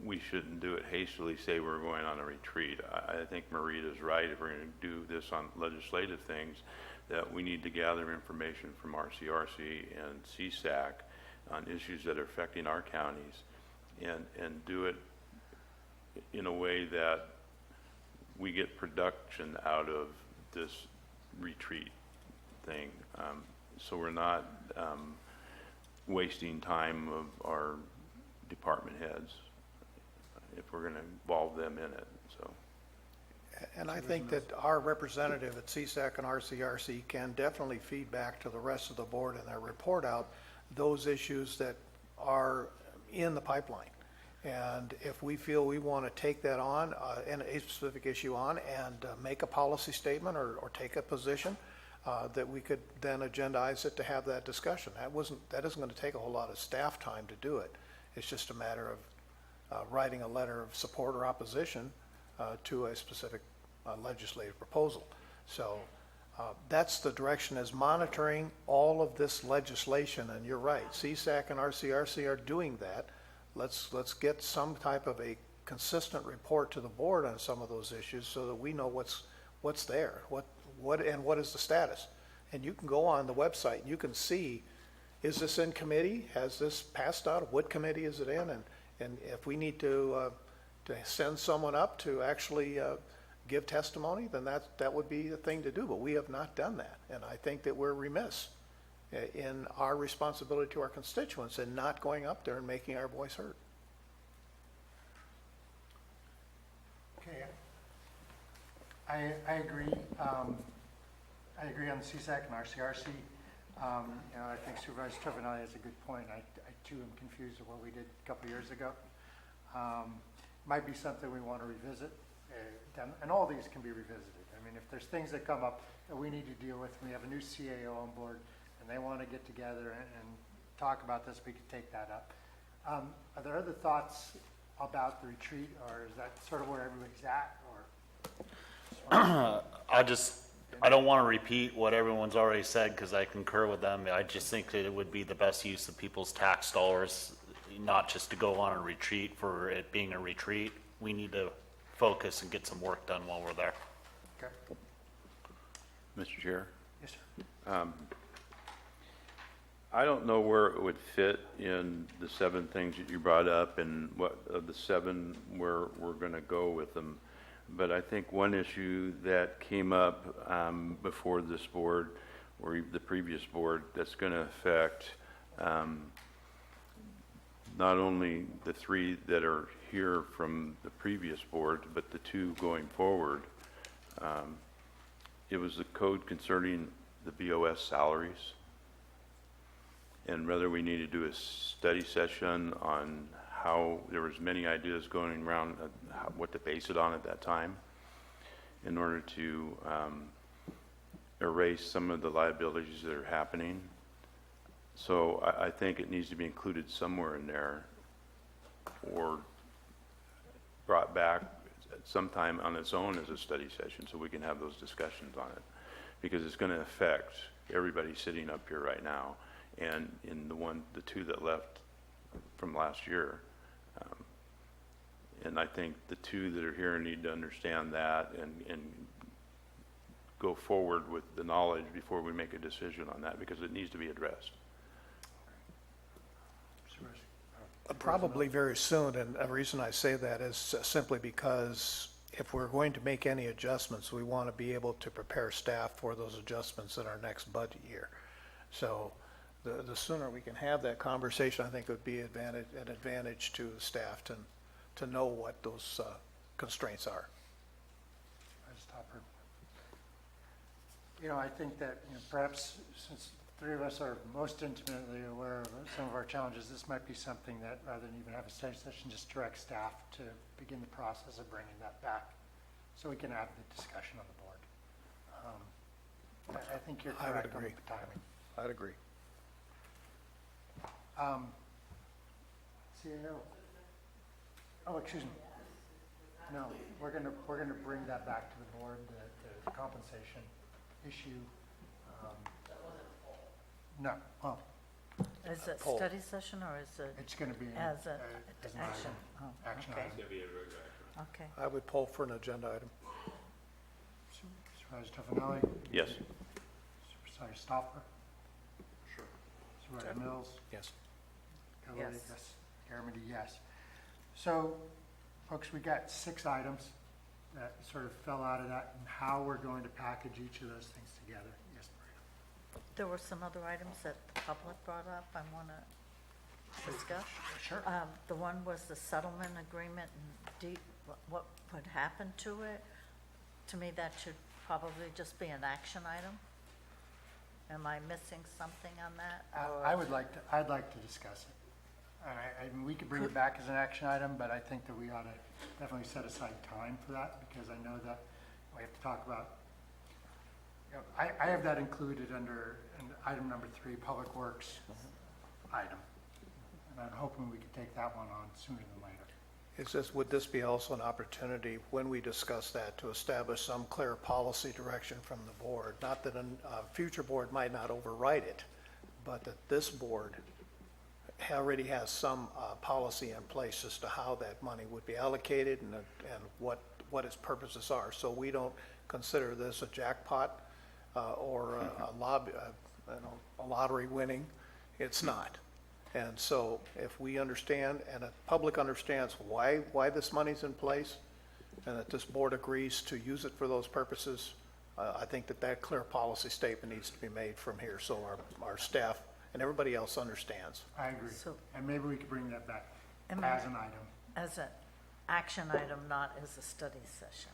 we shouldn't do it hastily, say we're going on a retreat. I think Marita's right. If we're going to do this on legislative things, that we need to gather information from RCRC and CSAC on issues that are affecting our counties and do it in a way that we get production out of this retreat thing. So we're not wasting time of our department heads if we're going to involve them in it. So. And I think that our representative at CSAC and RCRC can definitely feed back to the rest of the board in their report out those issues that are in the pipeline. And if we feel we want to take that on, and a specific issue on, and make a policy statement or take a position, that we could then agendize it to have that discussion. That isn't going to take a whole lot of staff time to do it. It's just a matter of writing a letter of support or opposition to a specific legislative proposal. So that's the direction, is monitoring all of this legislation. And you're right, CSAC and RCRC are doing that. Let's get some type of a consistent report to the board on some of those issues so that we know what's there, what is the status. And you can go on the website and you can see, is this in committee? Has this passed out? What committee is it in? And if we need to send someone up to actually give testimony, then that would be the thing to do. But we have not done that. And I think that we're remiss in our responsibility to our constituents and not going up there and making our voice heard. Okay, I agree. I agree on the CSAC and RCRC. I think Supervisor Tovenelli has a good point. I too am confused with what we did a couple years ago. Might be something we want to revisit, and all these can be revisited. I mean, if there's things that come up that we need to deal with, we have a new CAO on board, and they want to get together and talk about this, we could take that up. Are there other thoughts about the retreat, or is that sort of where everybody's at? Or I don't want to repeat what everyone's already said because I concur with them. I just think that it would be the best use of people's tax dollars, not just to go on a retreat for it being a retreat. We need to focus and get some work done while we're there. Okay. Mr. Chair? Yes, sir. I don't know where it would fit in the 7 things that you brought up and what of the 7 where we're going to go with them. But I think one issue that came up before this board or the previous board that's going to affect not only the 3 that are here from the previous board, but the 2 going forward. It was the code concerning the BOS salaries, and whether we need to do a study session on how there was many ideas going around what to base it on at that time in order to erase some of the liabilities that are happening. So I think it needs to be included somewhere in there or brought back sometime on its own as a study session so we can have those discussions on it, because it's going to affect everybody sitting up here right now and in the 2 that left from last year. And I think the 2 that are here need to understand that and go forward with the knowledge before we make a decision on that, because it needs to be addressed. Probably very soon, and the reason I say that is simply because if we're going to make any adjustments, we want to be able to prepare staff for those adjustments in our next budget year. So the sooner we can have that conversation, I think it would be an advantage to the staff to know what those constraints are. I think that perhaps since 3 of us are most intimately aware of some of our challenges, this might be something that, rather than even have a study session, just direct staff to begin the process of bringing that back so we can have the discussion on the board. I think you're correct on the timing. I'd agree. CAO. Oh, excuse me. No, we're gonna bring that back to the board, the compensation issue. No, well. Is it study session or is it? It's gonna be as an action. action? Oh, Action okay. item. It's going to be a regular action. Okay. I would poll for an agenda item. Supervisor Tovenelli? Yes. Supervisor Stopper? Sure. Supervisor Mills? Yes. Kelly, yes. Garamendi, yes. So, folks, we got 6 items that sort of fell out of that, and how we're going to package each of those things together. Yes, Maria? There were some other items that the public brought up I want to discuss. Sure. The one was the settlement agreement, and what would happen to it? To me, that should probably just be an action item. Am I missing something on that? I'd like to discuss it. And we could bring it back as an action item, but I think that we ought to definitely set aside time for that, because I know that we have to talk about, I have that included under item number 3, Public Works item. And I'm hoping we could take that one on sooner than later. It's just, would this be also an opportunity, when we discuss that, to establish some clear policy direction from the board? Not that a future board might not override it, but that this board already has some policy in place as to how that money would be allocated and what its purposes are. So we don't consider this a jackpot or a lottery winning. It's not. And so if we understand and the public understands why this money's in place and that this board agrees to use it for those purposes, I think that clear policy statement needs to be made from here so our staff and everybody else understands. I agree. So- And maybe we could bring that back And as an item. As an action item, not as a study session.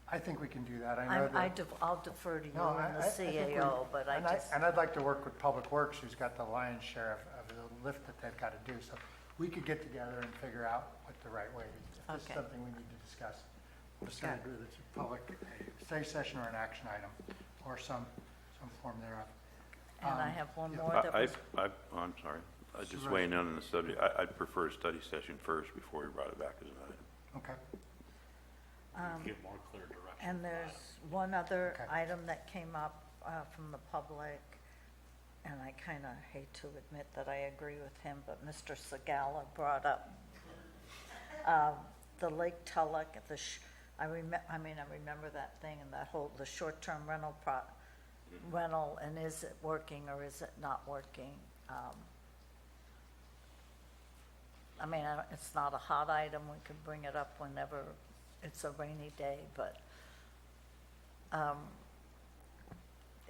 I think we can do that. I know that. I'll defer to you No, and the I think we- CAO, but and I'd like to work with Public Works, who's got the lion's share of the lift that they've got to do. So we could get together and figure out what the right way is. If this is Okay. something we need to discuss, decide whether it's a public study session or an action item, or some form thereof. And I have one more that was, I'm sorry. Just weighing in on the subject. I'd prefer a study session first before we brought it back as an item. Okay. Give more clear direction. and there's one other Okay. item that came up from the public, and I kind of hate to admit that I agree with him, but Mr. Segala brought up the Lake Tulloch, I remember that thing and that whole, the short-term rental, and is it working or is it not working? It's not a hot item, we can bring it up whenever it's a rainy day, but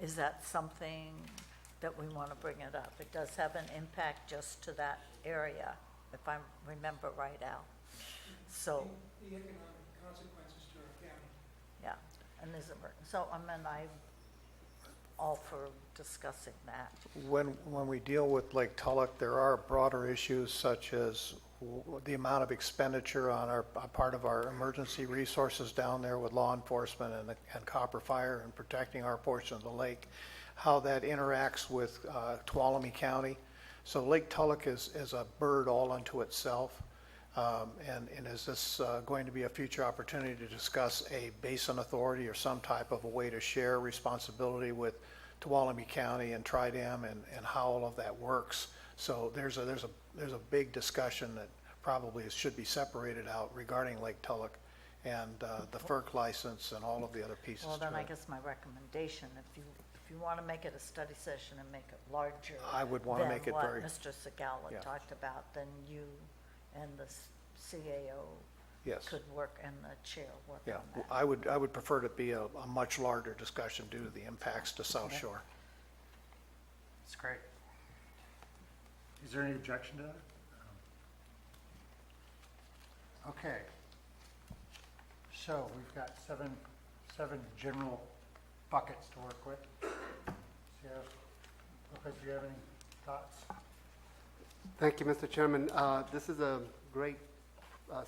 is that something that we want to bring it up? It does have an impact just to that area, if I remember right, Al. So, The economic consequences to our county. yeah, and is it working? So, I'm all for discussing that. When we deal with Lake Tulloch, there are broader issues such as the amount of expenditure on our part of our emergency resources down there with law enforcement and Copper Fire and protecting our portion of the lake, how that interacts with Tuolumne County. So Lake Tulloch is a bird all unto itself. And is this going to be a future opportunity to discuss a basin authority or some type of a way to share responsibility with Tuolumne County and Tridem and how all of that works? So there's a big discussion that probably should be separated out regarding Lake Tulloch and the FERC license and all of the other pieces to Well, then I it. guess my recommendation, if you want to make it a study session and make it larger I would want to make it very, than what Mr. Segala yeah. talked about, then you and the CAO yes. could work, and the chair work Yeah, on that. I would prefer to be a much larger discussion due to the impacts to South Shore. That's great. Is there any objection to that? Okay. So we've got seven general buckets to work with. Lopez, do you have any thoughts? Thank you, Mr. Chairman. This is a great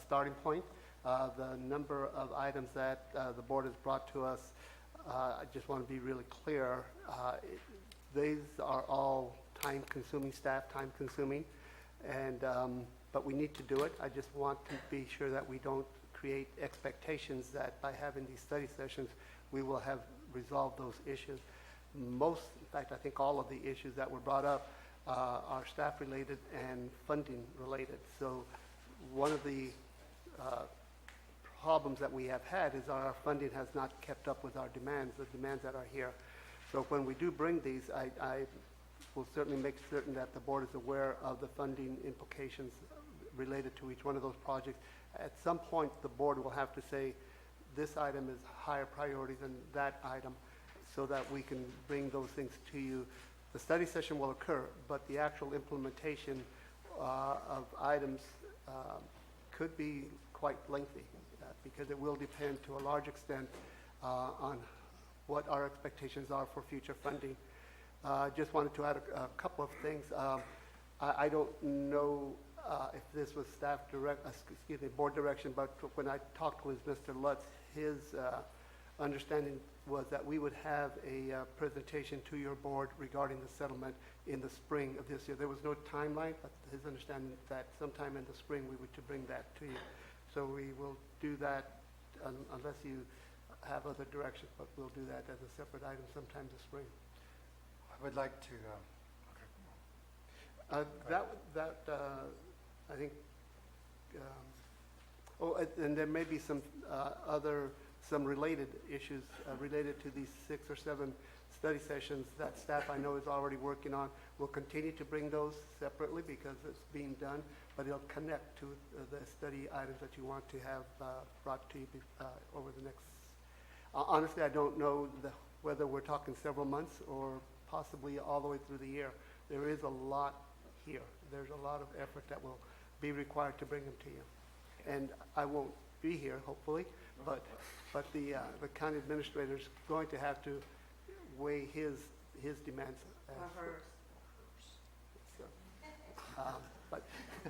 starting point. The number of items that the board has brought to us, I just want to be really clear. These are all time-consuming, staff time-consuming, and but we need to do it. I just want to be sure that we don't create expectations that by having these study sessions, we will have resolved those issues. Most, in fact, I think all of the issues that were brought up are staff-related and funding-related. So one of the problems that we have had is our funding has not kept up with our demands, the demands that are here. So when we do bring these, I will certainly make certain that the board is aware of the funding implications related to each one of those projects. At some point, the board will have to say, this item is higher priority than that item, so that we can bring those things to you. The study session will occur, but the actual implementation of items could be quite lengthy because it will depend to a large extent on what our expectations are for future funding. Just wanted to add a couple of things. I don't know if this was board direction, but when I talked with Mr. Lutz, his understanding was that we would have a presentation to your board regarding the settlement in the spring of this year. There was no timeline, but his understanding that sometime in the spring we were to bring that to you. So we will do that unless you have other directions, but we'll do that as a separate item sometime this spring. I would like to, I think, and there may be some some related issues related to these 6 or 7 study sessions that staff I know is already working on. We'll continue to bring those separately because it's being done, but it'll connect to the study items that you want to have brought to you over the next. Honestly, I don't know whether we're talking several months or possibly all the way through the year. There is a lot here. There's a lot of effort that will be required to bring them to you. And I won't be here, hopefully, but the county administrator is going to have to weigh his demands.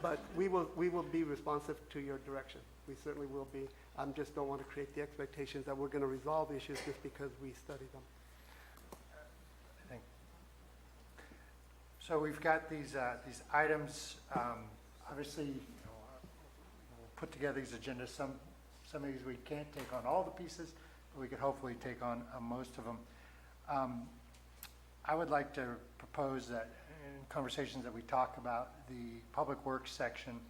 But we will be responsive to your direction. We certainly will be. I just don't want to create the expectations that we're going to resolve issues just because we study them. I think. So we've got these items. Obviously, we'll put together these agendas. Some of these we can't take on all the pieces, but we could hopefully take on most of them. I would like to propose that in conversations that we talk about the public works section,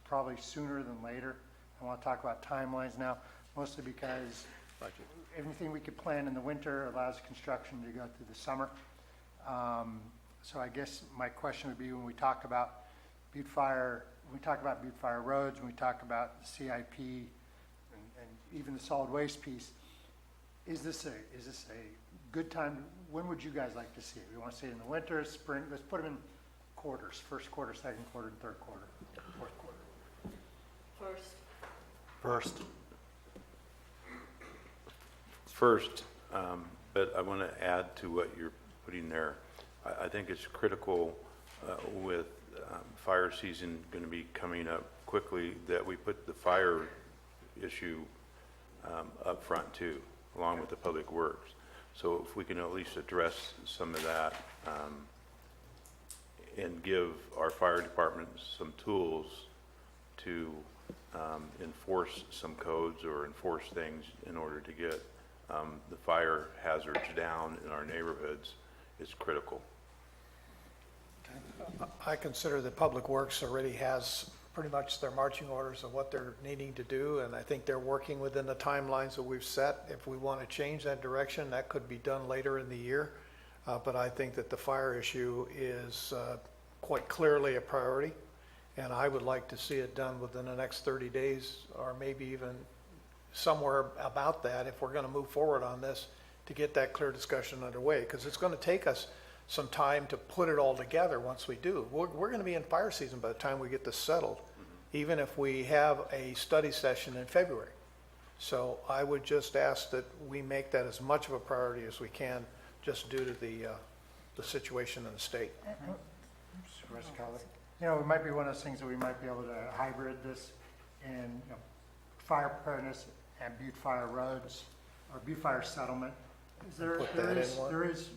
probably sooner than later. I want to talk about timelines now, mostly because everything we could plan in the winter allows construction to go through the summer. So I guess my question would be when we talk about Butte Fire, roads, when we talk about the CIP and even the solid waste piece, is this a good time? When would you guys like to see it? We want to see it in the winter, spring? Let's put them in quarters: first quarter, second quarter, and third quarter, fourth quarter. First, but I want to add to what you're putting there. I think it's critical with fire season going to be coming up quickly that we put the fire issue up front too, along with the public works. So if we can at least address some of that and give our fire departments some tools to enforce some codes or enforce things in order to get the fire hazards down in our neighborhoods is critical. I consider that Public Works already has pretty much their marching orders of what they're needing to do, and I think they're working within the timelines that we've set. If we want to change that direction, that could be done later in the year, but I think that the fire issue is quite clearly a priority, and I would like to see it done within the next 30 days or maybe even somewhere about that if we're going to move forward on this to get that clear discussion underway, because it's going to take us some time to put it all together once we do. We're going to be in fire season by the time we get this settled, even if we have a study session in February. So I would just ask that we make that as much of a priority as we can, just due to the situation in the state. You know, it might be one of those things that we might be able to hybrid this in fire preparedness and Butte Fire roads or Butte Fire settlement. There is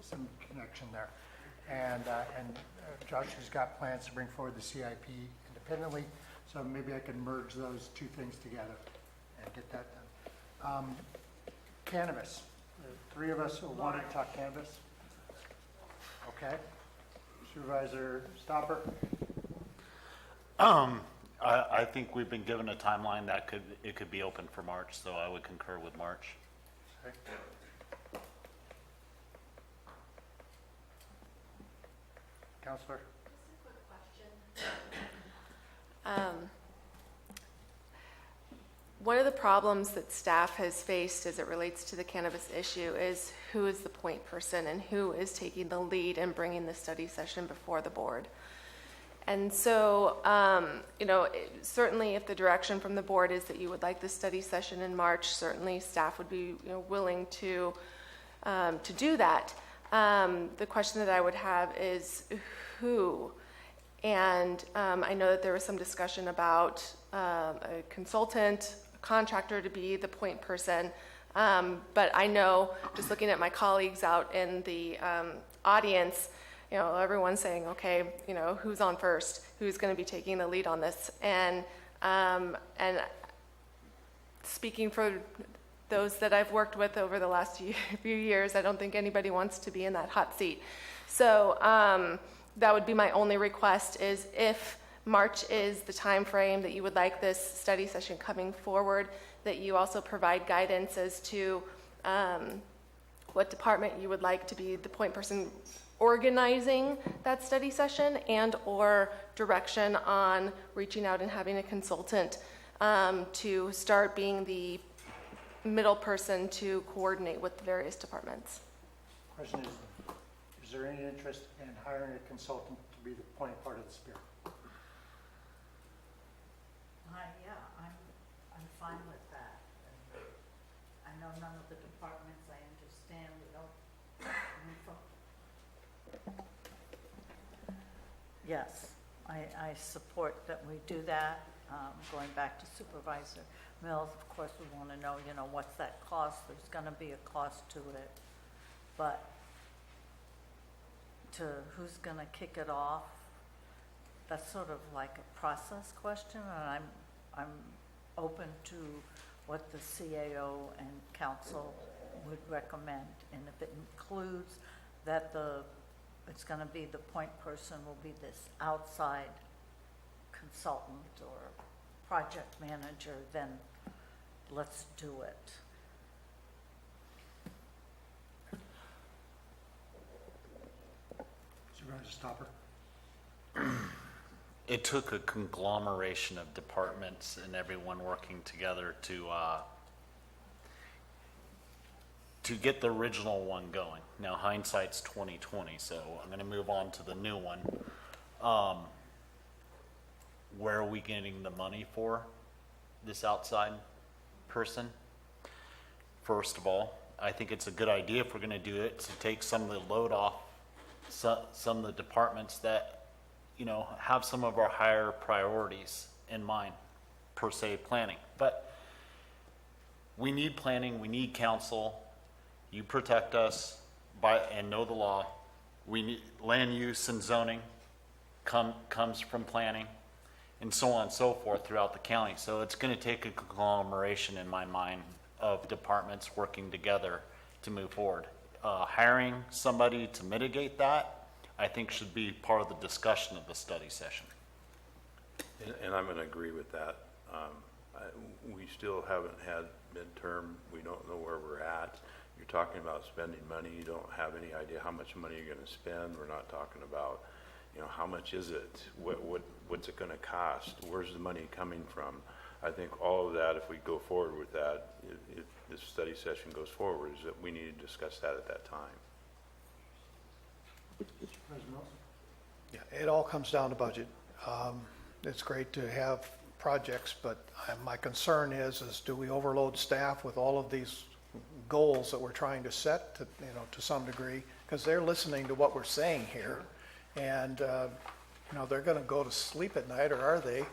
some connection there, and Josh has got plans to bring forward the CIP independently, so maybe I can merge those two things together and get that done. Cannabis. The three of us will want to talk cannabis. Okay. Supervisor Stopper. I think we've been given a timeline that it could be open for March, so I would concur with March. Okay. Counselor? Just a quick question. One of the problems that staff has faced as it relates to the cannabis issue is who is the point person and who is taking the lead in bringing the study session before the board. And so, certainly if the direction from the board is that you would like the study session in March, certainly staff would be willing to do that. The question that I would have is who And I know that there was some discussion about a consultant, a contractor to be the point person. But I know, just looking at my colleagues out in the audience, you know, everyone's saying, okay, you know, who's on first? Who's going to be taking the lead on this? And speaking for those that I've worked with over the last few years, I don't think anybody wants to be in that hot seat. So that would be my only request, is if March is the time frame that you would like this study session coming forward, that you also provide guidance as to what department you would like to be the point person organizing that study session, and or direction on reaching out and having a consultant to start being the middle person to coordinate with the various departments. Question is there any interest in hiring a consultant to be the point part of the spear? Yeah, I'm fine with that. And I know none of the departments, I understand, we don't. Yes, I support that we do that. Going back to Supervisor Mills, of course, we want to know, you know, what's that cost? There's going to be a cost to it. But to who's going to kick it off, that's sort of like a process question, and I'm open to what the CAO and council would recommend. And if it includes that it's going to be the point person will be this outside consultant or project manager, then let's do it. Supervisor Stopper? It took a conglomeration of departments and everyone working together to get the original one going. Now hindsight's 20/20, so I'm going to move on to the new one. Where are we getting the money for this outside person? First of all, I think it's a good idea, if we're going to do it, to take some of the load off some of the departments that, you know, have some of our higher priorities in mind, per se planning. But we need planning, we need council. You protect us and know the law. We need land use and zoning comes from planning, and so on and so forth throughout the county. So it's going to take a conglomeration, in my mind, of departments working together to move forward. Hiring somebody to mitigate that, I think, should be part of the discussion of the study session. And I'm going to agree with that. We still haven't had midterm. We don't know where we're at. You're talking about spending money. You don't have any idea how much money you're going to spend. We're not talking about, you know, how much is it? What's it going to cost? Where's the money coming from? I think all of that, if we go forward with that, if this study session goes forward, is that we need to discuss that at that time. Yeah, it all comes down to budget. It's great to have projects, but my concern is do we overload staff with all of these goals that we're trying to set to, you know, to some degree, because they're listening to what we're saying here, and you know, they're going to go to sleep at night, or are they,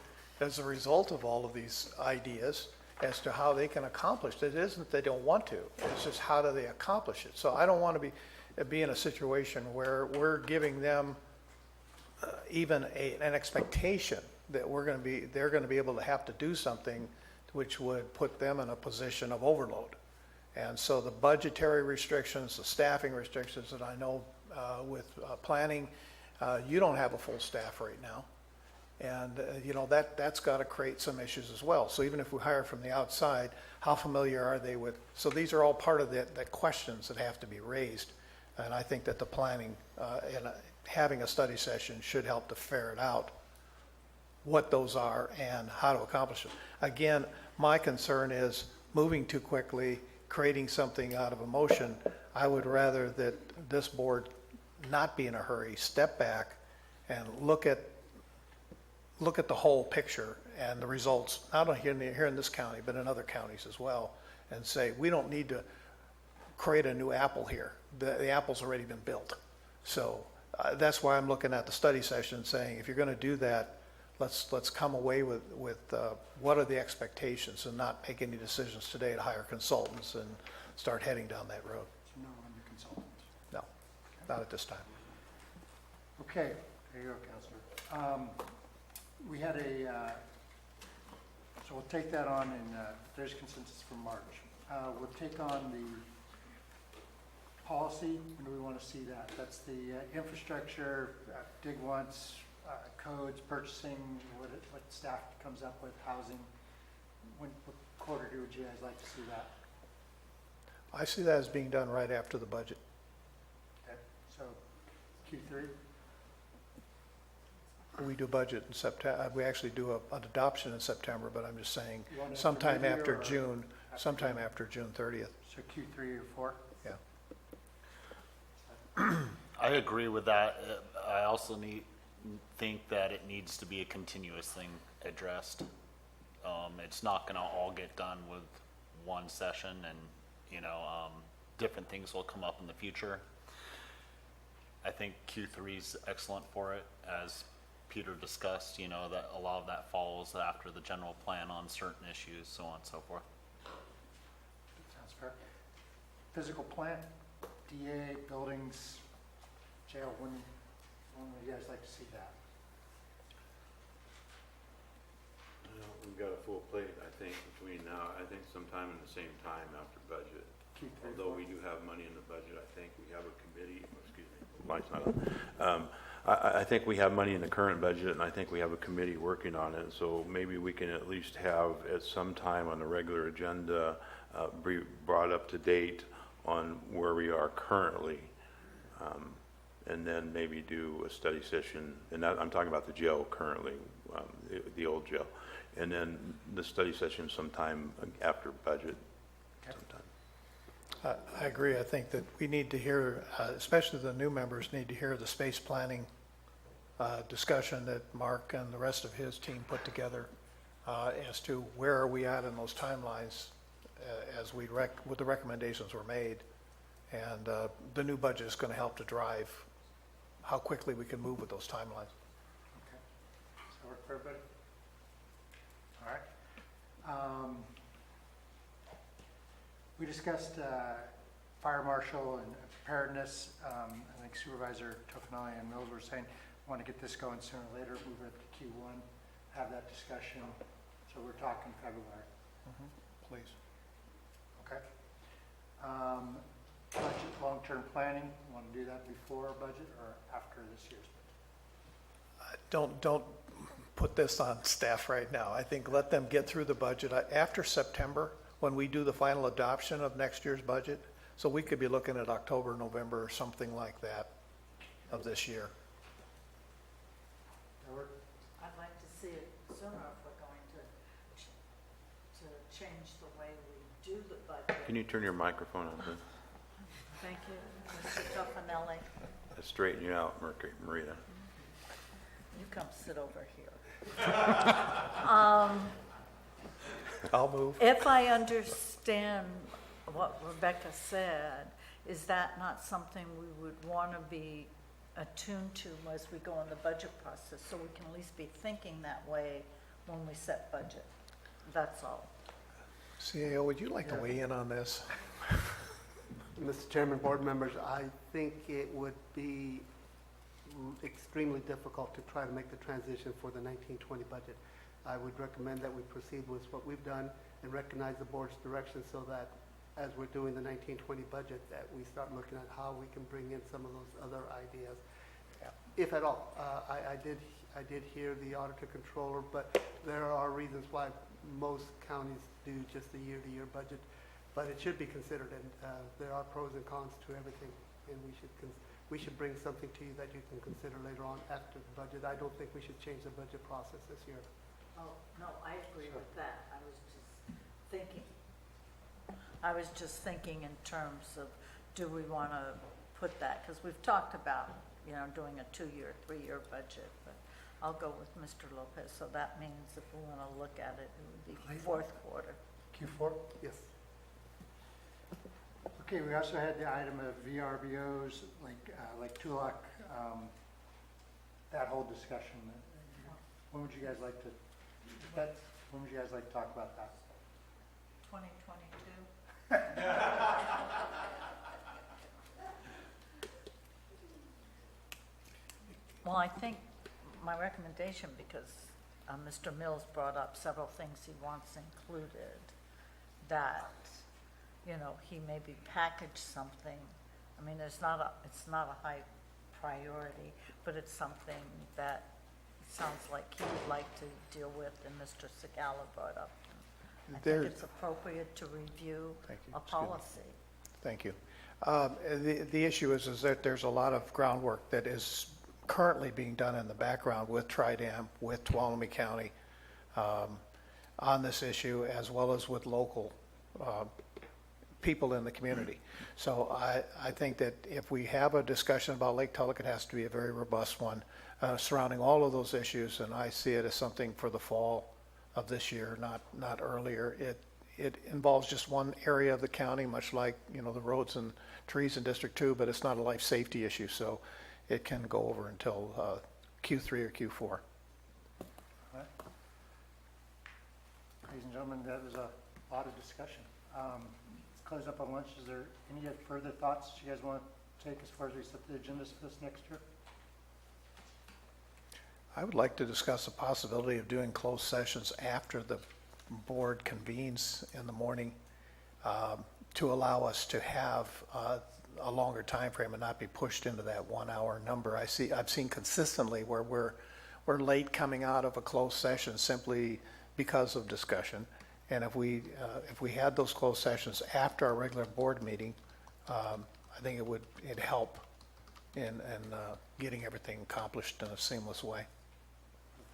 as a result of all of these ideas as to how they can accomplish it. It isn't they don't want to, it's just how do they accomplish it. So I don't want to be in a situation where we're giving them even an expectation that they're going to be able to have to do something which would put them in a position of overload. And so the budgetary restrictions, the staffing restrictions that I know with planning, you don't have a full staff right now. And you know, that's got to create some issues as well. So even if we hire from the outside, how familiar are they with? So these are all part of the questions that have to be raised. And I think that the planning and having a study session should help to ferret out what those are and how to accomplish it. Again, my concern is moving too quickly, creating something out of emotion. I would rather that this board not be in a hurry, step back and look at the whole picture and the results, not only here in this county, but in other counties as well, and say, we don't need to create a new apple here. The apple's already been built. So That's why I'm looking at the study session, saying, if you're going to do that, let's come away with what are the expectations, and not make any decisions today to hire consultants and start heading down that road. So no on the consultants. No, not at this time. Okay, there you go, Counselor. We had so we'll take that on, and there's consensus for March. We'll take on the policy. When do we want to see that? That's the infrastructure, dig once, codes, purchasing, what staff comes up with, housing. What quarter would you guys like to see that? I see that as being done right after the budget. Okay, so Q3? We do budget in September. We actually do an adoption in September, but I'm just saying You want it sometime mid-year after or June, after sometime June? after June 30th. So Q3 or 4? Yeah. I agree with that. I also think that it needs to be a continuous thing addressed. It's not gonna all get done with one session, and, different things will come up in the future. I think Q3 is excellent for it, as Peter discussed, that a lot of that follows after the general plan on certain issues, so on and so forth. Sounds fair. Physical plant, DA, buildings, jail, when would you guys like to see that? Well, we've got a full plate, I think, between now, I think sometime in the same time after budget. Q3, Although 4? we do have money in the budget, I think we have a committee, excuse me, light's not on. I think we have money in the current budget, and I think we have a committee working on it, so maybe we can at least have at some time on the regular agenda, be brought up to date on where we are currently. And then maybe do a study session, and that, I'm talking about the jail currently, the old jail. And then the study session sometime after budget sometime. I agree. I think that we need to hear, especially the new members, need to hear the space planning discussion that Mark and the rest of his team put together as to where are we at in those timelines as what the recommendations were made. And the new budget is going to help to drive how quickly we can move with those timelines. Okay. Does that work for everybody? All right. We discussed fire marshal and preparedness. I think Supervisor Tofanelli and Mills were saying, want to get this going sooner or later, move it to Q1, have that discussion. So we're talking February. Please. Okay. Budget, long-term planning, want to do that before budget or after this year's budget? Don't put this on staff right now. I think let them get through the budget. After September, when we do the final adoption of next year's budget, so we could be looking at October, November, or something like that of this year. I'd like to see it sooner if we're going to change the way we do the budget. Can you turn your microphone on, please? Thank you, Mr. Tofanelli. I'll straighten you out, Marita. You come sit over here. I'll move. If I understand what Rebecca said, is that not something we would want to be attuned to as we go in the budget process, so we can at least be thinking that way when we set budget? That's all. CAO, would you like to weigh in on this? Mr. Chairman, board members, I think it would be extremely difficult to try to make the transition for the 1920 budget. I would recommend that we proceed with what we've done and recognize the board's direction so that as we're doing the 1920 budget, that we start looking at how we can bring in some of those other ideas, if at all. I did hear the auditor controller, but there are reasons why most counties do just a year-to-year budget. But it should be considered, and there are pros and cons to everything, and we should bring something to you that you can consider later on after the budget. I don't think we should change the budget process this year. Oh, no, I agree with that. I was just thinking in terms of, do we want to put that, because we've talked about, doing a 2-year, 3-year budget, but I'll go with Mr. Lopez. So that means if we want to look at it, it would be fourth quarter. Q4? Yes. Okay, we also had the item of VRBOs, like Tulock that whole discussion, when would you guys like to, when would you guys like to talk about that? 2022? Well, I think my recommendation, because Mr. Mills brought up several things he wants included, that, you know, he maybe package something. I mean, it's not a high priority, but it's something that sounds like he would like to deal with, and Mr. Segala brought up. I think it's appropriate to review a policy. Thank you. The issue is that there's a lot of groundwork that is currently being done in the background with Tridam, with Tuolumne County, on this issue, as well as with local people in the community. So I think that if we have a discussion about Lake Tulloch, it has to be a very robust one surrounding all of those issues, and I see it as something for the fall of this year, not earlier. It involves just one area of the county, much like, you know, the roads and trees in District 2, but it's not a life safety issue, so it can go over until Q3 or Q4. All right. Ladies and gentlemen, that was a lot of discussion. Let's close up on lunch. Is there any further thoughts you guys want to take as far as we set the agendas for this next year? I would like to discuss the possibility of doing closed sessions after the board convenes in the morning to allow us to have a longer time frame and not be pushed into that 1 hour number. I've seen consistently where we're late coming out of a closed session simply because of discussion. And if we had those closed sessions after our regular board meeting, I think it'd help in getting everything accomplished in a seamless way.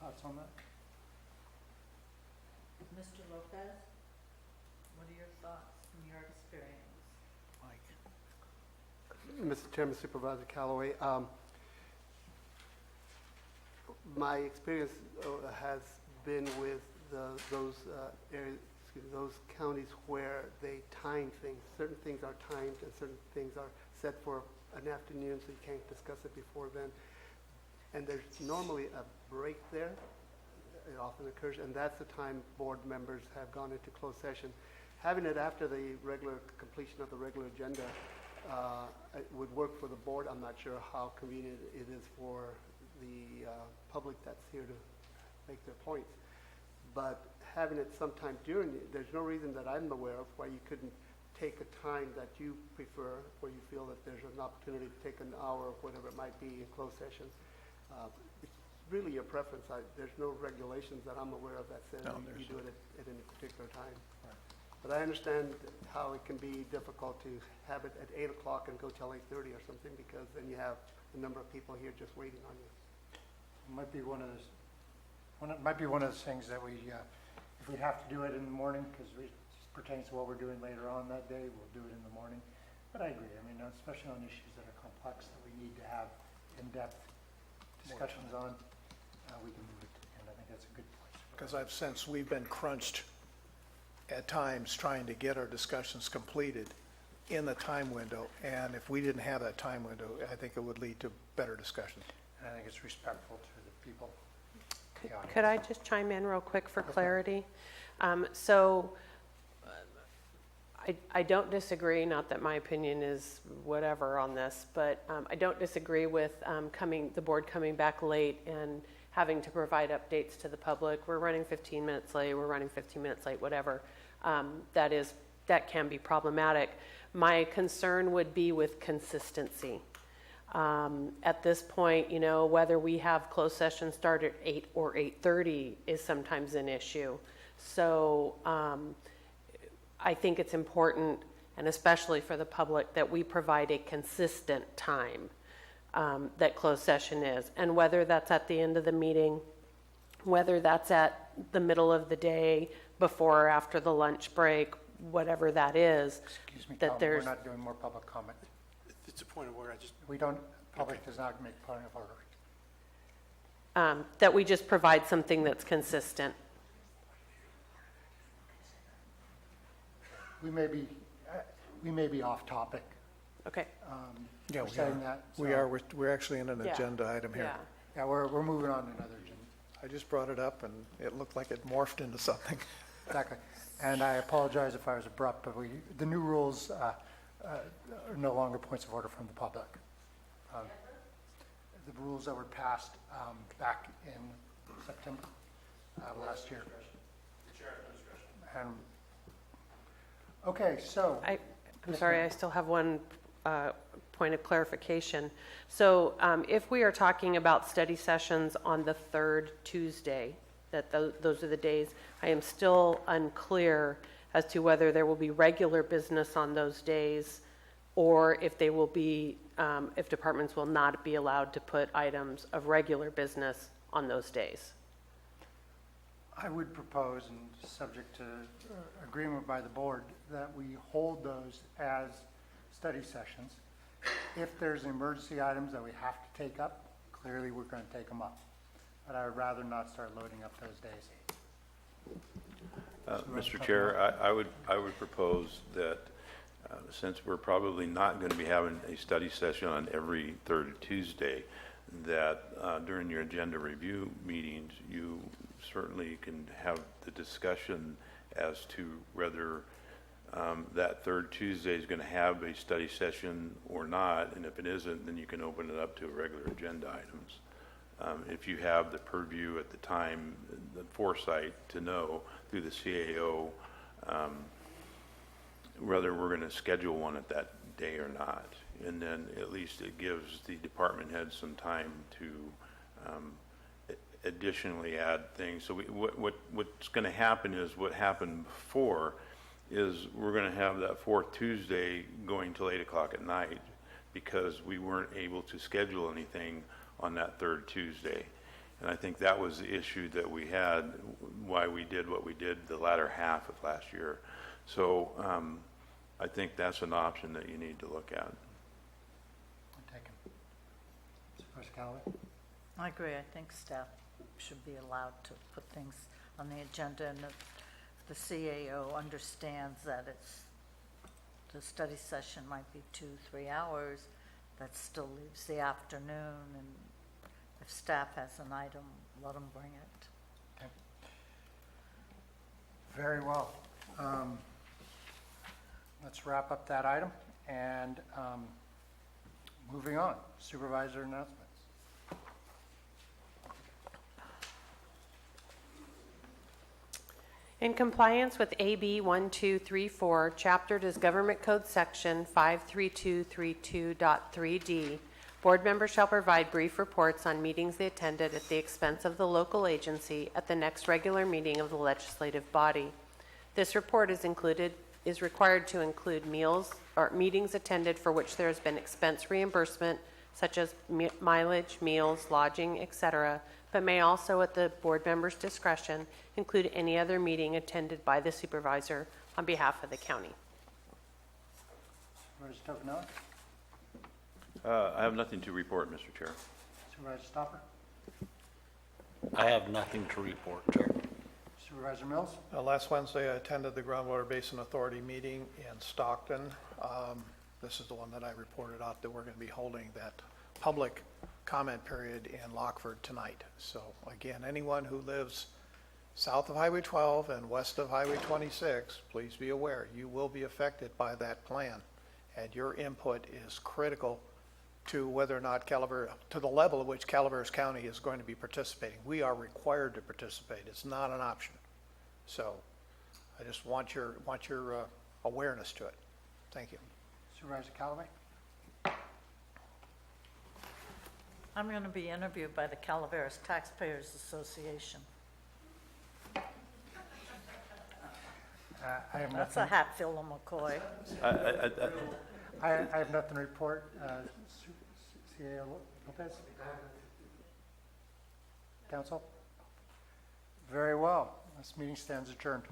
Thoughts on that? Mr. Lopez, what are your thoughts from your experience? Mr. Chairman, Supervisor Callaway, my experience has been with those areas, those counties where they time things. Certain things are timed and certain things are set for an afternoon, so you can't discuss it before then. And there's normally a break there. It often occurs, and that's the time board members have gone into closed session. Having it after the regular completion of the regular agenda it would work for the board. I'm not sure how convenient it is for the public that's here to make their points. But having it sometime during, there's no reason that I'm aware of why you couldn't take a time that you prefer, where you feel that there's an opportunity to take an hour or whatever it might be in closed session. It's really your preference. There's no regulations that I'm aware of that says you do it at any particular time. Right. But I understand how it can be difficult to have it at 8 o'clock and go till 8:30 or something, because then you have a number of people here just waiting on you. It might be one of those things that we, if we have to do it in the morning, because it pertains to what we're doing later on that day, we'll do it in the morning. But I agree. I mean, especially on issues that are complex that we need to have in-depth discussions on, we can move it to the end. I think that's a good place. Because I've sensed we've been crunched at times trying to get our discussions completed in the time window, and if we didn't have that time window, I think it would lead to better discussions. And I think it's respectful to the people. Could I just chime in real quick for clarity? I don't disagree, not that my opinion is whatever on this, but I don't disagree with the board coming back late and having to provide updates to the public. We're running 15 minutes late, we're running 15 minutes late, whatever. That can be problematic. My concern would be with consistency. At this point, you know, whether we have closed sessions start at 8 or 8:30 is sometimes an issue. So I think it's important, and especially for the public, that we provide a consistent time that closed session is. And whether that's at the end of the meeting, whether that's at the middle of the day, before or after the lunch break, whatever that is. Excuse me, that Tom, there's we're not doing more public comment. It's a point of order. Public does not make point of order. that we just provide something that's consistent. We may be off topic, Okay. Yeah, We're setting that. We so- are, we're actually in an Yeah. agenda item here. Yeah. Yeah, we're moving on to another agenda. I just brought it up and it looked like it morphed into something. Exactly. And I apologize if I was abrupt, but the new rules are no longer points of order from the public. The rules that were passed back in September last year. And, okay, so. I'm sorry, I still have one point of clarification. So if we are talking about study sessions on the third Tuesday, that those are the days, I am still unclear as to whether there will be regular business on those days or if they will be, if departments will not be allowed to put items of regular business on those days. I would propose, and subject to agreement by the board, that we hold those as study sessions. If there's emergency items that we have to take up, clearly we're going to take them up. But I would rather not start loading up those days. Mr. Chair, I would propose that since we're probably not going to be having a study session on every third Tuesday, that during your agenda review meetings, you certainly can have the discussion as to whether that third Tuesday is going to have a study session or not, and if it isn't, then you can open it up to regular agenda items. If you have the purview at the time, the foresight to know through the CAO whether we're going to schedule one at that day or not, and then at least it gives the department heads some time to additionally add things. So what's going to happen is what happened before is we're going to have that fourth Tuesday going till 8 o'clock at night because we weren't able to schedule anything on that third Tuesday. And I think that was the issue that we had, why we did what we did the latter half of last year. So I think that's an option that you need to look at. Taken. Supervisor Callaway? I agree. I think staff should be allowed to put things on the agenda, and if the CAO understands that the study session might be 2-3 hours, that still leaves the afternoon, and if staff has an item, let them bring it. Okay. Very well. Let's wrap up that item, and moving on, supervisor announcements. In compliance with AB 1234, Chapter does Government Code Section 53232.3D, board members shall provide brief reports on meetings they attended at the expense of the local agency at the next regular meeting of the legislative body. This report is required to include meals or meetings attended for which there has been expense reimbursement, such as mileage, meals, lodging, etc., but may also, at the board member's discretion, include any other meeting attended by the supervisor on behalf of the county. Supervisor Tokenella? I have nothing to report, Mr. Chair. Supervisor Stopper? I have nothing to report, Chair. Supervisor Mills? Last Wednesday, I attended the Groundwater Basin Authority meeting in Stockton. This is the one that I reported out that we're going to be holding that public comment period in Lockford tonight. So again, anyone who lives south of Highway 12 and west of Highway 26, please be aware you will be affected by that plan, and your input is critical to whether or not to the level at which Calaveras County is going to be participating. We are required to participate. It's not an option. So I just want your awareness to it. Thank you. Supervisor Callaway? I'm going to be interviewed by the Calaveras Taxpayers Association. I have That's nothing. a Hatfield McCoy. I have nothing to report. CAO Lopez? Council? Very well. This meeting stands adjourned.